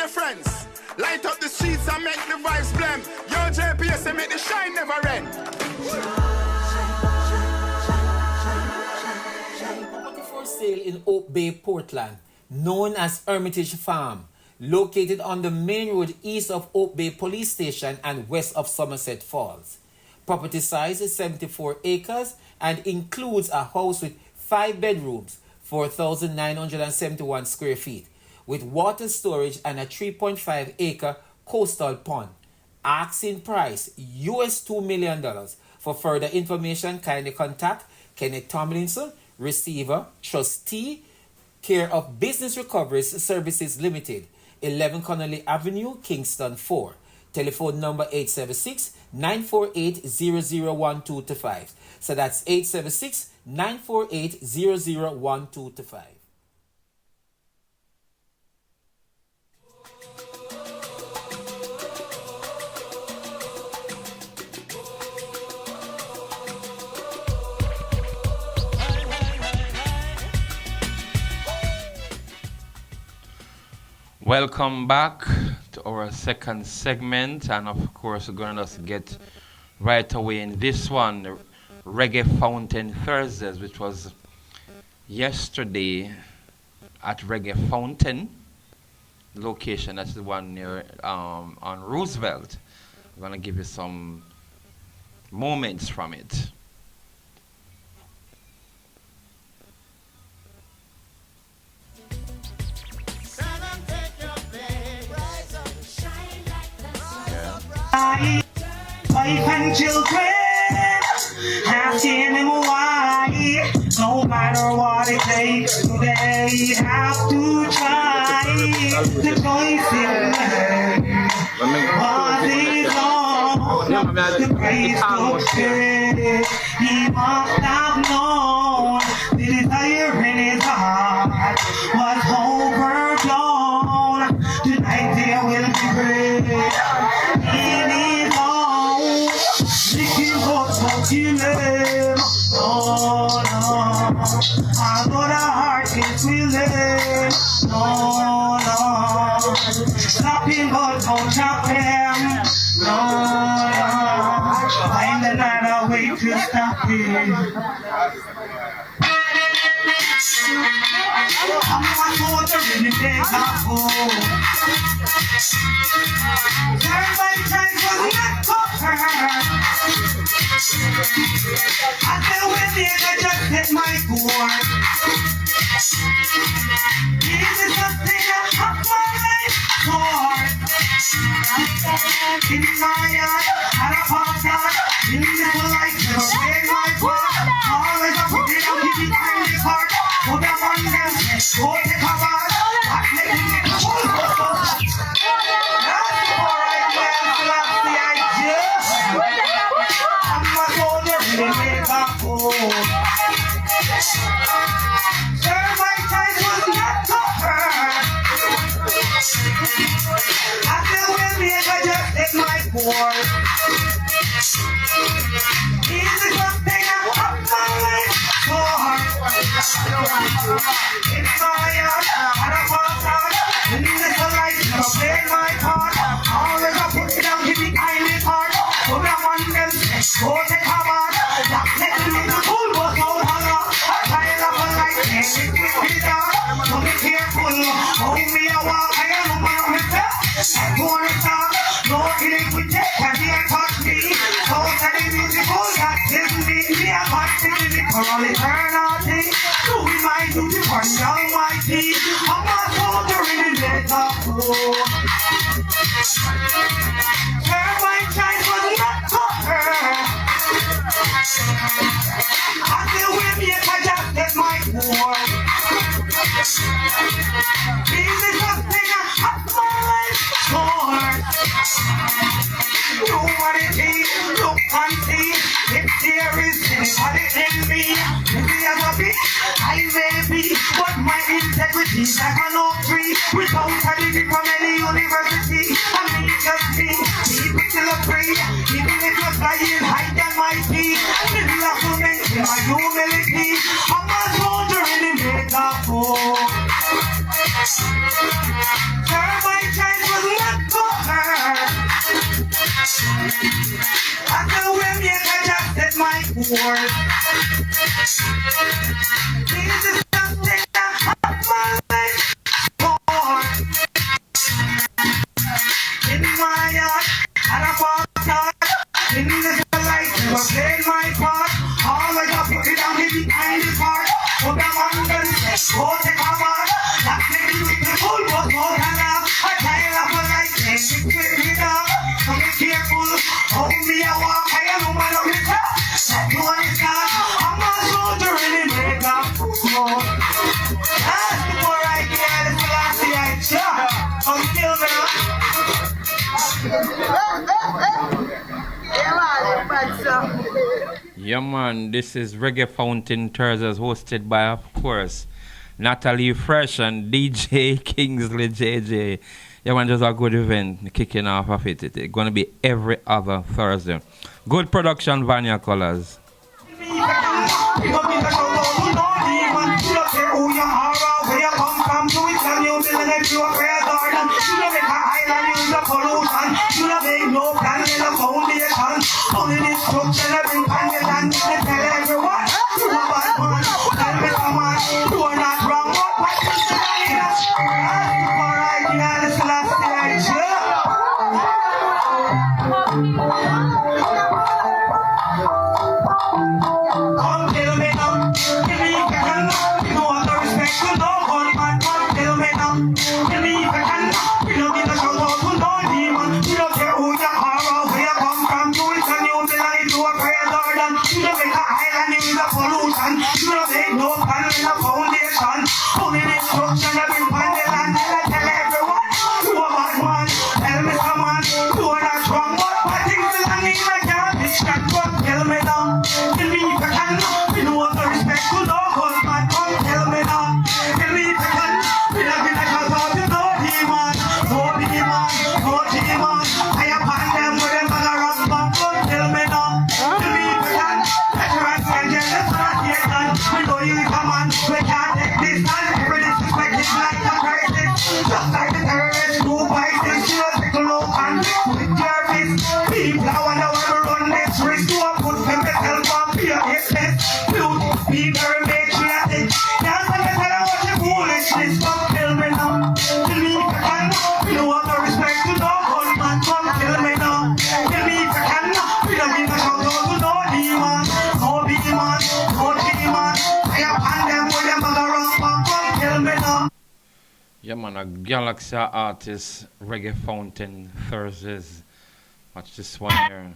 Light up the streets and make the vibes blem. Yo, JPS and make the shine never end. Property for sale in Oak Bay, Portland, known as Hermitage Farm, located on the main road east of Oak Bay Police Station and west of Somerset Falls. Property size is 74 acres and includes a house with 5 bedrooms, 4,971 square feet, with water storage and a 3.5 acre coastal pond. Asking price US $2 million. For further information, kindly contact Kenneth Tomlinson, receiver, trustee, care of Business Recoveries Services Limited, 11 Connolly Avenue, Kingston 4. Telephone number 876-948-001225. So that's 876-948-001225. Welcome back to our second segment, and of course we're going to just get right away in this one, Reggae Fountain Thursdays, which was yesterday at Reggae Fountain location. That's the one near on Roosevelt. I'm going to give you some moments from it. Wife and children, have seen them why. No matter what it takes, they have to try. The choice in them, what is on the praise to pay. He must have known the desire in his heart was overblown. Tonight there will be great. Kill him. No, no. I know the heart is willing. No, no. Stop him, but don't chop him. No, no. Find another way to stop him. I'm not going to really take off home. Everybody tries to let go her. I tell when they just hit my board. This is something that up my life for. In my eye, at a pop yard, in the light, in my board. Always up with it, I'll keep it in the heart. Put them on them, go take a bar. I'm making it full. That's alright, man. Last day I just. I'm not going to make a fool. Sir, my time was not covered. I feel with me if I just take my board. Is it something I up my life for? It's my yard, and I walk out. In this life, never play my part. Always I put it down, keep it kindly part. Put them on them, go take a bar. That letting me the fool was so hung up. I love a light, and it will be down. So be careful, hold me a walk, I am a man of myself. I'm going to talk, no killing with it, and he touch me. So that it is beautiful, that didn't mean me. I'm not thinking for all eternity. Doing my duty for the Almighty. I'm not going to really let up go. My time was not covered. I feel with me if I just get my board. This is something I have my life for. Know what it is, look and see. If there is anybody in me, maybe I'm a bit, I may be, but my integrity is like an oak tree. Without a degree from any university, I mean just me. Keep it till I pray, even if you're flying high than my feet. Little have to mention my humility. I'm not going to really make a fool. Sir, my time was not good. I can wear me and adjust my course. This is something that my life for. In my yard, and a backyard. In this life, you are playing my part. Always I put it down behind the part. Put them on the go take a bar. That's the beautiful, but more than a child of a life. Take it with me down. So be careful. Hold me a walk. I am a man of the top. That you understand. I'm a soldier in the makeup. That's the more I get. It's the last thing I shot. Come kill me now. Yeah, man, this is Reggae Fountain Thursdays, hosted by, of course, Natalie Fresh and DJ Kingsley JJ. Yeah, man, just a good event kicking off of it. It's going to be every other Thursday. Good production, Vanya Colors. Only destruction every time you land, they tell everyone you are bad man. Tell me come on, you are not wrong. What is the idea? Alright, yeah, this last come tell me now, give me if you can. No other respect to no one man. Come tell me now, give me if you can. We don't need a shout out to no demon. We don't care who you are or where you come from. Do it and you belong to a prayer garden. You don't make a island in the pollution. You don't make no pan in a foundation. Only destruction of the land. I tell everyone, you are bad man. Tell me some man, you are not strong. What things belong in the garbage? Tell me now, tell me if you can. We know what the respect to no hold man. Come tell me now, tell me if you can. We don't be like a thought to no demon, no demon, no demon. I upon them with them on a rock bump. Come tell me now, tell me if you can. Let your hands get jealous and not yet done. We know you is a man, we can't take this time. Every disrespect is like a crisis. Just like the terrorists who fight this, you know, take a look and with your fist. People I wonder why we run this risk to a put them themselves up here. It's this beauty, be very patriotic. Can't tell me what you foolishness. Come tell me now, tell me if you can. We know what the respect to no one man. Come tell me now, tell me if you can. We don't give a shout out to no demon, no demon, no demon. I upon them with them on the rock bump. Come tell me now. Yeah, man, a Galaxy artist, Reggae Fountain Thursdays. Watch this one here.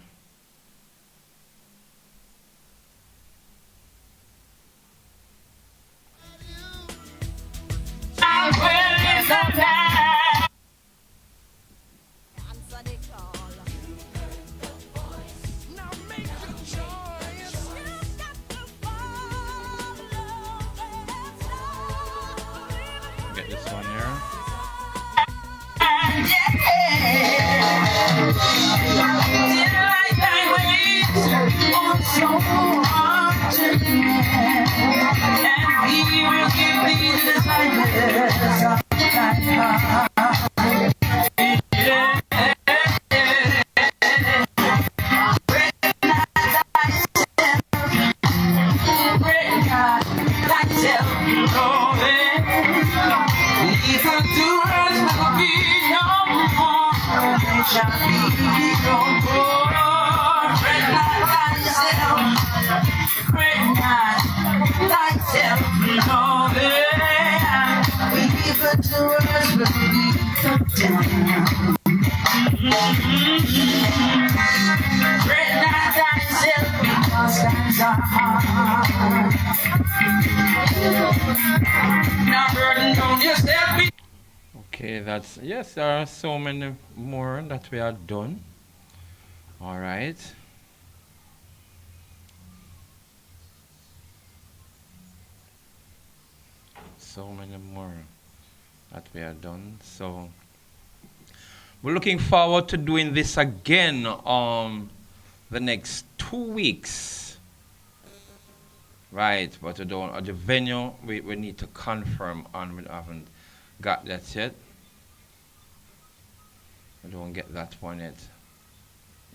Get this one here. Okay, that's, yes, there are so many more that we are done. All right. So many more that we are done. So we're looking forward to doing this again the next 2 weeks. Right, but we don't, the venue we need to confirm on. We haven't got that yet. We don't get that one yet.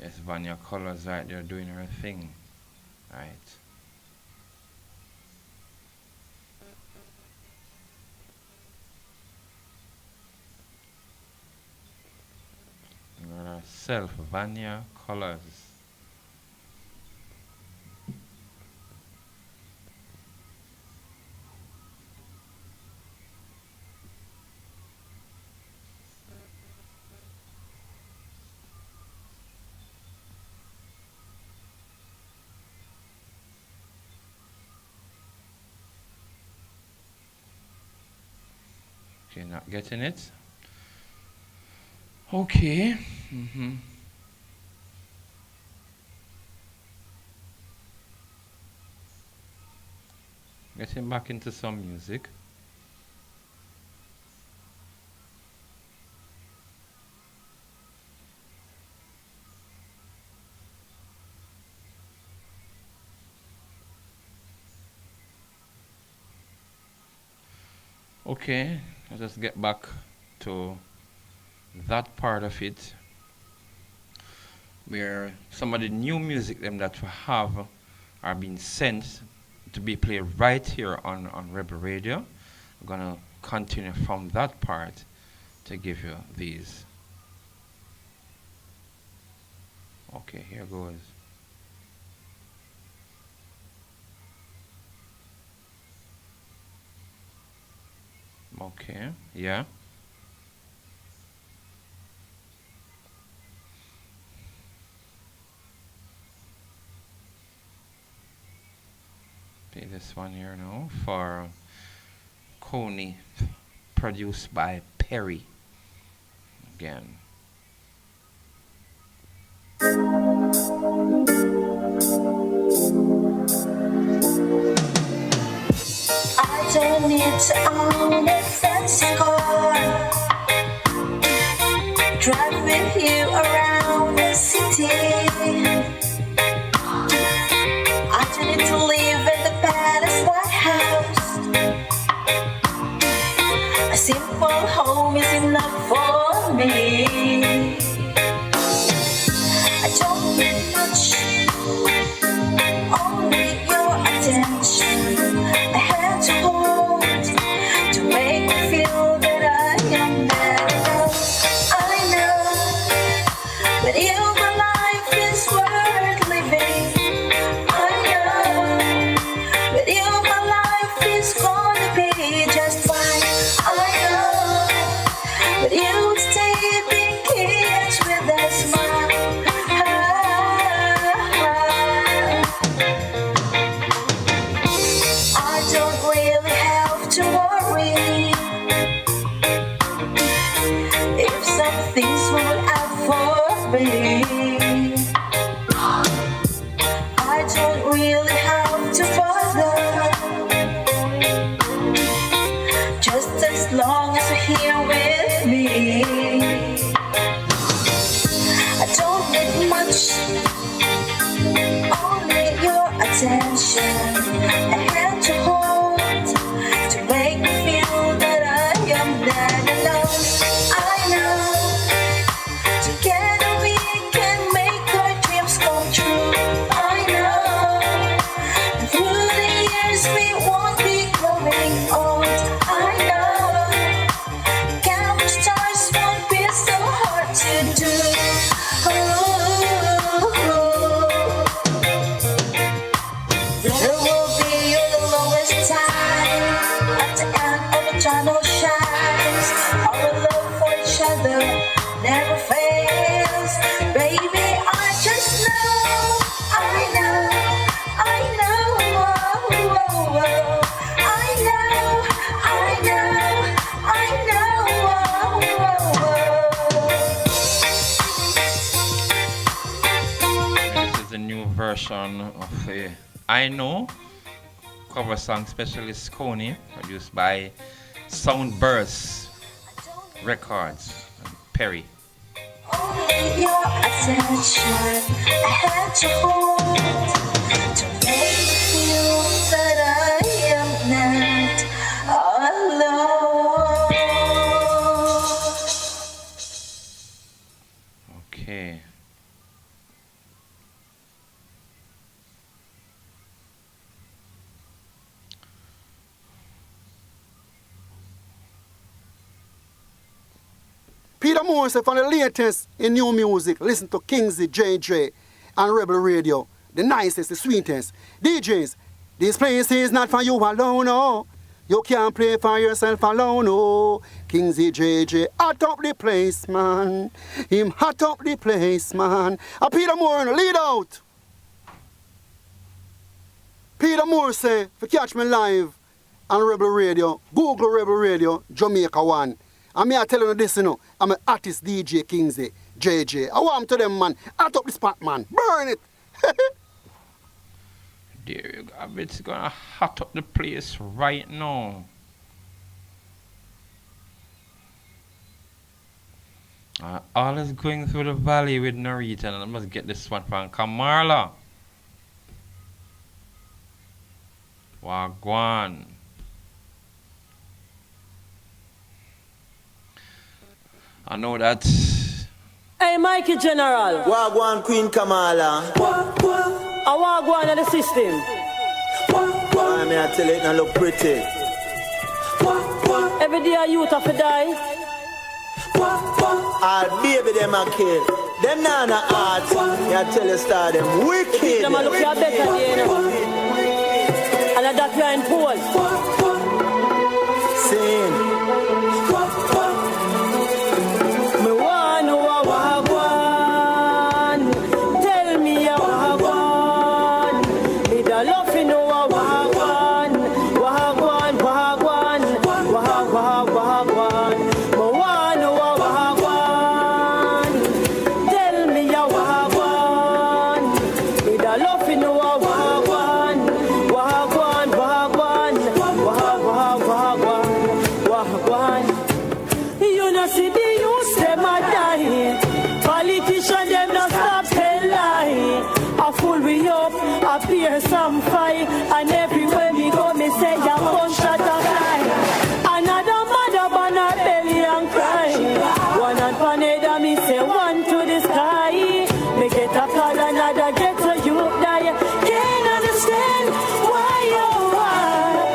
Yes, Vanya Colors right there doing her thing. Right. Herself, Vanya Colors. Okay, not getting it. Okay. Getting back into some music. Okay, I'll just get back to that part of it where some of the new music them that we have are being sent to be played right here on Rebel Radio. I'm gonna continue from that part to give you these. Okay, here goes. Okay, yeah. Play this one here now for Coney, produced by Perry. Again. I don't need to own a fancy car. Drive with you around the city. I don't need to live in the palace White House. A simple home is enough for me. I don't need much, only your attention. I had to hold to make me feel that I am better. I know, but you, my life is worth living. I know, but you, my life is gonna be just fine. I know, but you stay being kids with a smile. I don't really have to worry if some things work out for me. I don't really have to bother, just as long as you're here with me. I don't need much, only your attention. I had to hold to make me feel that I am not alone. I know, together we can make our dreams come true. I know, through the years we won't be growing old. I know, count the stars won't be so hard to do. There will be the lowest time at the end of the tunnel shines. Our love for each other never fails. Baby, I just know, I know, I know, oh, oh, oh. I know, I know, I know, oh, oh, oh. This is a new version of I Know cover song specialist Coney, produced by Soundburst Records and Perry. Only your attention I had to hold to make me feel that I am not alone. Okay. Moore said for the latest in new music, listen to Kingsley, JJ, and Rebel Radio. The nicest, the sweetest. DJs, this place is not for you alone, oh. You can't play for yourself alone, oh. Kingsley, JJ, hot up the place, man. Him hot up the place, man. Peter Moore, lead out. Peter Moore say, if you catch me live on Rebel Radio, Google Rebel Radio, Jamaica 1. And me I tell you this, you know, I'm an artist DJ Kingsley, JJ. I want to them, man. Hot up the spot, man. Burn it. There you go. It's gonna hot up the place right now. All is going through the valley with Norita, and I must get this one from Kamala. Wagwan. I know that. Hey, Mikey General. Wagwan Queen Kamala. I Wagwan in the system. I mean, I tell you, it don't look pretty. Every day a youth have to die. All baby them a kill. Them nah na art. I tell you, star them wicked. Them a look your better day, you know. And that you in pose. Sing. Some fight, and everywhere we go, me say, ya gunshot a fly. Another mother burn her belly and cry. One on panada, me say, one to the sky. Me get a call, another get a you die. Can't understand why you are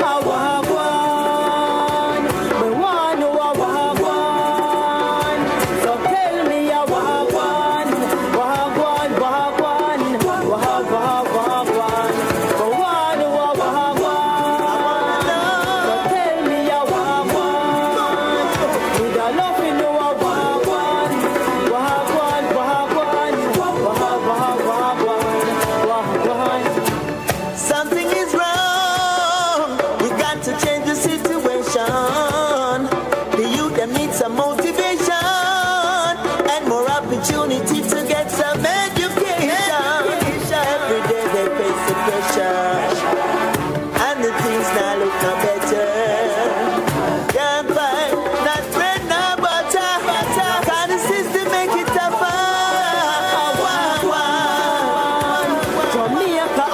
a wagwan. Me want to a wagwan. So tell me a wagwan. Wagwan, wagwan, wagwan, wagwan. Opportunity to get some education. Every day they face the pressure, and the things now look no better. Can't find not bread, no butter. Kind of system make it tougher. Jamaica,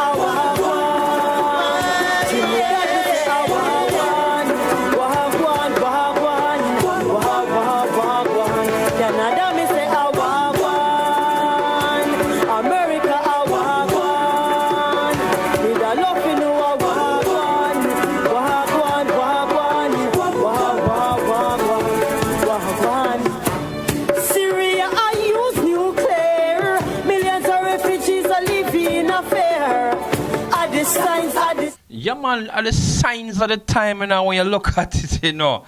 Canada, me say America, with a love in Syria, I use nuclear. Millions of refugees are living a fair. Are the signs, are the... Yeah, man, are the signs of the time, you know, when you look at it, you know.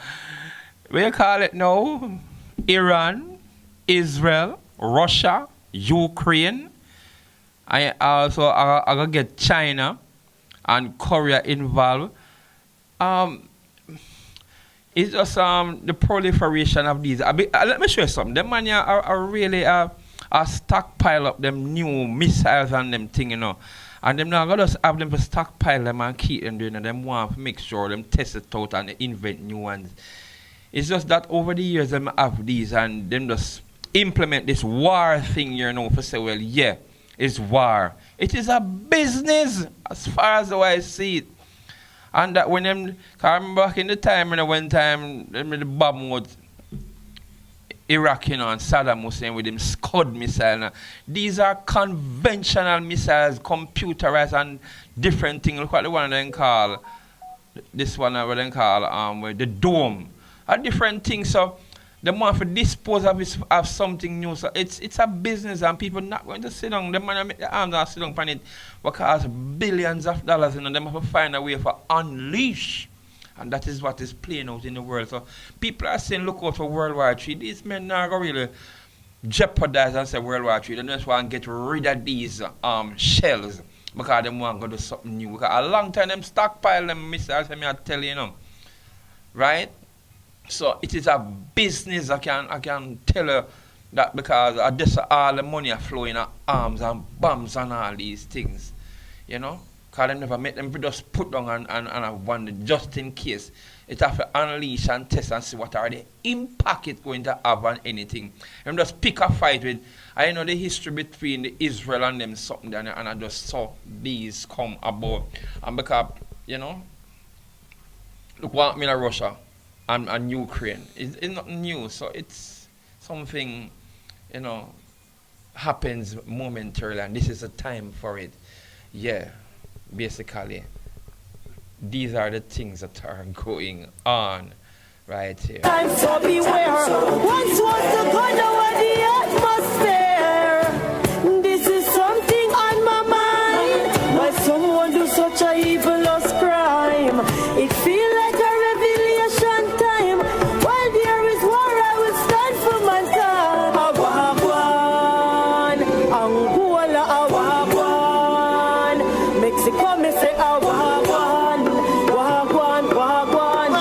What you call it now? Iran, Israel, Russia, Ukraine. I also I gonna get China and Korea involved. It's just the proliferation of these. Let me show you something. Them man are really a stockpile up them new missiles and them thing, you know. And them now gonna just have them to stockpile them and keep them doing. Them want to make sure them test it out and invent new ones. It's just that over the years them have these and them just implement this war thing, you know, for say, well, yeah, it's war. It is a business as far as the way I see it. And that when them, I remember back in the time, you know, when time them the bomb was Iraq, you know, and Saddam Hussein with them Scud missile. Now. These are conventional missiles, computerized and different things. Look what the one they call, this one what they call the dome. A different thing. So They want to dispose of something new. So it's a business and people not going to sit down. They want to make their arms and sit down on it because billions of dollars, you know, they have to find a way for unleash. And that is what is playing out in the world. So people are saying, look out for World War III. These men are going to really jeopardize and say World War III. They just want to get rid of these shells because they want to do something new. Because a long time them stockpile them missiles, I tell you, you know. Right? So it is a business, I can tell you that, because this all the money are flowing at arms and bombs and all these things. You know? Because they never make them just put down and one just in case. It have to unleash and test and see what are the impact it's going to have on anything. And just pick a fight with, I know the history between the Israel and them something and I just saw these come about. And because, you know, look what happened in Russia and Ukraine. It's nothing new, so it's something, you know, happens momentarily and this is the time for it. Yeah. Basically, these are the things that are going on right here. Time so beware. Once was the gun over the atmosphere. This is something on my mind. Why someone do such a evilous crime? It feels like a revelation time. While there is war, I will stand for my time. Awagwan, Angola, Awagwan, Mexico, me say Awagwan, Wagwan, Wagwan,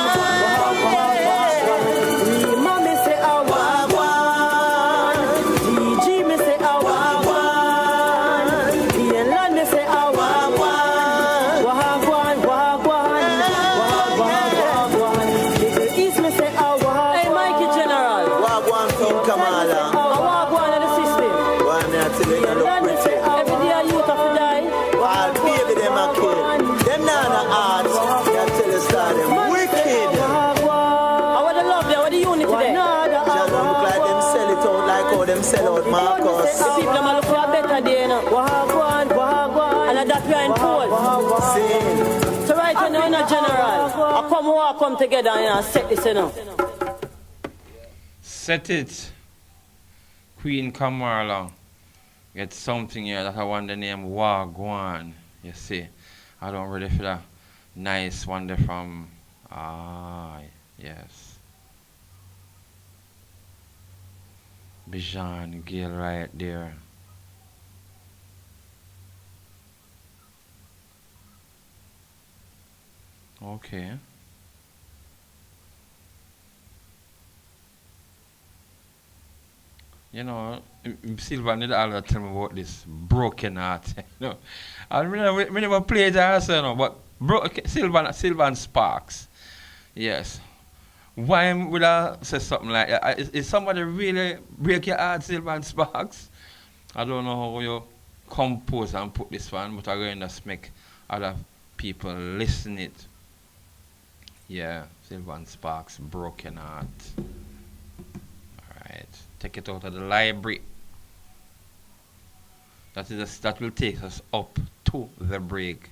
Lima, me say Awagwan, DG, me say Awagwan, Vienland, me say Awagwan, Wagwan, Wagwan, Wagwan, Little East, me say Awagwan. Hey, Mikey General. Wagwan from Kamala. Wagwan in the system. Why me I tell you, look pretty. Every day a youth have to die. All baby them a kill. Them not the arts. You tell us that them wicked. I want the love there, what the unity there. Just look like them sell it out like how them sell out Marcus. The people them a look for a better day, you know. Wagwan, Wagwan. And that we are in pole. So right now, you're not general. I come together and set this, you know. Set it. Queen Kamala. Get something here that I want the name Wagwan. You see. I don't really feel a nice one there from yes. Bijan Gill right there. Okay. You know, Silva need to tell me about this broken heart. You know, I never played that, you know, but Silva and Sparks. Yes. Why would I say something like that? Is somebody really break your heart, Silva and Sparks? I don't know how you compose and put this one, but I'm going to make other people listen it. Yeah, Silva and Sparks, broken heart. Alright. Take it out of the library. That will take us up to the break.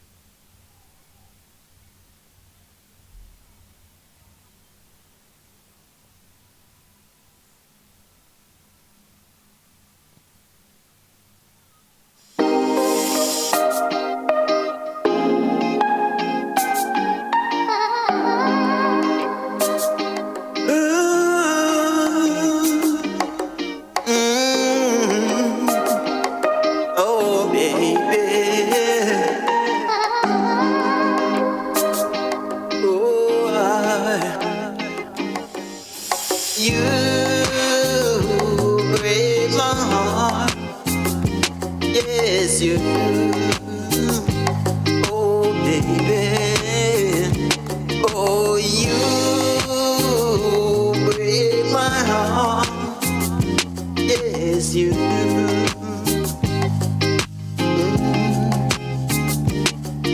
Oh, baby. You break my heart. Yes, you do. Oh, baby. Oh, you break my heart. Yes, you do.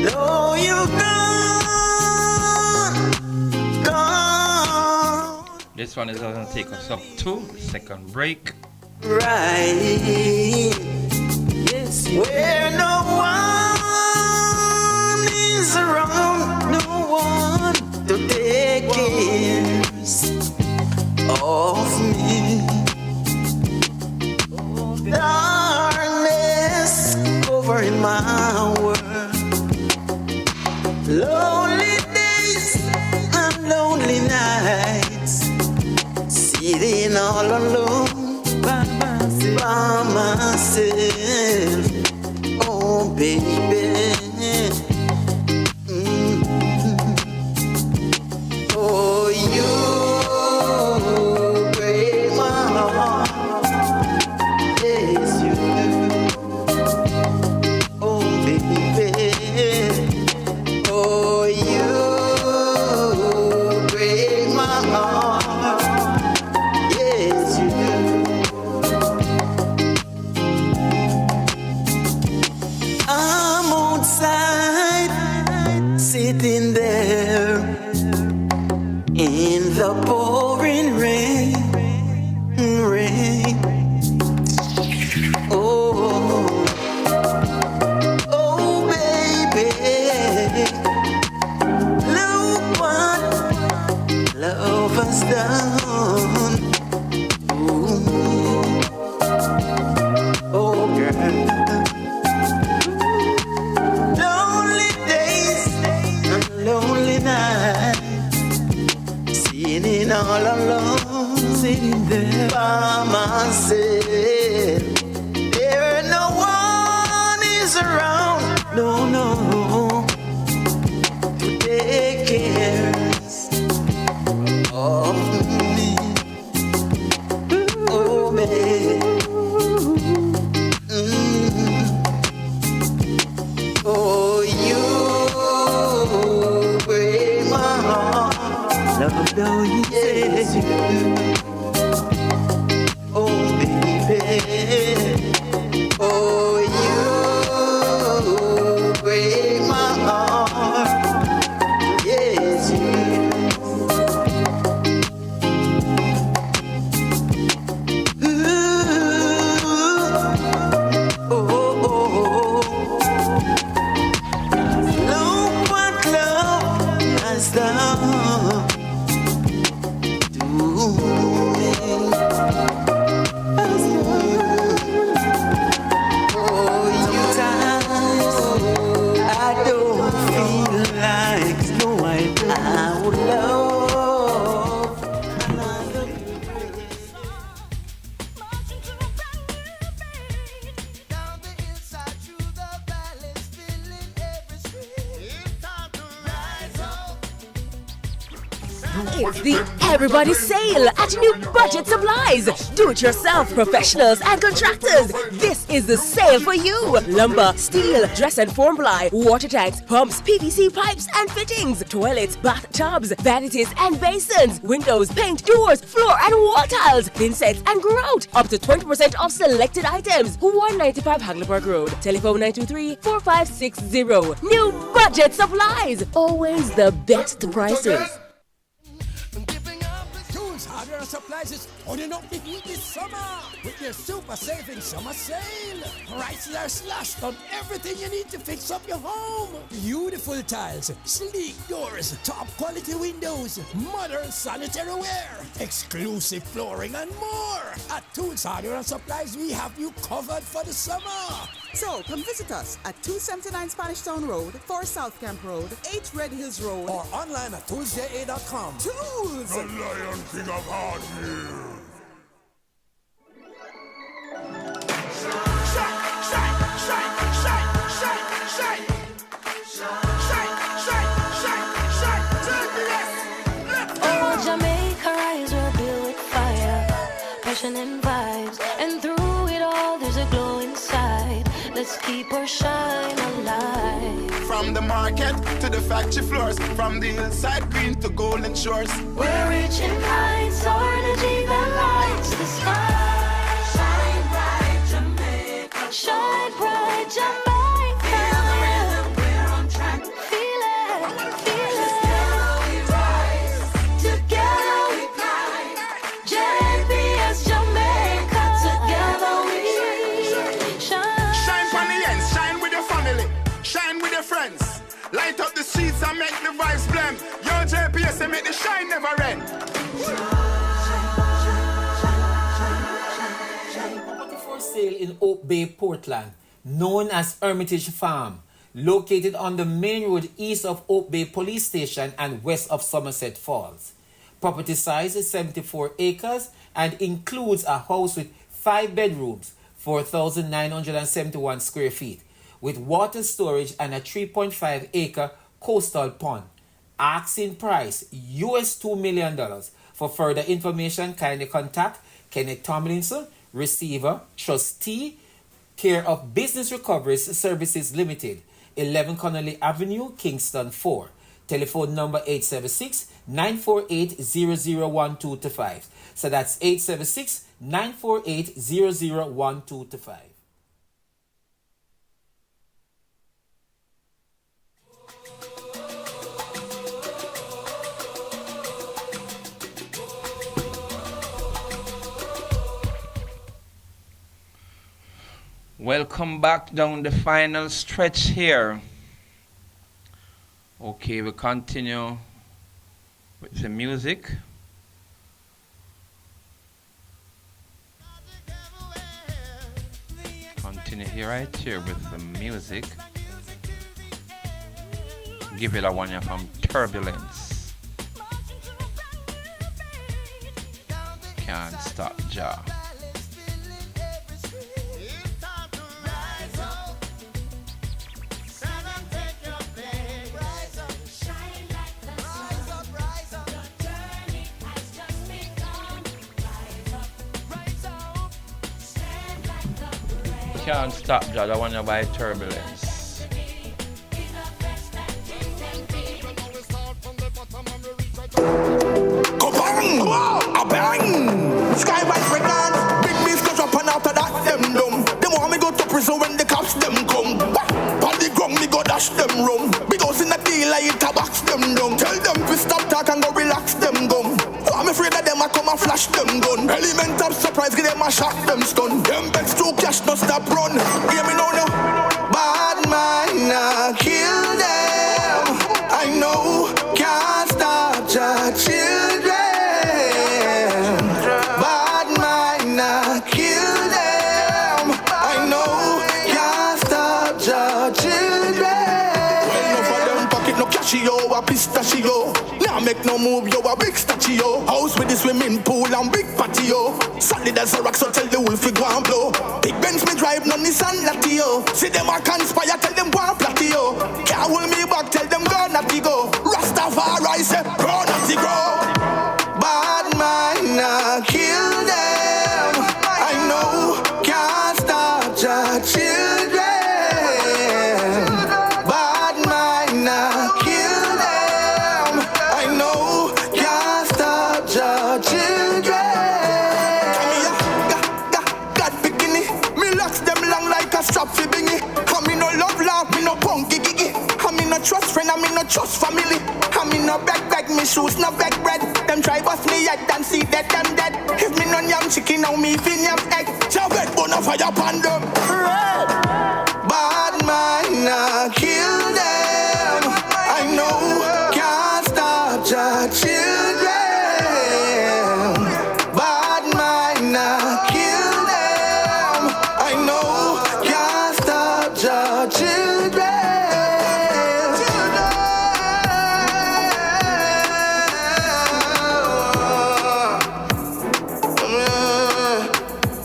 No, you're gone. This one is going to take us up to the second break. Right. Yes, where no one is around, no one to take care of me. Singing all alone by myself. Oh, baby. Oh, you break my heart. Yes, you do. Oh, baby. Oh, you break my heart. Yes, you do. I'm outside, sitting there in the pouring rain. Oh, oh, baby, look what love has done. Ooh. Oh, girl. Lonely days and lonely nights, sitting all alone, sitting there by myself. There no one is around, no, to take care of me. Oh, baby. Oh, you break my heart. Love, though you say you do. Oh, baby. Oh, you break my heart. Yes, you do. Ooh. Oh, look what love has done to me. Oh, you times I don't feel like no I would love. It's the Everybody Sale at New Budget Supplies. Do-it-yourself professionals and contractors. This is the sale for you. Lumber, steel, dress and form ply, water tanks, pumps, PVC pipes and fittings, toilets, bathtubs, vanities and basins, windows, paint, doors, floor and wall tiles, thin sets and grout. Up to 20% off selected items. 195 Hagleyburg Road. Telephone 923-4560. New Budget Supplies. Always the best prices. Hardware and Supplies is holding up the heat this summer with their super saving summer sale. Prices are slashed on everything you need to fix up your home. Beautiful tiles, sleek doors, top quality windows, modern sanitary ware, exclusive flooring and more. At Tools Hardware and Supplies, we have you covered for the summer. So come visit us at 279 Spanish Town Road, 4 South Camp Road, 8 Red Hills Road, or online at toolsja.com. Tools! The Lion King of Hardware. Oh, Jamaica, rise, we're built with fire, passion and vibes, and through it all, there's a glow inside. Let's keep our shine alive. From the market to the factory floors, from the hillside green to golden shores. We're rich in kinds, our energy that lights the sky. Shine bright, Jamaica. Shine bright, Jamaica. Feel the rhythm, we're on track. Feel it, feel it. Together we rise, together we climb. JPS Jamaica, together we shine. Shine from the ends, shine with your family, shine with your friends. Light up the streets and make the vibes blend. Yo, JPS and make the shine never end. For sale in Oak Bay, Portland, known as Hermitage Farm, located on the main road east of Oak Bay Police Station and west of Somerset Falls. Property size is 74 acres and includes a house with 5 bedrooms, 4,971 square feet, with water storage and a 3.5 acre coastal pond. Asking price US $2 million. For further information, kindly contact Kenneth Tomlinson, receiver, trustee, care of Business Recoveries Services Limited, 11 Connolly Avenue, Kingston 4. Telephone number 876-948-001225. So that's 876-948-001225. Welcome back down the final stretch here. Okay, we continue with the music. Continue here right here with the music. Give it a one here from Turbulence. Can't stop Jah. Can't stop Jah, the one you buy Turbulence. Go bang! A bang! Sky white record. Big beef cut up and after that them dumb. Them want me go to prison when the cops them come. On the ground me go dash them rum. Big house in the deal I hit a box them down. Tell them to stop talk and go relax them gum. I'm afraid that them a come and flash them gun. Element of surprise give them a shot them stun. Them bets to cash no stop run. Hear me now. Bad man kill them. I know can't stop your children. Bad man kill them. I know can't stop your children. Well, no for them pocket no cashio a pistachio. Now make no move yo a big statue. House with the swimming pool and big patio. Solid as a rock so tell the wolf we go and blow. Big Benz me drive no Nissan Latio. See them a conspire tell them go and platio. Can't hold me back tell them go natty go. Rastafari say grow natty grow. Bad man kill them. I know can't stop your children. Bad man kill them. I know can't stop your children. God bikini. Me locks them long like a strap fi bingy. I me no love laugh, me no punky giggy. I me no trust friend, I me no trust family. I me no beg, me shoes no beg bread. Them try bust me yet and see that them dead. If me no yam chicken, now me fin yam egg. Javet bona fire pan them. Bad man kill them. I know can't stop your children. Bad man kill them. I know can't stop your children.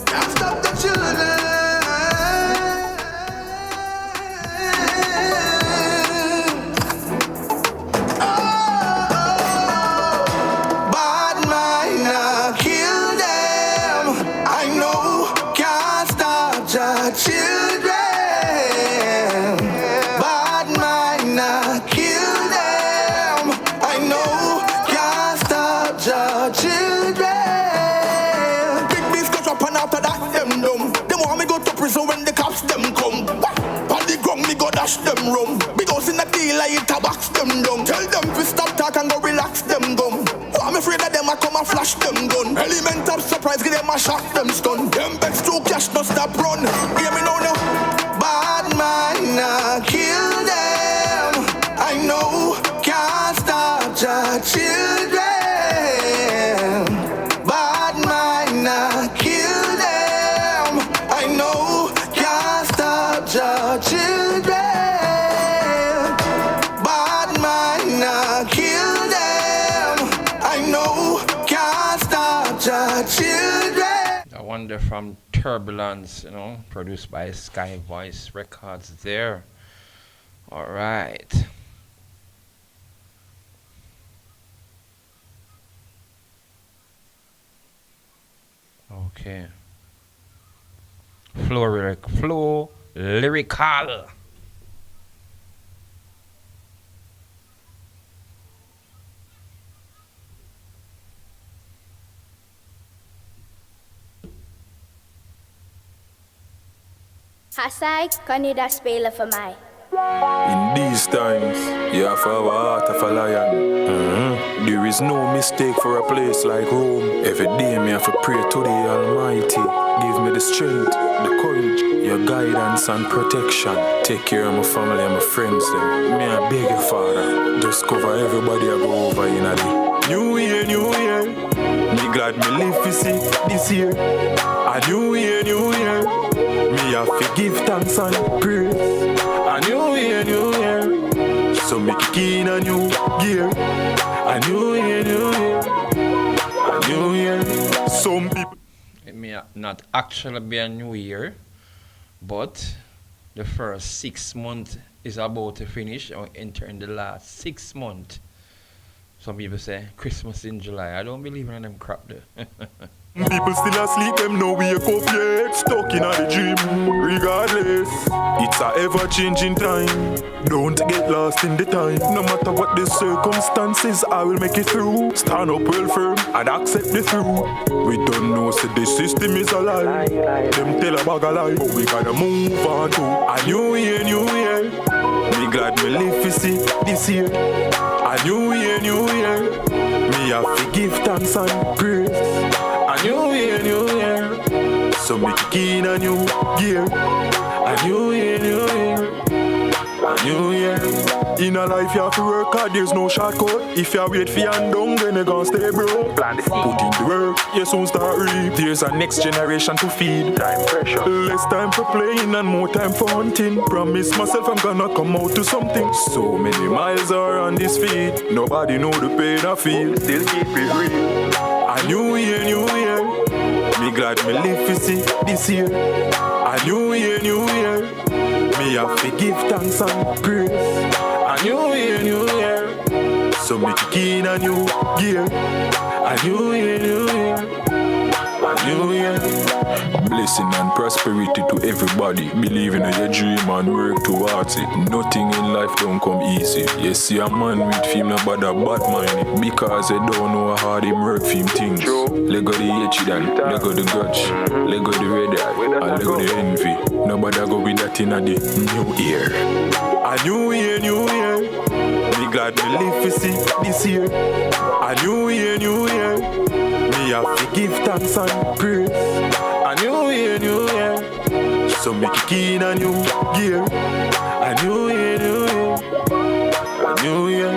Can't stop the children. Bad man kill them. I know can't stop your children. Bad man kill them. I know can't stop your children. Big beef cut up and after that them dumb. Them want me go to prison when the cops them come. On the ground me go dash them rum. Big house in the deal I hit a box them down. Tell them to stop talk and go relax them gum. I'm afraid that them a come and flash them gun. Element of surprise give them a shot them stun. Them bets to cash no stop run. Hear me now. Bad man kill them. I know can't stop your children. Bad man kill them. I know can't stop your children. Bad man kill them. I know Wonder from Turbulence, you know, produced by Sky Voice Records there. All right. Okay. Flow lyrical. Hasai, kan je dat spelen voor mij? In these times, you have to have a heart of a lion. There is no mistake for a place like Rome. Every day me have to pray to the Almighty. Give me the strength, the courage, your guidance and protection. Take care of my family and my friends them. Me I beg you, Father, just cover everybody I go over in a day. New year, new year. Me glad me live to see this year. A new year, new year. Me have to give thanks and praise. A new year, new year. So make it in a new gear. A new year, new year. A new year. Some people. It may not actually be a new year, but the first 6 months is about to finish or enter in the last 6 months. Some people say Christmas in July. I don't believe in them crap there. People still asleep, them no wake up yet. Stuck in a dream, regardless. It's a ever-changing time. Don't get lost in the time. No matter what the circumstances, I will make it through. Stand up well firm and accept the truth. We don't know so the system is a lie. Them tell a bag a lie, but we gotta move on to a new year, new year. Me glad me live to see this year. A new year, new year. Me have to give thanks and praise. A new year, new year. So make it in a new gear. A new year, new year. A new year. In a life you have to work hard, there's no shortcut. If you wait for your down, then you gon' stay broke. Plant the seed. Put in the work, you soon start reap. There's a next generation to feed. Time pressure. Less time for playing and more time for hunting. Promise myself I'm gonna come out to something. So many miles are on this feet. Nobody know the pain I feel. Still keep it real. A new year, new year. Me glad me live to see this year. A new year, new year. Me have to give thanks and praise. A new year, new year. So make it in a new gear. A new year, new year. A new year. Blessing and prosperity to everybody. Believe in your dream and work towards it. Nothing in life don't come easy. You see a man with him no bother bad mind. Because they don't know how hard him work for him things. Let go the hatred and let go the grudge. Let go the red eye and let go the envy. Nobody go with that in the new year. A new year, new year. Me glad me live to see this year. A new year, new year. Me have to give thanks and praise. A new year, new year. So make it in a new gear. A new year, new year. A new year.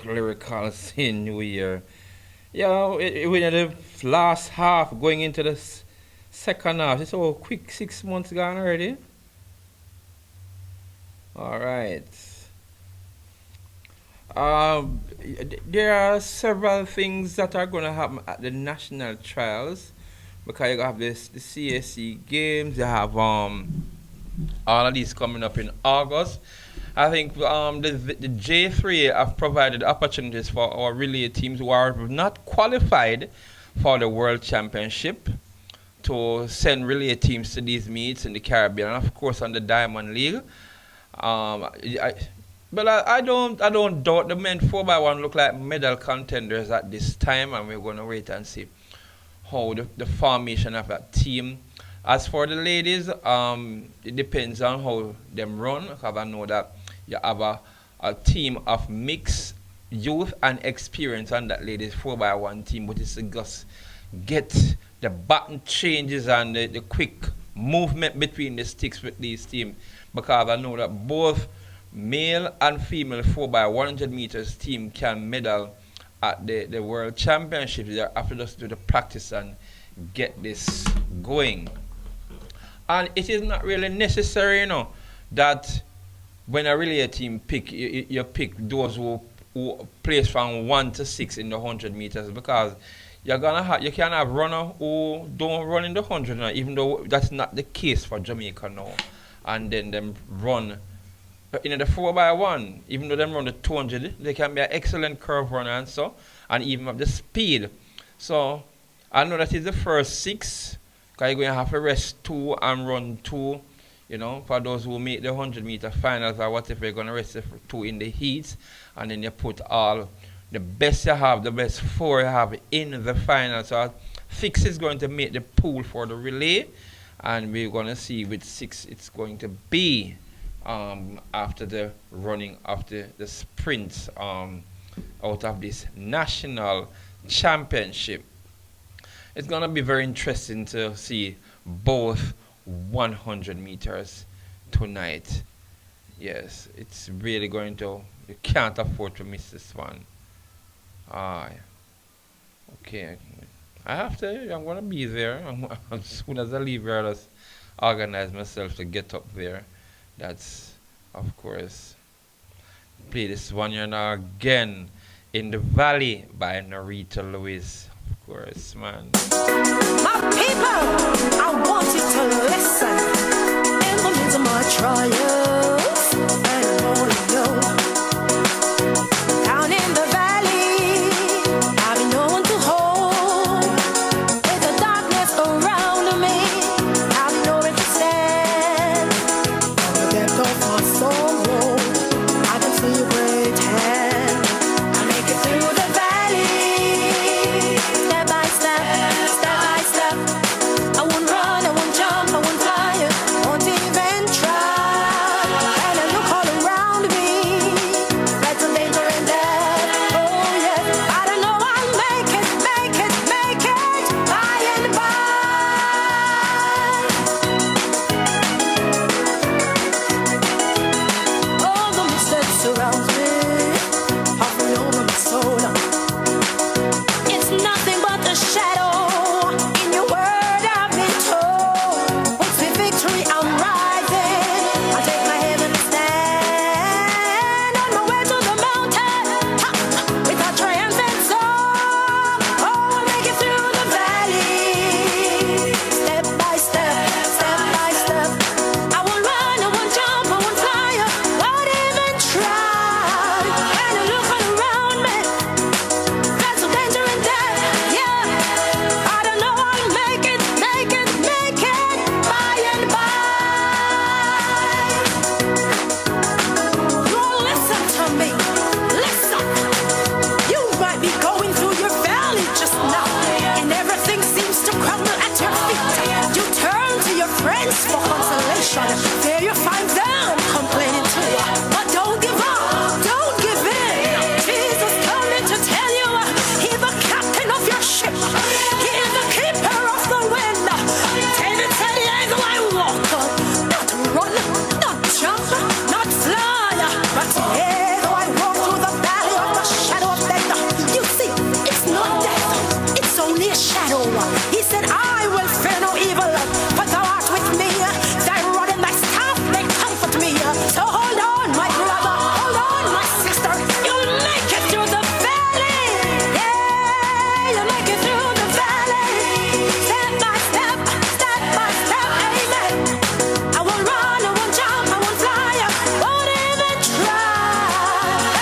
Lyrical in New Year. Yeah, we're in the last half, going into the second half. It's all quick, 6 months gone already. All right. There are several things that are going to happen at the national trials, because you have the CSC games. You have all of these coming up in August. I think the J3 have provided opportunities for our relay teams who are not qualified for the World Championship to send relay teams to these meets in the Caribbean, and of course on the Diamond League. But I don't doubt the men 4x1 look like medal contenders at this time, and we're going to wait and see how the formation of that team. As for the ladies, it depends on how them run, because I know that you have a team of mixed youth and experience on that ladies 4x1 team, but it's just get the button changes and the quick movement between the sticks with these teams, because I know that both male and female 4x100 meters team can medal at the World Championship. They have to just do the practice and get this going. And it is not really necessary, that when a relay team pick, you pick those who place from 1 to 6 in the 100 meters, because you can have runner who don't run in the 100 now, even though that's not the case for Jamaica now. And then them run in the 4x1, even though them run the 200, they can be an excellent curve runner and so, and even have the speed. So I know that is the first 6, because you're going to have to rest 2 and run 2. For those who make the 100-meter finals or whatever, you're going to rest 2 in the heats, and then you put all the best you have, the best 4 you have in the final. So 6 is going to make the pool for the relay, and we're going to see with 6 it's going to be after the running of the sprints out of this national championship. It's going to be very interesting to see both 100 meters tonight. Yes, it's really going to, you can't afford to miss this one. Okay, I'm going to be there. As soon as I leave here, I'll just organize myself to get up there. That's, of course, play this one here now again, In the Valley by Norita Lewis. Of course, man. My people, I want you to listen. In the midst of my trials, and I want to know. Down in the valley, having no one to hold. With the darkness around me, having nowhere to stand. On the depth of my sorrow, I can see your great hand. I make it through the valley. Step by step, step by step. I won't run, I won't jump, I won't fly, won't even try. And I look all around me, like some danger and death. Oh yes, I don't know I'll make it by and by. All the mist that surrounds me, hovering over my soul. It's nothing but a shadow. In your word I've been told. With the victory I'm rising. I take my heavenly stand on my way to the mountain. With a triumphant song. Oh, I'll make it through the valley. Step by step, step by step. I won't run, I won't jump, I won't fly, won't even try. And I look all around me. There's some danger in death, yeah. I don't know I'll make it by and by. You all listen to me, listen. You might be going through your valley just now, and everything seems to crumble at your feet. You turn to your friends for consolation. There you find them complaining too. But don't give up, don't give in. Jesus coming to tell you, he's the captain of your ship. He is the keeper of the wind. David said, yes, I walk, not run, not jump, not fly, but yes, I walk through the valley of the shadow of death. You see, it's not death, it's only a shadow. He said, I will fear no evil, but thou art with me. Thy rod and thy staff, they comfort me. So hold on, my brother, hold on, my sister. You'll make it through the valley. Yeah, you'll make it through the valley. Step by step, amen. I won't run, I won't jump, I won't fly, won't even try.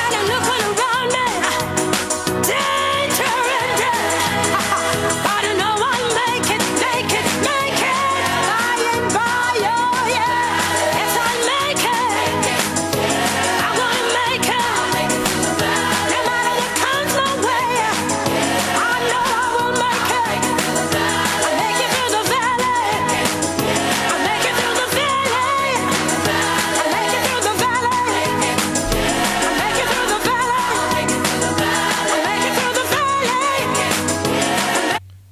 And I look all around me, danger and death. I don't know I'll make it by and by, oh yeah. Yes, I'll make it. I'm gonna make it. No matter what comes my way, I know I will make it. I'll make it through the valley. I'll make it through the valley. I'll make it through the valley. I'll make it through the valley.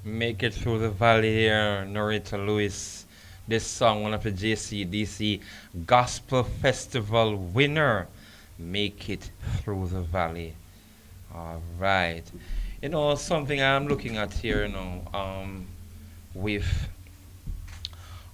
Make It Through the Valley here, Norita Lewis. This song, one of the JCDC Gospel Festival winner. Make It Through the Valley. All right. You know, something I'm looking at here, with,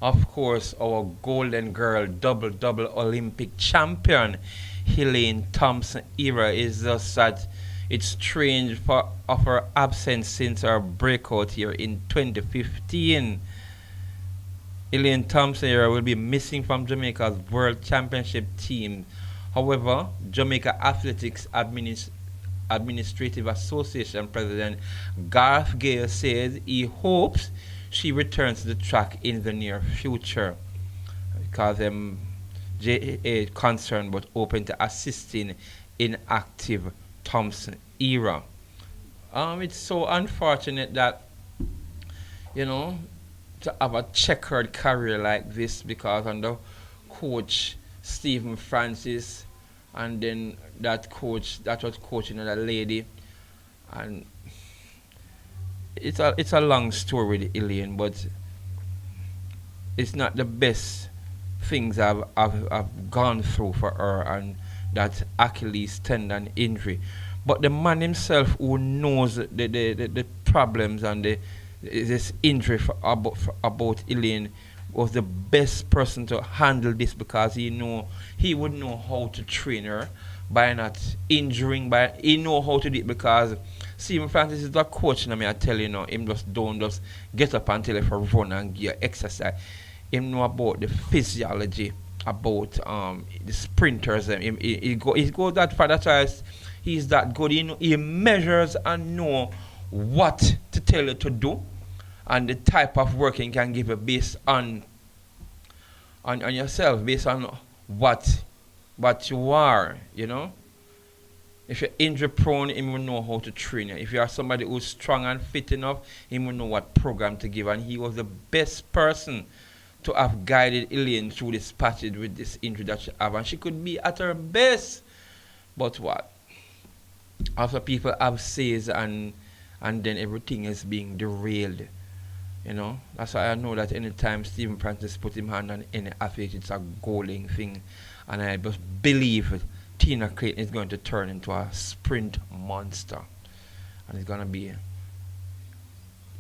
of course, our golden girl, double Olympic champion, Helene Thompson era is just that it's strange for of her absence since her breakout here in 2015. Elaine Thompson era will be missing from Jamaica's World Championship team. However, Jamaica Athletics Administrative Association President Garth Gale says he hopes she returns to the track in the near future because JA concerned but open to assisting in active Thompson era. It's so unfortunate that, to have a checkered career like this because under coach Stephen Francis and then that coach that was coaching another lady, and it's a long story with Elaine, but it's not the best things I've gone through for her and that Achilles tendon injury. But the man himself who knows the problems and this injury about Elaine was the best person to handle this because he would know how to train her by not injuring, he know how to do it because Stephen Francis is the coach and I tell you him don't just get up and tell you for run and give exercise. Him know about the physiology, about the sprinters. He goes that far. That's why he's that good. He measures and know what to tell you to do, and the type of working can give you based on yourself, based on what you are. If you're injury prone, he will know how to train you. If you are somebody who's strong and fit enough, he will know what program to give. And he was the best person to have guided Elaine through this passage with this injury that she have. And she could be at her best. But what? After people have says and then everything is being derailed. That's why I know that anytime Stephen Francis put him hand on any athlete, it's a goaling thing. And I just believe Tina Clayton is going to turn into a sprint monster. And it's going to be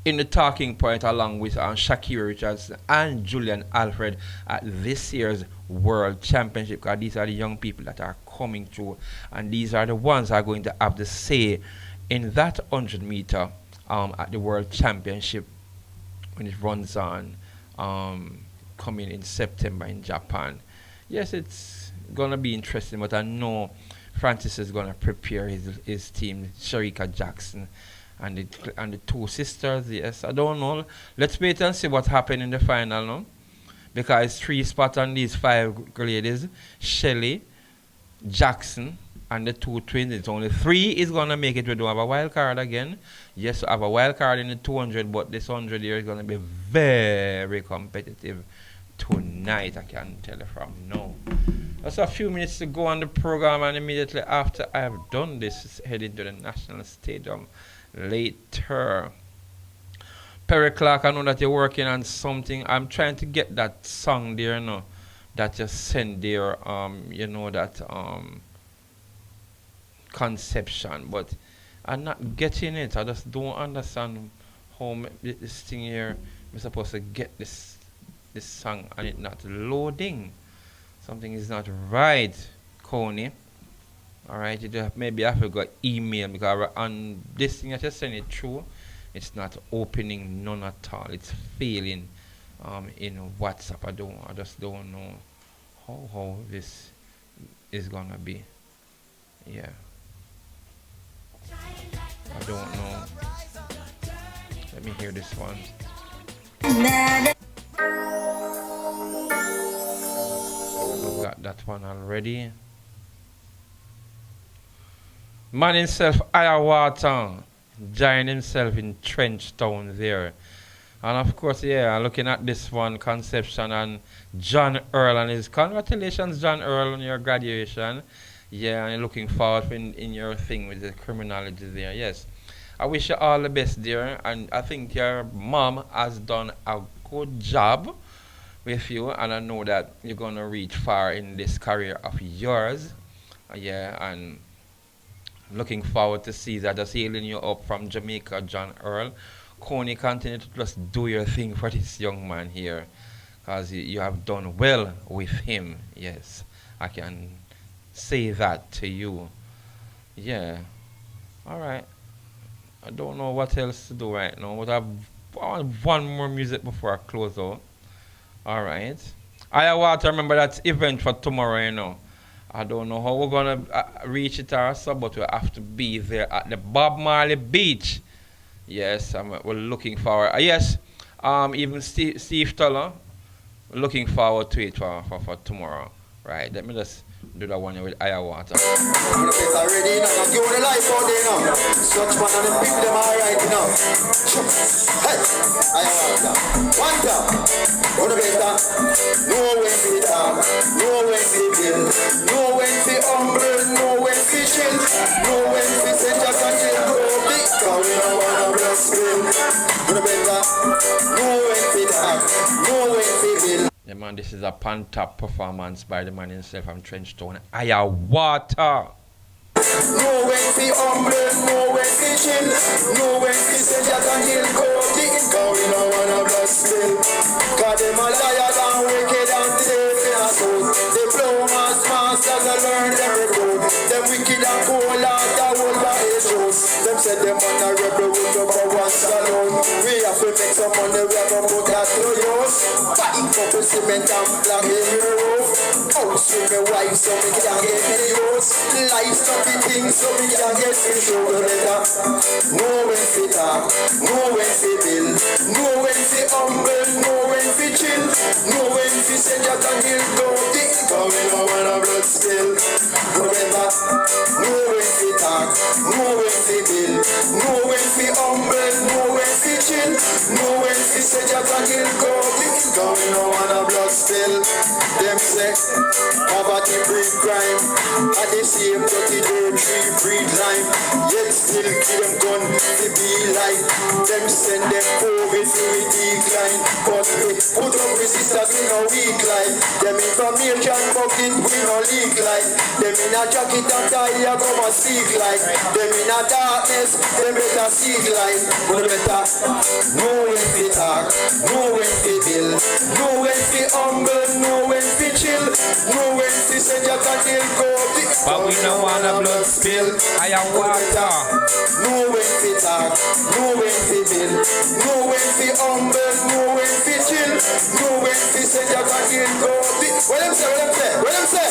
in the talking point along with Shakira Richards and Julian Alfred at this year's World Championship, because these are the young people that are coming through, and these are the ones that are going to have the say in that 100 meter at the World Championship when it runs on coming in September in Japan. Yes, it's going to be interesting, but I know Francis is going to prepare his team, Sharika Jackson and the two sisters. Yes, I don't know. Let's wait and see what happened in the final, no? Because it's 3 spots on these 5 ladies, Shelley, Jackson, and the 2 twins. It's only 3 is going to make it. We don't have a wild card again. Yes, we have a wild card in the 200, but this 100 here is going to be very competitive tonight, I can tell you from now. Just a few minutes to go on the program, and immediately after I have done this, heading to the National Stadium later. Perry Clark, I know that you're working on something. I'm trying to get that song there, that you sent there, conception, but I'm not getting it. I just don't understand how this thing here, I'm supposed to get this song and it not loading. Something is not right, Coney. Alright, maybe I forgot email because on this thing I just send it through, it's not opening none at all. It's failing in WhatsApp. I just don't know how this is gonna be. Yeah. I don't know. Let me hear this one. I've got that one already. Man himself, Ayawater, giant himself in Trench Town there. And of course, looking at this one, Conception and John Earl and his congratulations, John Earl, on your graduation. Yeah, and looking forward in your thing with the criminology there. Yes. I wish you all the best, dear. And I think your mom has done a good job with you. And I know that you're going to reach far in this career of yours. And Looking forward to see that. Just hailing you up from Jamaica, John Earl. Coney, continue to just do your thing for this young man here. Because you have done well with him. Yes, I can say that to you. Yeah. All right. I don't know what else to do right now, but I want one more music before I close out. All right. I want to remember that event for tomorrow, you know. I don't know how we're going to reach it or so, but we have to be there at the Bob Marley Beach. Yes, we're looking forward. Yes, even Steve Toller, looking forward to it for tomorrow. Right, let me just do that one with Ayawater. Already, you know, give the life out there now. Such man and them people, them alright, you know. Hey, Ayawater. One time, on the better. No when to talk, no when to build, no when to humble, no when to chill, no when to say just a chill, go big, cause we don't wanna bless him. On the better, no when to talk, no when to build. Yeah, man, this is a pan-top performance by the man himself from Trenchtown. Ayawater. No when fi humble, no when fi chill, no when fi say Jack and Hill go dig it, cause we don't wanna blood spill. Cause them a liar and wicked and thief in a soul. Diplomas, masters, I learn every code. Them wicked and cold and the whole body shows. Them said them on a rebel with no for once alone. We have to make some money, we have to put that to use. Fight couple cement and black in your roof. House with my wife so we can get me use. Life's not the thing so we can get me so better. No when fi talk, no when fi build, no when fi humble, no when fi chill, no when fi say Jack and Hill go dig, cause we don't wanna blood spill. Remember, no when fi talk, no when fi build, no when fi humble, no when fi chill, no when fi say Jack and Hill go dig, cause we don't wanna blood spill. Them say poverty breed crime, and the same dirty dirt tree breed lime. Yet still give them gun to be like. Them send them COVID to we decline, but we put up resistance we no weak like. Them information bucket we no leak like. Them in a jacket and tie a come and speak like. Them in a darkness them better seek like. But better know when we talk, know when we build, know when we humble, know when we chill, know when we say Jack and Hill go. But we don't want a blood spill. Ayawater. Know when we talk, know when we build, know when we humble, know when we chill, know when we say Jack and Hill go. What them say, what them say, what them say?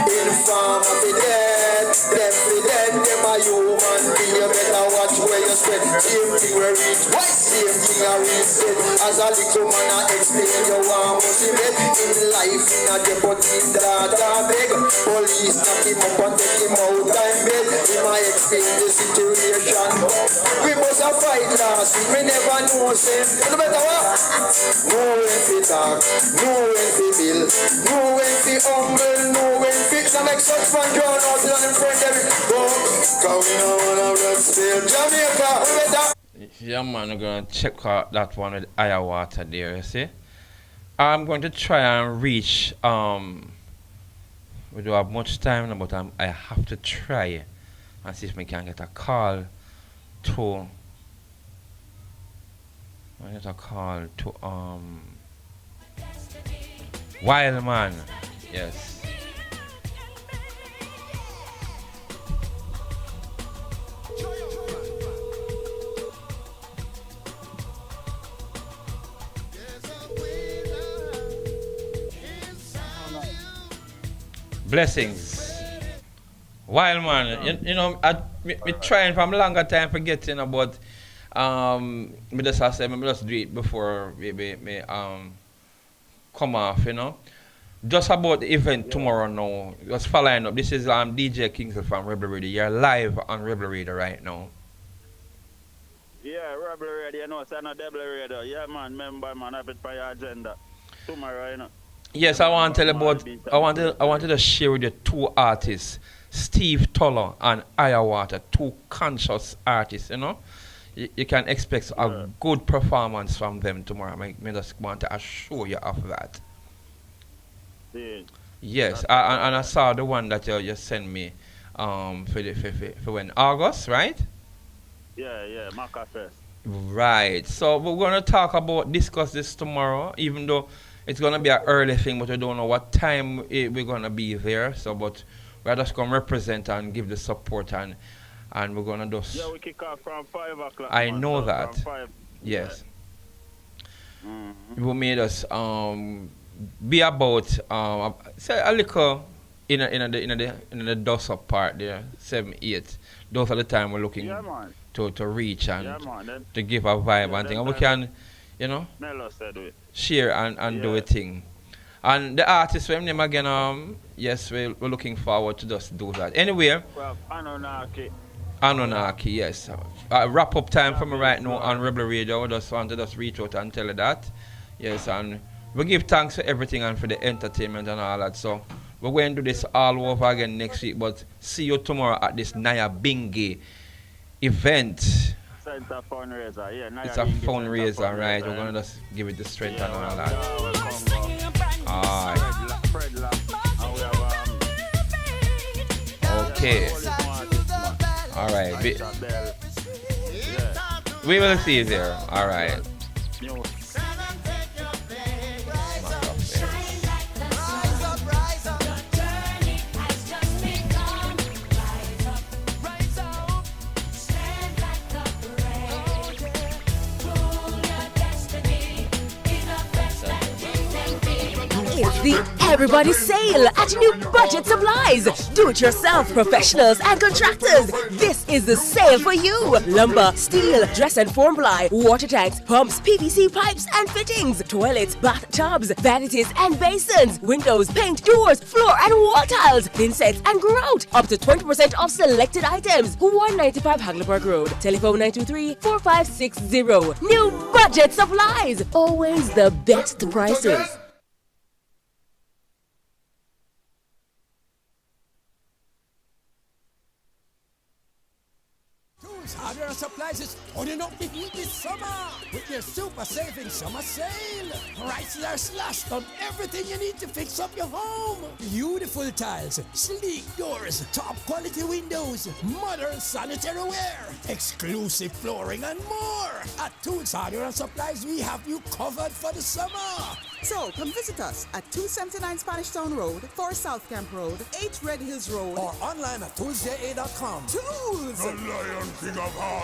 Inform of the dead, them a human being. You better watch where you spend. Same thing we reach, why same thing I reset? As a little man I explain you want motivate. In life in a deputy data beg. Police knock him up and take him out time bed. He might explain the situation. We must have fight last week, we never know same. You better what? Know when we talk, know when we build, know when we humble, know when we to make such fun drawn out in front of it. Go, cause we don't wanna blood spill. Jamaica, we better. Yeah, man, I'm going to check out that one with Ayawater there, you see. I'm going to try and reach, we don't have much time now, but I have to try and see if we can get a call to, Wild Man, yes. Blessings. Wild Man, you know, me trying from longer time forgetting about me just I said me just do it before me come off, you know. Just about the event tomorrow now. Just following up. This is DJ Kingsley from Rebel Radio. You're live on Rebel Radio right now. Yeah, Rebel Radio, you know, it's not Rebel Radio. Yeah, man, member, man, have it for your agenda. Tomorrow, you know. Yes, I want to tell you about, I wanted to share with you two artists, Steve Toller and Ayawater, two conscious artists, you know. You can expect a good performance from them tomorrow. I just want to assure you of that. Yeah. Yes, and I saw the one that you sent me for when August, right? Yeah, Maca Fest. Right. So we're gonna discuss this tomorrow, even though it's gonna be an early thing, but we don't know what time we're gonna be there. So, but we're just gonna represent and give the support, and we're gonna just. Yeah, we kick off from 5 o'clock. I know so that. From 5, yes. Yeah. Who made us be about say a little in the dust up part there, 7, 8. Those are the time we're looking to reach and to give a vibe and thing. And we can, share and do a thing. And the artist, when name again, yes, we're looking forward to just do that. Anyway, well, Anunnaki, yes. Wrap up time for me right now on Rebel Radio. I just want to just reach out and tell you that. Yes, and we give thanks for everything and for the entertainment and all that. So we're going to do this all over again next week. But see you tomorrow at this Naya Bingi event. So it's a fundraiser, yeah. It's a fundraiser, right? We're going to just give it the strength and all that. Alright. Okay. Alright. We will see you there. Alright. It's the Everybody Sale at New Budget Supplies. Do-it-yourself professionals and contractors. This is the sale for you. Lumber, steel, dress and form ply, water tanks, pumps, PVC pipes and fittings, toilets, bathtubs, vanities and basins, windows, paint, doors, floor and wall tiles, thin sets and grout. Up to 20% off selected items. 195 Hagleyburg Road. Telephone 923-4560. New Budget Supplies. Always the best prices. Hardware Supplies is holding up the heat this summer with their super saving summer sale. Prices are slashed on everything you need to fix up your home. Beautiful tiles, sleek doors, top quality windows, modern sanitary ware, exclusive flooring and more. At Tools Hardware Supplies, we have you covered for the summer. So come visit us at 279 Spanish Town Road, 4 South Camp Road, 8 Red Hills Road, or online at toolsja.com. Tools! The Lion King of Hardware.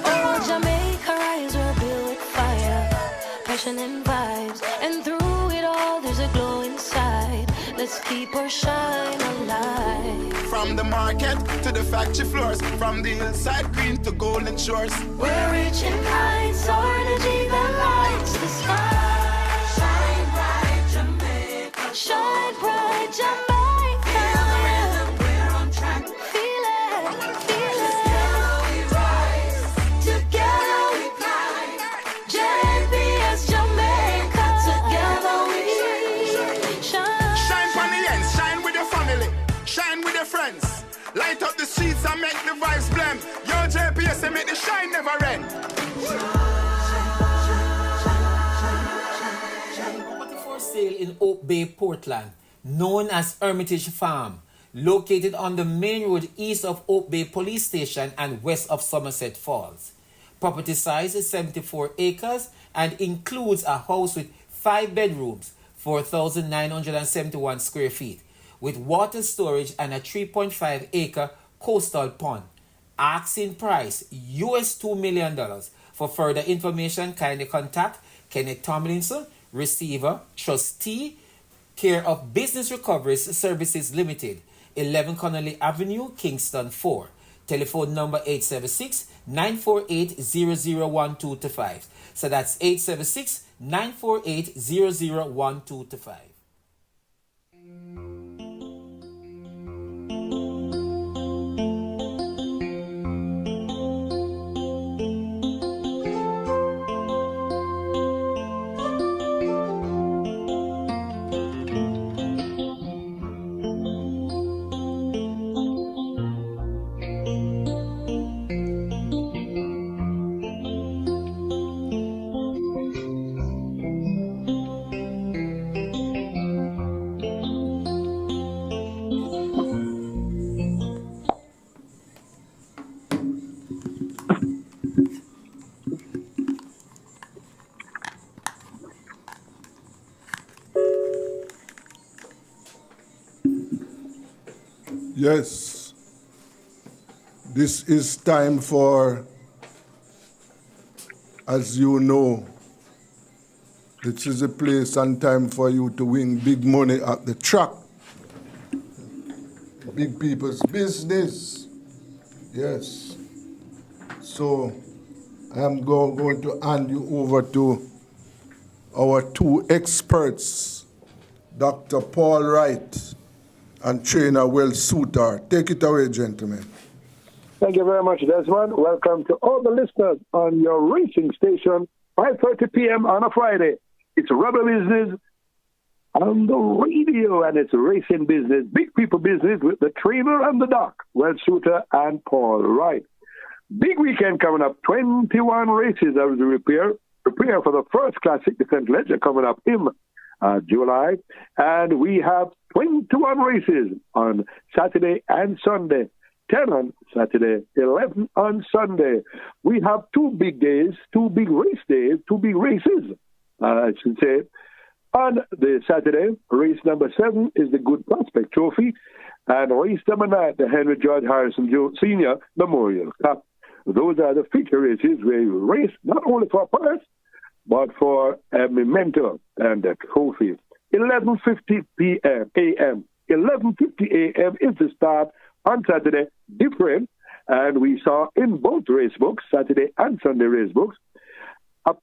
Oh, Jamaica rise, we're built with fire, passion and vibes, and through it all there's a glow inside. Let's keep our shine alive. From the market to the factory floors, from the hillside green to golden shores. We're rich in kind, so energy that lights the sky. Shine bright, Jamaica. Shine bright, Jamaica. Feel the rhythm, we're on track. Feel it, feel it. Together we rise, together we climb. JPS Jamaica, together we shine. Shine from the ends, shine with your family, shine with your friends. Light up the streets and make the vibes blend. Yo, JPS and make the shine never end. Property for sale in Oak Bay, Portland, known as Hermitage Farm, located on the main road east of Oak Bay Police Station and west of Somerset Falls. Property size is 74 acres and includes a house with 5 bedrooms, 4,971 square feet, with water storage and a 3.5-acre coastal pond. Asking price US $2 million. For further information, kindly contact Kenneth Tomlinson, receiver, trustee, care of Business Recoveries Services Limited, 11 Connolly Avenue, Kingston 4. Telephone number 876-948-001225. So that's 876-948-001225. Yes, this is time for, as you know, this is a place and time for you to win big money at the track. Big people's business. Yes. So I'm going to hand you over to our two experts, Dr. Paul Wright and trainer Will Suter. Take it away, gentlemen. Thank you very much, Desmond. Welcome to all the listeners on your racing station, 5:30 p.m. on a Friday. It's Rubber Business on the radio, and it's racing business, big people business with the trainer and the doc, Will Suter and Paul Wright. Big weekend coming up, 21 races as we prepare for the first Classic the St. Ledger coming up in July. And we have 21 races on Saturday and Sunday. 10 on Saturday, 11 on Sunday. We have 2 big days, 2 big race days, 2 big races, I should say. On the Saturday, race number 7 is the Good Prospect Trophy, and race number 9, the Henry George Harrison Sr. Memorial Cup. Those are the feature races where you race not only for a purse, but for a memento and a trophy. 11:50 a.m. 11:50 a.m. is the start on Saturday, different. And we saw in both race books, Saturday and Sunday race books, a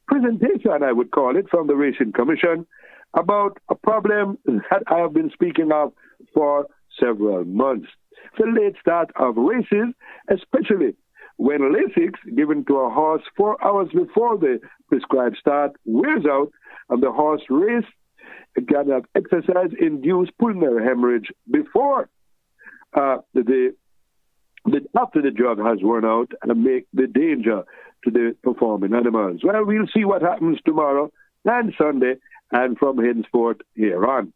presentation, I would call it, from the Racing Commission about a problem that I have been speaking of for several months. The late start of races, especially when Lasix given to a horse 4 hours before the prescribed start wears out and the horse race can have exercise-induced pulmonary hemorrhage before after the drug has worn out and make the danger to the performing animals. Well, we'll see what happens tomorrow and Sunday and from henceforth here on.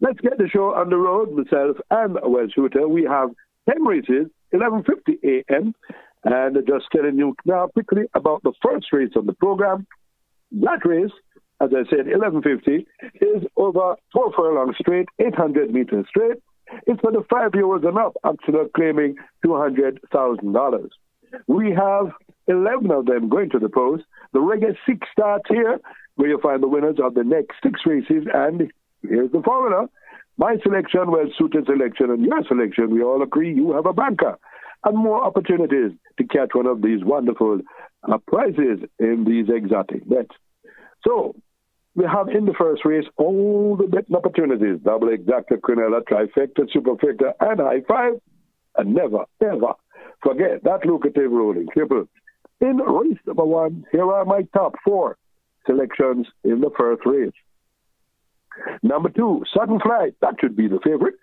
Let's get the show on the road, myself and Will Shooter. We have 10 races, 11:50 a.m. And just telling you now quickly about the first race on the program. That race, as I said, 11:50, is over 4 furlong straight, 800 meters straight. It's for the 5-year-olds and up, actually claiming $200,000. We have 11 of them going to the post. The Reggae 6 starts here, where you find the winners of the next 6 races. And here's the formula. My selection, Well Suited selection, and your selection, we all agree you have a banker and more opportunities to catch one of these wonderful prizes in these exotic bets. So, we have in the first race all the betting opportunities: double exacta, quinella, trifecta, superfecta, and high five. And never, ever forget that lucrative rolling triple. In race number 1, here are my top 4 selections in the first race. Number 2, Sudden Flight. That should be the favorite.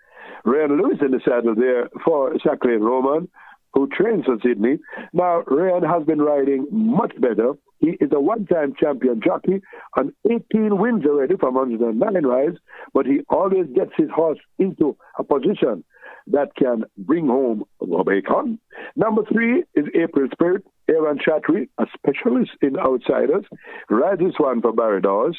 Ryan Lewis in the saddle there for Jacqueline Roman, who trains for Sydney. Now, Ryan has been riding much better. He is a one-time champion jockey on 18 wins already from 109 rides, but he always gets his horse into a position that can bring home the bacon. Number 3 is April Spirit. Aaron Chatry, a specialist in outsiders, rides this one for Barry Dawes,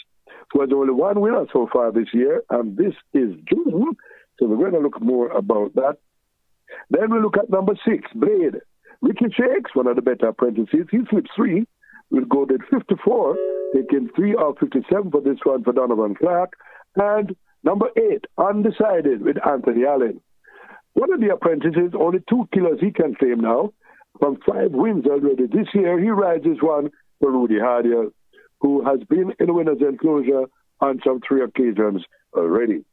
who has only 1 winner so far this year, and this is June, so we're going to look more about that. Then we look at number 6, Blade. Ricky Shakes, one of the better apprentices, he slips 3. We'll go to 54, taking 3 of 57 for this one for Donovan Clark. And number 8, Undecided with Anthony Allen. One of the apprentices, only 2 kilos he can claim now, from 5 wins already this year. He rides this one for Rudy Hardiel, who has been in the winner's enclosure on some 3 occasions already.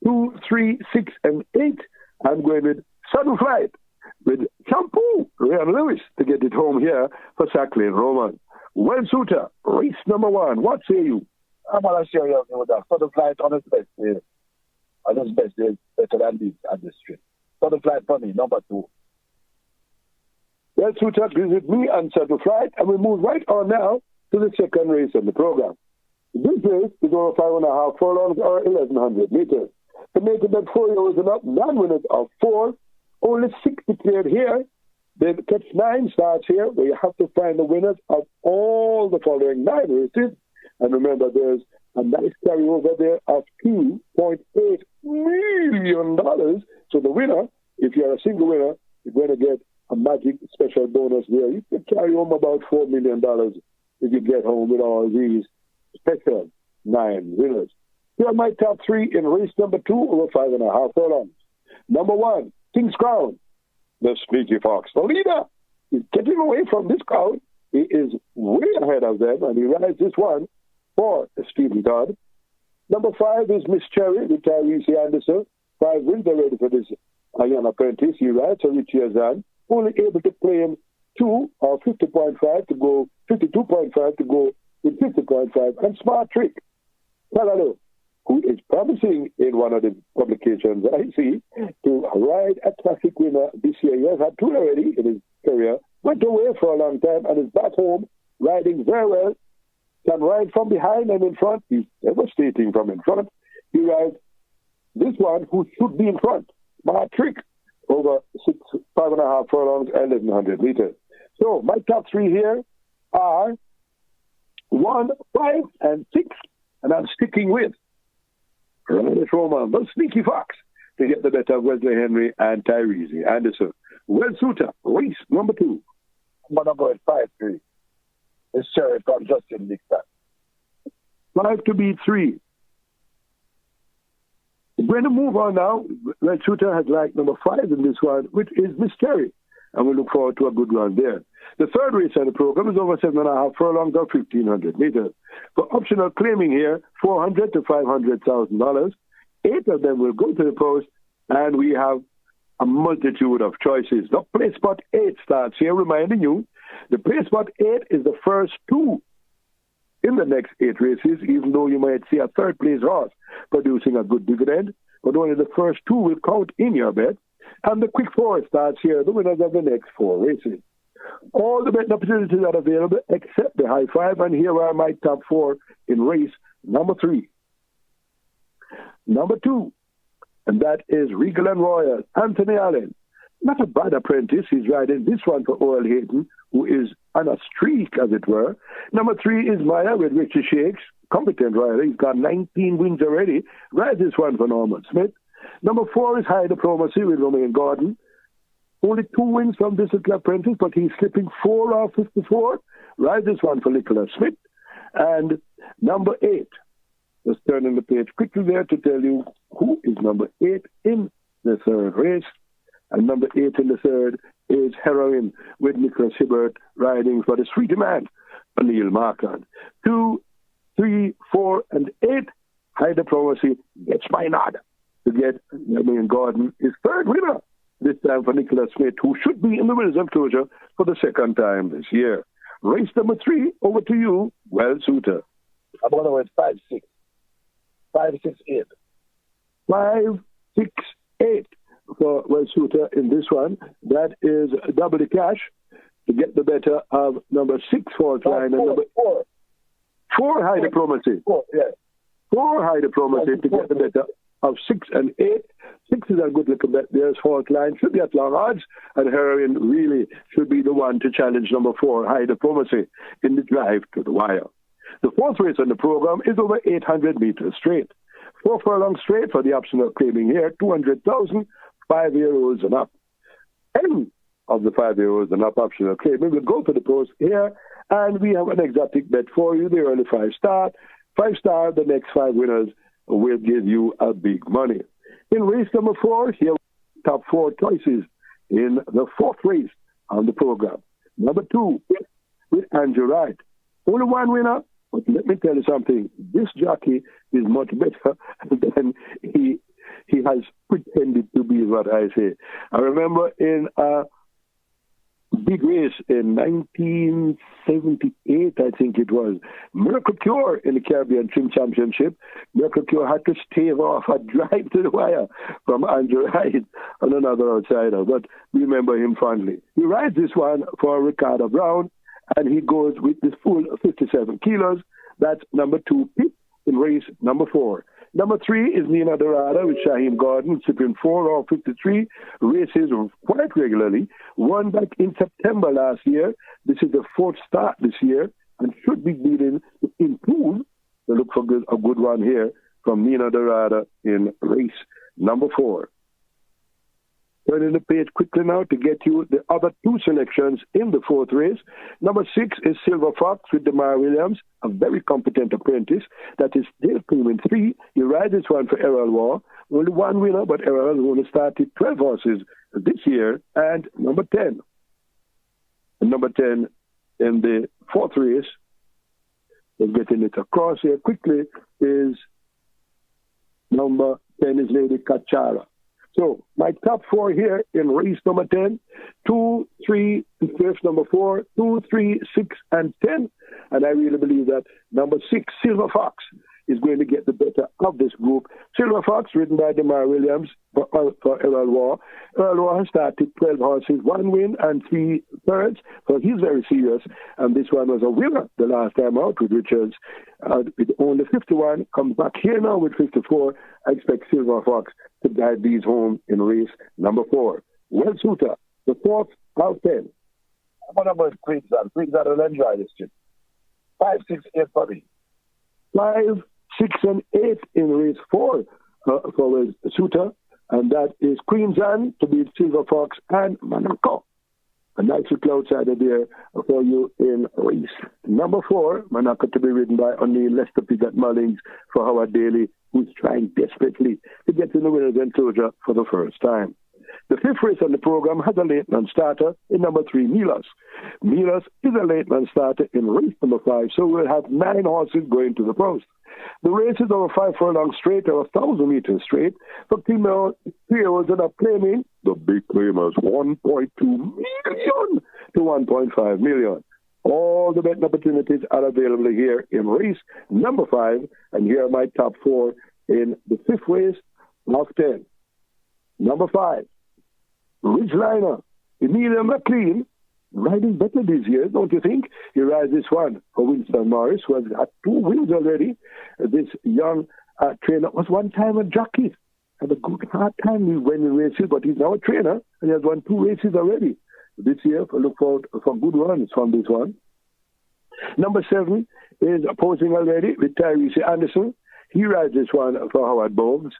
2, 3, 6, and 8, I'm going with Sudden Flight with Shampoo, Ryan Lewis, to get it home here for Jacqueline Roman. Well, Suter, race number 1, what say you? I'm going to share you with that. Sudden Flight on his best day. On his best day, better than this at the street. Sudden Flight for me, number 2. Well, Suter visit me and Sudden Flight, and we move right on now to the second race on the program. This race is over 5.5 furlongs or 1,100 meters. To make it that 4-year-olds and up, non-winners of 4, only 6 declared here. The catch 9 starts here, where you have to find the winners of all the following 9 races. And remember, there's a nice carryover there of $2.8 million. So the winner, if you're a single winner, you're going to get a magic special bonus there. You can carry home about $4 million if you get home with all these special 9 winners. Here are my top 3 in race number 2 over 5.5 furlongs. Number 1, King's Crown, the Sneaky Fox. The leader is getting away from this crowd. He is way ahead of them, and he rides this one for Stephen Todd. Number 5 is Miss Cherry with Tyrese Anderson. 5 wins already for this young apprentice. He rides a Richie Azan, only able to claim 2 or 50.5 to go, 52.5 to go with 50.5. And Smart Trick, Talalo, who is promising in one of the publications I see to ride a classic winner this year. He has had 2 already in his career, went away for a long time and is back home riding very well. Can ride from behind and in front. He's devastating from in front. He rides this one who should be in front, Smart Trick, over 5.5 furlongs and 1,100 meters. So my top 3 here are 1, 5, and 6, and I'm sticking with Ronald Roman, the Sneaky Fox, to get the better of Wesley Henry and Tyrese Anderson. Well, Suter, race number 2. I'm going to go at 5-3. It's Cherry from Justin Dixon. 5 to beat 3. We're going to move on now. Red Shooter has like number 5 in this one, which is Miss Cherry. And we look forward to a good run there. The third race on the program is over 7.5 furlongs or 1,500 meters. For optional claiming here, $400,000 to $500,000. 8 of them will go to the post, and we have a multitude of choices. The play spot 8 starts here, reminding you, the play spot 8 is the first 2 in the next 8 races, even though you might see a third place horse producing a good dividend, but only the first 2 will count in your bet. And the quick 4 starts here, the winners of the next 4 races. All the betting opportunities are available except the high 5, and here are my top 4 in race number 3. Number 2, and that is Regal and Royal, Anthony Allen. Not a bad apprentice. He's riding this one for Oral Hayden, who is on a streak, as it were. Number 3 is Maya with Richie Shakes, competent rider. He's got 19 wins already. Rides this one for Norman Smith. Number 4 is High Diplomacy with Romain Gordon. Only 2 wins from this little apprentice, but he's slipping 4 off 54. Rides this one for Nicholas Smith. And number 8, just turning the page quickly there to tell you who is number 8 in the third race. And number 8 in the third is Heroin with Nicholas Hibbert riding for the Sweetie Man, Neil Markland. 2, 3, 4, and 8, High Diplomacy gets my nod to get Romain Gordon his third winner, this time for Nicholas Smith, who should be in the winners' enclosure for the second time this year. Race number 3, over to you, Well Suter. I'm going to win 5-6. 5-6-8. 5-6-8 for Well Suter in this one. That is double the cash to get the better of number 6 Fault Line and number 4 High Diplomacy. 4, yeah. 4 High Diplomacy to get the better of 6 and 8. 6 is a good little bet. There's Fault Line. Should be at long odds. And Heroin really should be the one to challenge number 4 High Diplomacy in the drive to the wire. The fourth race on the program is over 800 meters straight. 4 furlongs straight for the optional claiming here, 200,000, 5-year-olds and up. 10 of the 5-year-olds and up optional claiming will go to the post here, and we have an exotic bet for you, the early 5-star. 5-star, the next 5 winners will give you a big money. In race number 4, here top 4 choices in the fourth race on the program. Number 2, with Andrew Wright. Only 1 winner, but let me tell you something. This jockey is much better than he has pretended to be, is what I say. I remember in a big race in 1978, I think it was, Miracle Cure in the Caribbean Trim Championship. Miracle Cure had to stave off a drive to the wire from Andrew Wright and another outsider, but we remember him fondly. He rides this one for Ricardo Brown, and he goes with this full 57 kilos. That's number 2 pick in race number 4. Number 3 is Nina Dorada with Shaheem Gordon, sipping 4 or 53 races quite regularly. Won back in September last year. This is the 4th start this year and should be needing to improve. To look for a good one here from Nina Dorada in race number 4. Turning the page quickly now to get you the other 2 selections in the 4th race. Number 6 is Silver Fox with Demar Williams, a very competent apprentice. That is still premium 3. You ride this one for Errol War. Only one winner, but Errol only started 12 horses this year. And number 10. And number 10 in the 4th race, we're getting it across here quickly, is number 10 is Lady Kachara. So my top 4 here in race number 10, 2, 3, and 5th, number 4, 2, 3, 6, and 10. And I really believe that number 6, Silver Fox, is going to get the better of this group. Silver Fox, ridden by Demar Williams for Errol War. Errol War has started 12 horses, 1 win and 3 thirds, so he's very serious. And this one was a winner the last time out with Richards. With only 51, comes back here now with 54. I expect Silver Fox to guide these home in race number 4. Well, Suter, the 4th out 10. I'm going to go with Queensland. Queensland will enjoy this trip. 5, 6, 8 for me. 5, 6, and 8 in race 4 for Suter, and that is Queensland to beat Silver Fox and Monaco. A nice little outsider there for you in race number 4, Monaco to be ridden by O'Neill, Lester Piggott Mullings for Howard Daly, who's trying desperately to get in the winner's enclosure for the first time. The 5th race on the program has a late man starter in number 3, Milos. Milos is a late man starter in race number 5, so we'll have 9 horses going to the post. The race is over 5 furlong straight or 1,000 meters straight for female heroes that are claiming the big claimers 1.2 million to 1.5 million. All the betting opportunities are available here in race number 5, and here are my top 4 in the 5th race of 10. Number 5, Ridgeliner, Emilia McLean, riding better this year, don't you think? He rides this one for Winston Morris, who has got 2 wins already. This young trainer was one time a jockey. Had a good hard time when he races, but he's now a trainer, and he has won 2 races already. This year, look forward for good runs from this one. Number 7 is opposing already with Tyrese Anderson. He rides this one for Howard Bogues.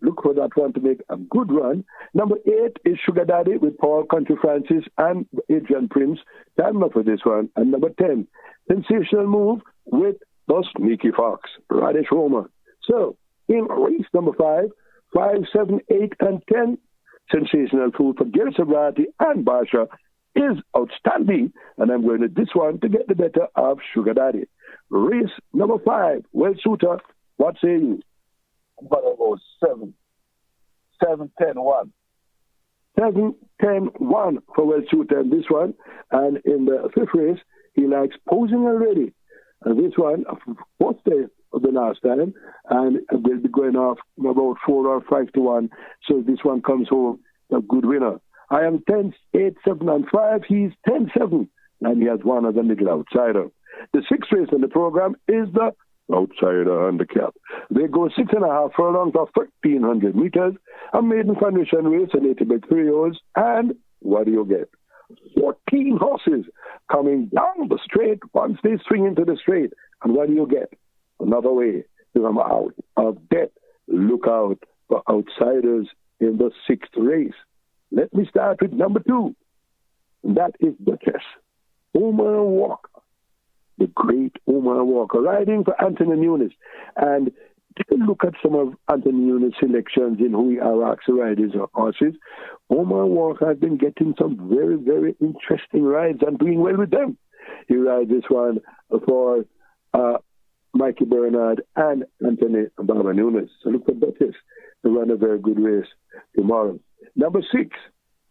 Look for that one to make a good run. Number 8 is Sugar Daddy with Paul Country Francis and Adrian Prince. Time enough for this one. And number 10, Sensational Move with the Sneaky Fox, Radish Roma. So, in race number 5, 5, 7, 8, and 10, Sensational Food for Gil Sobriety and Barsha is outstanding. And I'm going to this one to get the better of Sugar Daddy. Race number 5, Well Suter, what say you? I'm going to go 7, 10, 1. 7, 10, 1 for Well Shooter in this one. And in the 5th race, he likes Posing Already. And this one, 4th day of the last time, and will be going off about 4 or 5 to 1. So this one comes home a good winner. I am 10, 8, 7, and 5. He's 10, 7, and he has one as a middle outsider. The 6th race in the program is the outsider handicap. They go 6.5 furlongs or 1,300 meters, a maiden condition race, an 80-3-year-olds, and what do you get? 14 horses coming down the straight once they swing into the straight. And what do you get? Another way to come out of debt. Look out for outsiders in the 6th race. Let me start with number 2. And that is Duchess. Omar Walker. The great Omar Walker, riding for Anthony Nunes. And take a look at some of Anthony Nunes' selections in who he are to ride his horses. Omar Walker has been getting some very, very interesting rides and doing well with them. He rides this one for Mikey Bernard and Anthony Baba Nunes. So look for Duchess to run a very good race tomorrow. Number 6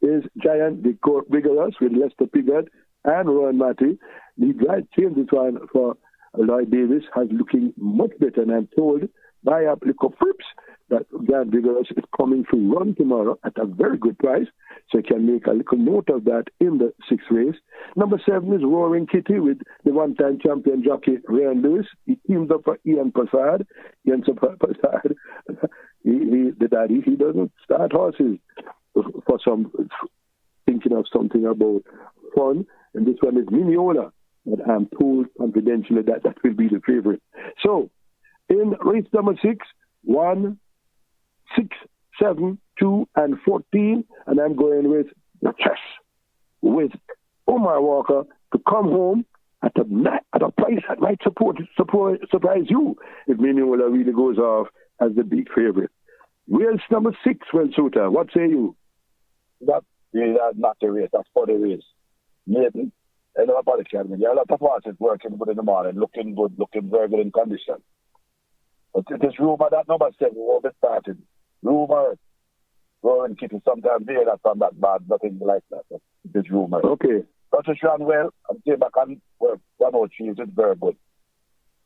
is Giant Vigorous with Lester Piggott and Rowan Matty. The drive change this one for Lloyd Davis has looking much better, and I'm told by Applico Frips that Giant Vigorous is coming to run tomorrow at a very good price, so you can make a little note of that in the 6th race. Number 7 is Roaring Kitty with the one-time champion jockey Ryan Lewis. He teamed up for Ian Prasad. Ian Prasad, the daddy, he doesn't start horses for some thinking of something about fun. And this one is Mineola, but I'm told confidentially that will be the favorite. So, in race number 6, 1, 6, 7, 2, and 14. And I'm going with the chess with Omar Walker to come home at a price that might surprise you if Miniola really goes off as the big favorite. Where's number 6, Well Suter? What say you? That's not the race, that's for the race. Maybe. And nobody can. There are a lot of horses working good in the morning, looking good, looking very good in condition. But it is rumor that number 7 will be started. Rumor. Rowan Kitty sometimes hear that from that bad, nothing like that. But it is rumor. Okay. But it's run well, and came back and work 103 is very good.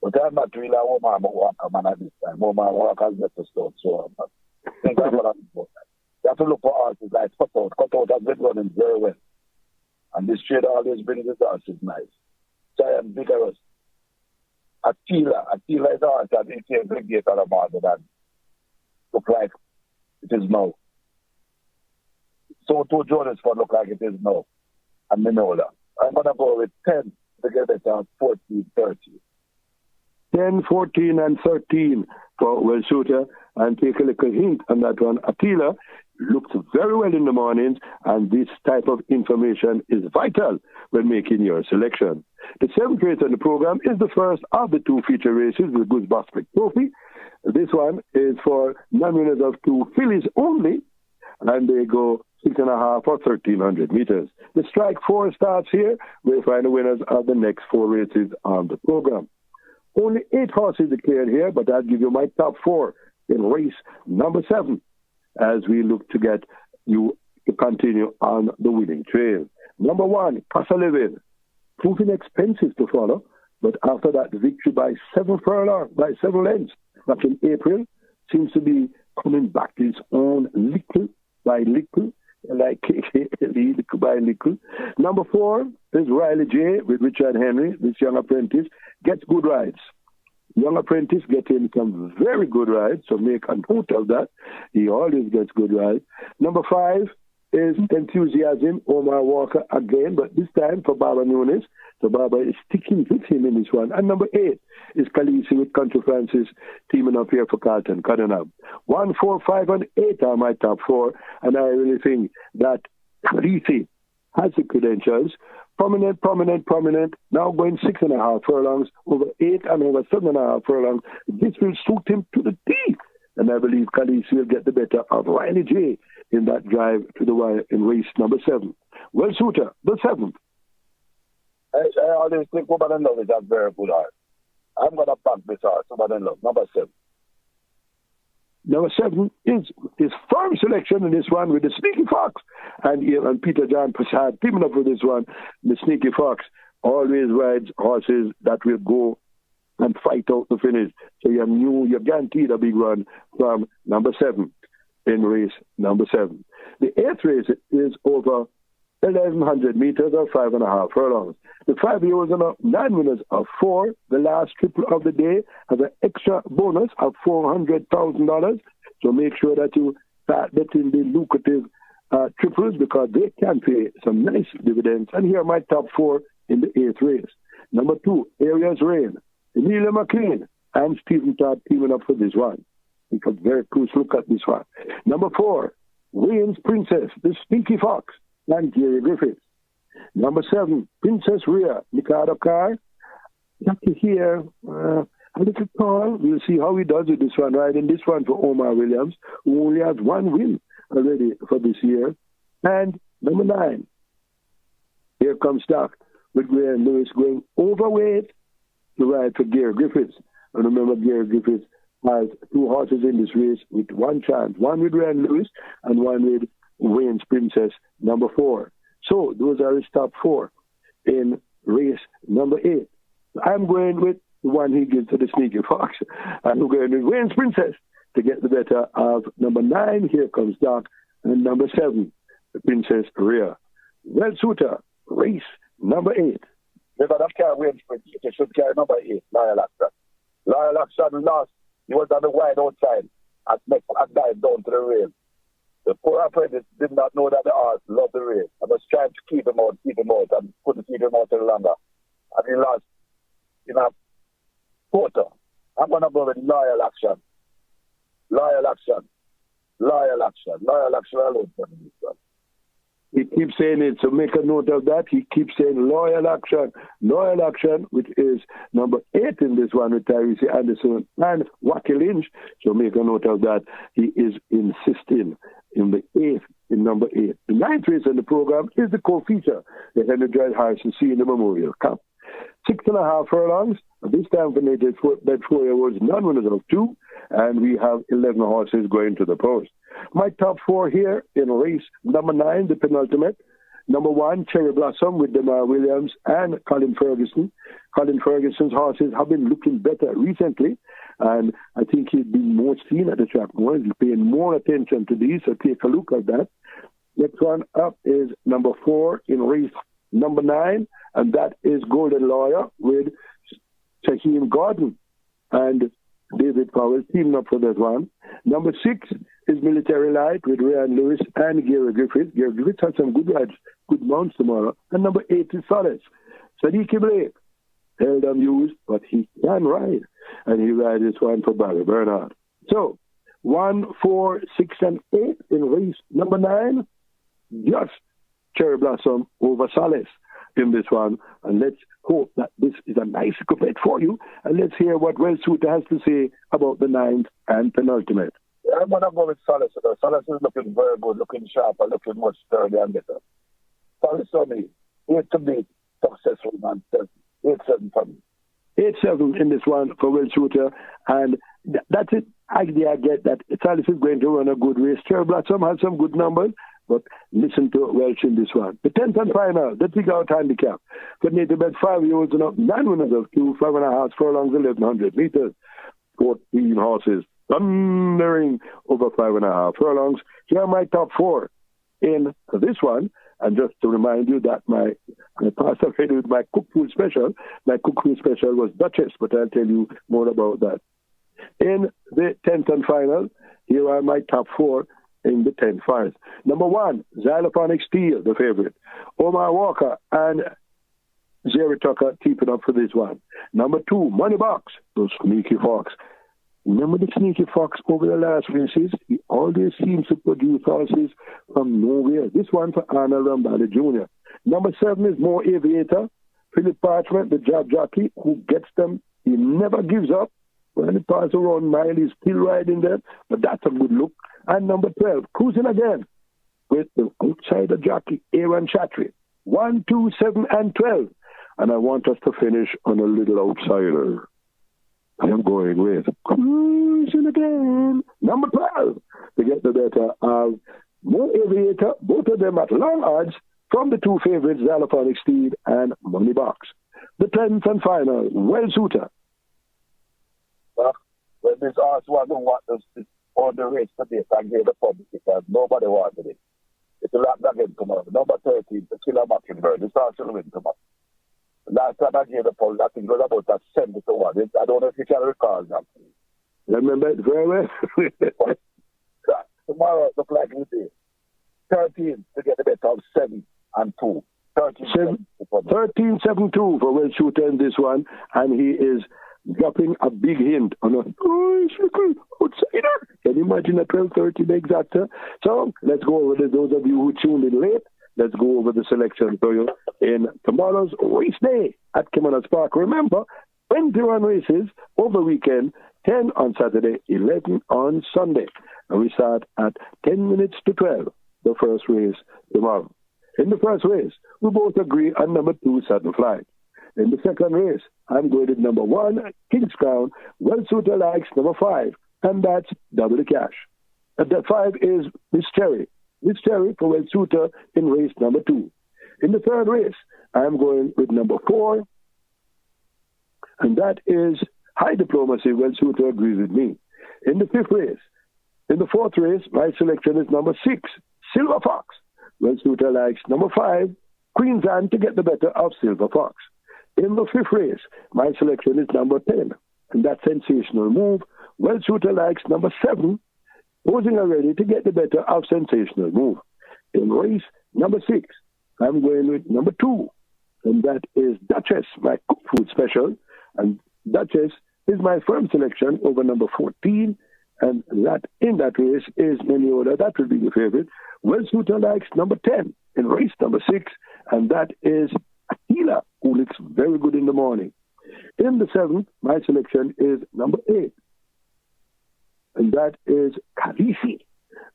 But I'm not really a Omar Walker man at this time. Omar Walker has better stuff, so I think I'm going to do that. You have to look for horses like Cutout. Cutout has been running very well. And this trade always brings his horses nice. Giant Vigorous. Attila is a horse that he came to the gate of the market and look like it is now. So to Jonas for look like it is now. And Minola. I'm going to go with 10 to get it on 14, 13. 10, 14, and 13 for Well Suter. And take a little hint on that one. Attila looks very well in the mornings, and this type of information is vital when making your selection. The 7th race on the program is the first of the 2 feature races, the Goose Prospect Trophy. This one is for non-winners of 2 fillies only, and they go 6.5 or 1,300 meters. The strike 4 starts here. We'll find the winners of the next 4 races on the program. Only 8 horses declared here, but I'll give you my top 4 in race number 7 as we look to get you to continue on the winning trail. Number 1, Casa Living, proving expensive to follow, but after that victory by 7 lengths back in April, seems to be coming back to its own little by little, like little by little. Number 4 is Riley J with Richard Henry. This young apprentice gets good rides. Young apprentice getting some very good rides, so make a note of that. He always gets good rides. Number 5 is Enthusiasm, Omar Walker again, but this time for Baba Nunes. So Baba is sticking with him in this one. And number 8 is Khaleesi with Country Francis teaming up here for Carlton Cunningham. 1, 4, 5, and 8 are my top 4, and I really think that Khaleesi has the credentials. Prominent, now going 6.5 furlongs, over 8 and over 7.5 furlongs. This will suit him to the teeth. And I believe Khaleesi will get the better of Riley J in that drive to the wire in race number 7. Well, Suter, the 7th. I always think Woman in Love is a very good horse. I'm going to back this horse, Woman in Love, number 7. Number 7 is his firm selection in this one with the Sneaky Fox. And Peter John Prasad teaming up with this one. The Sneaky Fox always rides horses that will go and fight out the finish. So you're guaranteed a big run from number 7 in race number 7. The 8th race is over 1,100 meters or 5.5 furlongs. The 5-year-olds and 9 winners of 4. The last triple of the day has an extra bonus of $400,000. So make sure that you start betting the lucrative triples because they can pay some nice dividends. And here are my top 4 in the 8th race. Number 2, Arias Rain, Emilia McLean, and Stephen Todd teaming up for this one. Take a very close look at this one. Number 4, Wayne's Princess, the Sneaky Fox, and Gary Griffiths. Number 7, Princess Rhea, Mikado Carr. You have to hear a little call. We'll see how he does with this one, right? And this one for Omar Williams, who only has 1 win already for this year. And number 9, Here Comes Doc with Graham Lewis going overweight to ride for Gary Griffiths. And remember, Gary Griffiths has 2 horses in this race with 1 chance, one with Graham Lewis and one with Wayne's Princess, number 4. So those are his top 4 in race number 8. I'm going with the one he gives to the Sneaky Fox. I'm going with Wayne's Princess to get the better of number 9, Here Comes Doc, and number 7, the Princess Rhea. Well, Suter, race number 8. If I don't carry Wayne's Princess, you should carry number 8, Loyal Action. Loyal Action lost. He was on the wide outside and dived down to the rail. The poor apprentice did not know that the horse loved the race. I was trying to keep him out, and couldn't keep him out any longer. And he lost in a quarter. I'm going to go with Loyal Action. Loyal action. Loyal action. Loyal action alone for this one. He keeps saying it, so make a note of that. He keeps saying loyal action, which is number 8 in this one with Tyrese Anderson and Wacky Lynch. So make a note of that. He is insisting in the 8th, in number 8. The 9th race in the program is the co-feature, the Henry Joy Harrison C in the Memorial Cup. 6.5 furlongs. This time for native bet 4-year-olds, non-winners of 2, and we have 11 horses going to the post. My top 4 here in race number 9, the penultimate. Number 1, Cherry Blossom with Demar Williams and Colin Ferguson. Colin Ferguson's horses have been looking better recently, and I think he's been more seen at the track more. He's paying more attention to these, so take a look at that. Next one up is number 4 in race number 9, and that is Golden Lawyer with Shaheem Gordon and David Powell teaming up for that one. Number 6 is Military Light with Ryan Lewis and Gary Griffith. Gary Griffith has some good rides, good mounts tomorrow. And number 8 is Solace. Sadiq Blake, held unused, but he can ride. And he rides this one for Barry Bernard. So, 1, 4, 6, and 8 in race number 9. Just Cherry Blossom over Solace in this one. And let's hope that this is a nice couplet for you. And let's hear what Well Suitor has to say about the 9th and penultimate. Yeah, I'm going to go with Solace. Solace is looking very good, looking sharp, and looking much sturdy and better. Solace for me, 8 to be successful, man. 8-7 for me. 8-7 in this one for Will Shooter, and that's it. I get that Solace is going to run a good race. Cherry Blossom has some good numbers, but listen to Welsh in this one. The 10th and final, the figure-out handicap. For native bet 5-year-olds and up, 9 winners of 2, 5.5 furlongs, 1,100 meters. 14 horses thundering over 5.5 furlongs. Here are my top 4 in this one. And just to remind you that I passed already with my cook food special. My cook food special was Duchess, but I'll tell you more about that. In the 10th and final, here are my top 4 in the 10th finals. Number 1, Xylophonic Steel, the favorite. Omar Walker and Jerry Tucker keeping up for this one. Number 2, Money Box, those sneaky fox. Remember the sneaky fox over the last races? He always seems to produce horses from nowhere. This one for Arnold Rambali Jr. Number 7 is More Aviator. Philip Parchment, the job jockey, who gets them. He never gives up. When he passes around mile, he's still riding there. But that's a good look. And number 12, Cruising Again, with the outsider jockey, Aaron Chatry. 1, 2, 7, and 12. And I want us to finish on a little outsider. I am going with Cruising Again. Number 12, to get the better of More Aviator, both of them at long odds, from the 2 favorites, Xylophonic Steed and Money Box. The 10th and final, Well Suitor. Well, when this horse wasn't what on the race today, I gave the public because nobody wanted it. It's a lot again tomorrow. Number 13, the Killer Mockingbird. This horse will win tomorrow. Last time I gave the poll, I think it was about that 70 to 1. I don't know if you can recall that. I remember it very well. Tomorrow it looks like it is 13 to get the better of 7 and 2. 13-7-2 for Will Shooter in this one, and he is dropping a big hint on a outsider. Can you imagine a 12:30 exactor? So let's go over this. Those of you who tuned in late, let's go over the selection for you in tomorrow's race day at Kimona Park. Remember, 21 races over weekend, 10 on Saturday, 11 on Sunday. And we start at 10 minutes to 12, the first race tomorrow. In the first race, we both agree on number 2, Saddle Flight. In the second race, I'm going with number 1, King's Crown. Well Suitor likes number 5, and that's Double the Cash. And that 5 is Miss Cherry. Miss Cherry for Well Suitor in race number 2. In the third race, I'm going with number 4, and that is High Diplomacy. Well Suitor agrees with me. In the fifth race, in the fourth race, my selection is number 6, Silver Fox. Well Suitor likes number 5, Queen's Anne, to get the better of Silver Fox. In the fifth race, my selection is number 10, and that Sensational Move. Well Suitor likes number 7, Posing Already, to get the better of Sensational Move. In race number 6, I'm going with number 2, and that is Duchess, my cook food special. And Duchess is my firm selection over number 14, And that in that race is many other. That will be your favorite. Well Suitor likes number 10 in race number 6, and that is Aquila, who looks very good in the morning. In the 7th, my selection is number 8, and that is Khaleesi.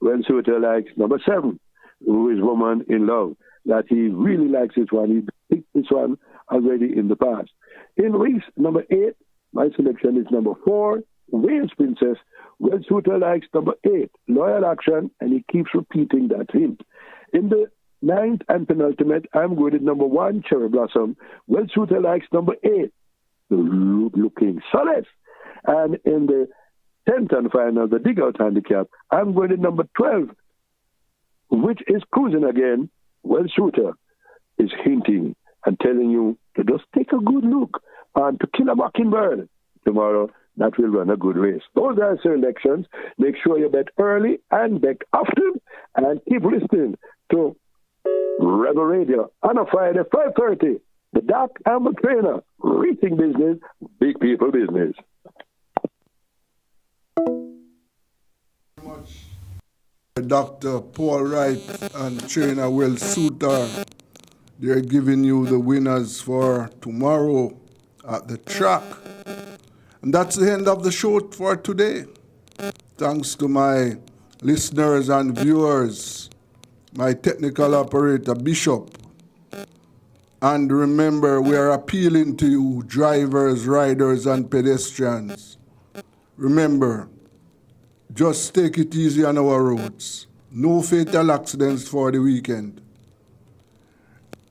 Well Suitor likes number 7, who is Woman in Love. That he really likes this one. He picked this one already in the past. In race number 8, my selection is number 4, Wales Princess. Well Suitor likes number 8, Loyal Action, and he keeps repeating that hint. In the 9th and penultimate, I'm going with number 1, Cherry Blossom. Well Suitor likes number 8, Looking Solace. And in the 10th and final, the Dig Out Handicap, I'm going with number 12, which is Cruising Again. Well Suitor is hinting and telling you to just take a good look and To Kill a Mockingbird tomorrow. That will run a good race. Those are selections. Make sure you bet early and bet often, and keep listening to Rebel Radio on a Friday, 5:30. The Doc and the Trainer, racing business, big people business. Dr. Paul Wright and Trainer Will Suitor, they're giving you the winners for tomorrow at the track. And that's the end of the show for today. Thanks to my listeners and viewers, my technical operator, Bishop. And remember, we are appealing to you, drivers, riders, and pedestrians. Remember, just take it easy on our roads. No fatal accidents for the weekend.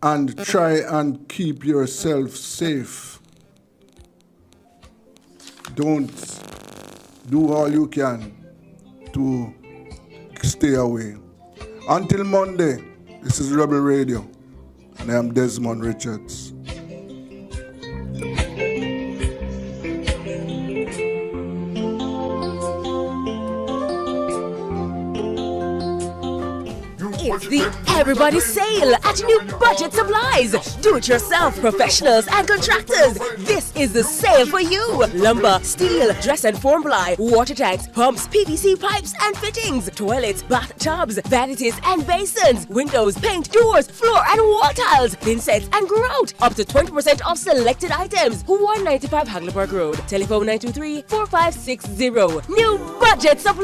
And try and keep yourself safe. Don't do all you can to stay away. Until Monday, this is Rebel Radio, and I am Desmond Richards. It's the Everybody Sale at New Budget Supplies. Do-it-yourself professionals and contractors. This is the sale for you. Lumber, steel, dress and form ply, water tanks, pumps, PVC pipes and fittings, toilets, bathtubs, vanities and basins, windows, paint, doors, floor and wall tiles, thin sets and grout. Up to 20% off selected items. 195 Hagleyburg Road. Telephone 923-4560. New Budget Supplies.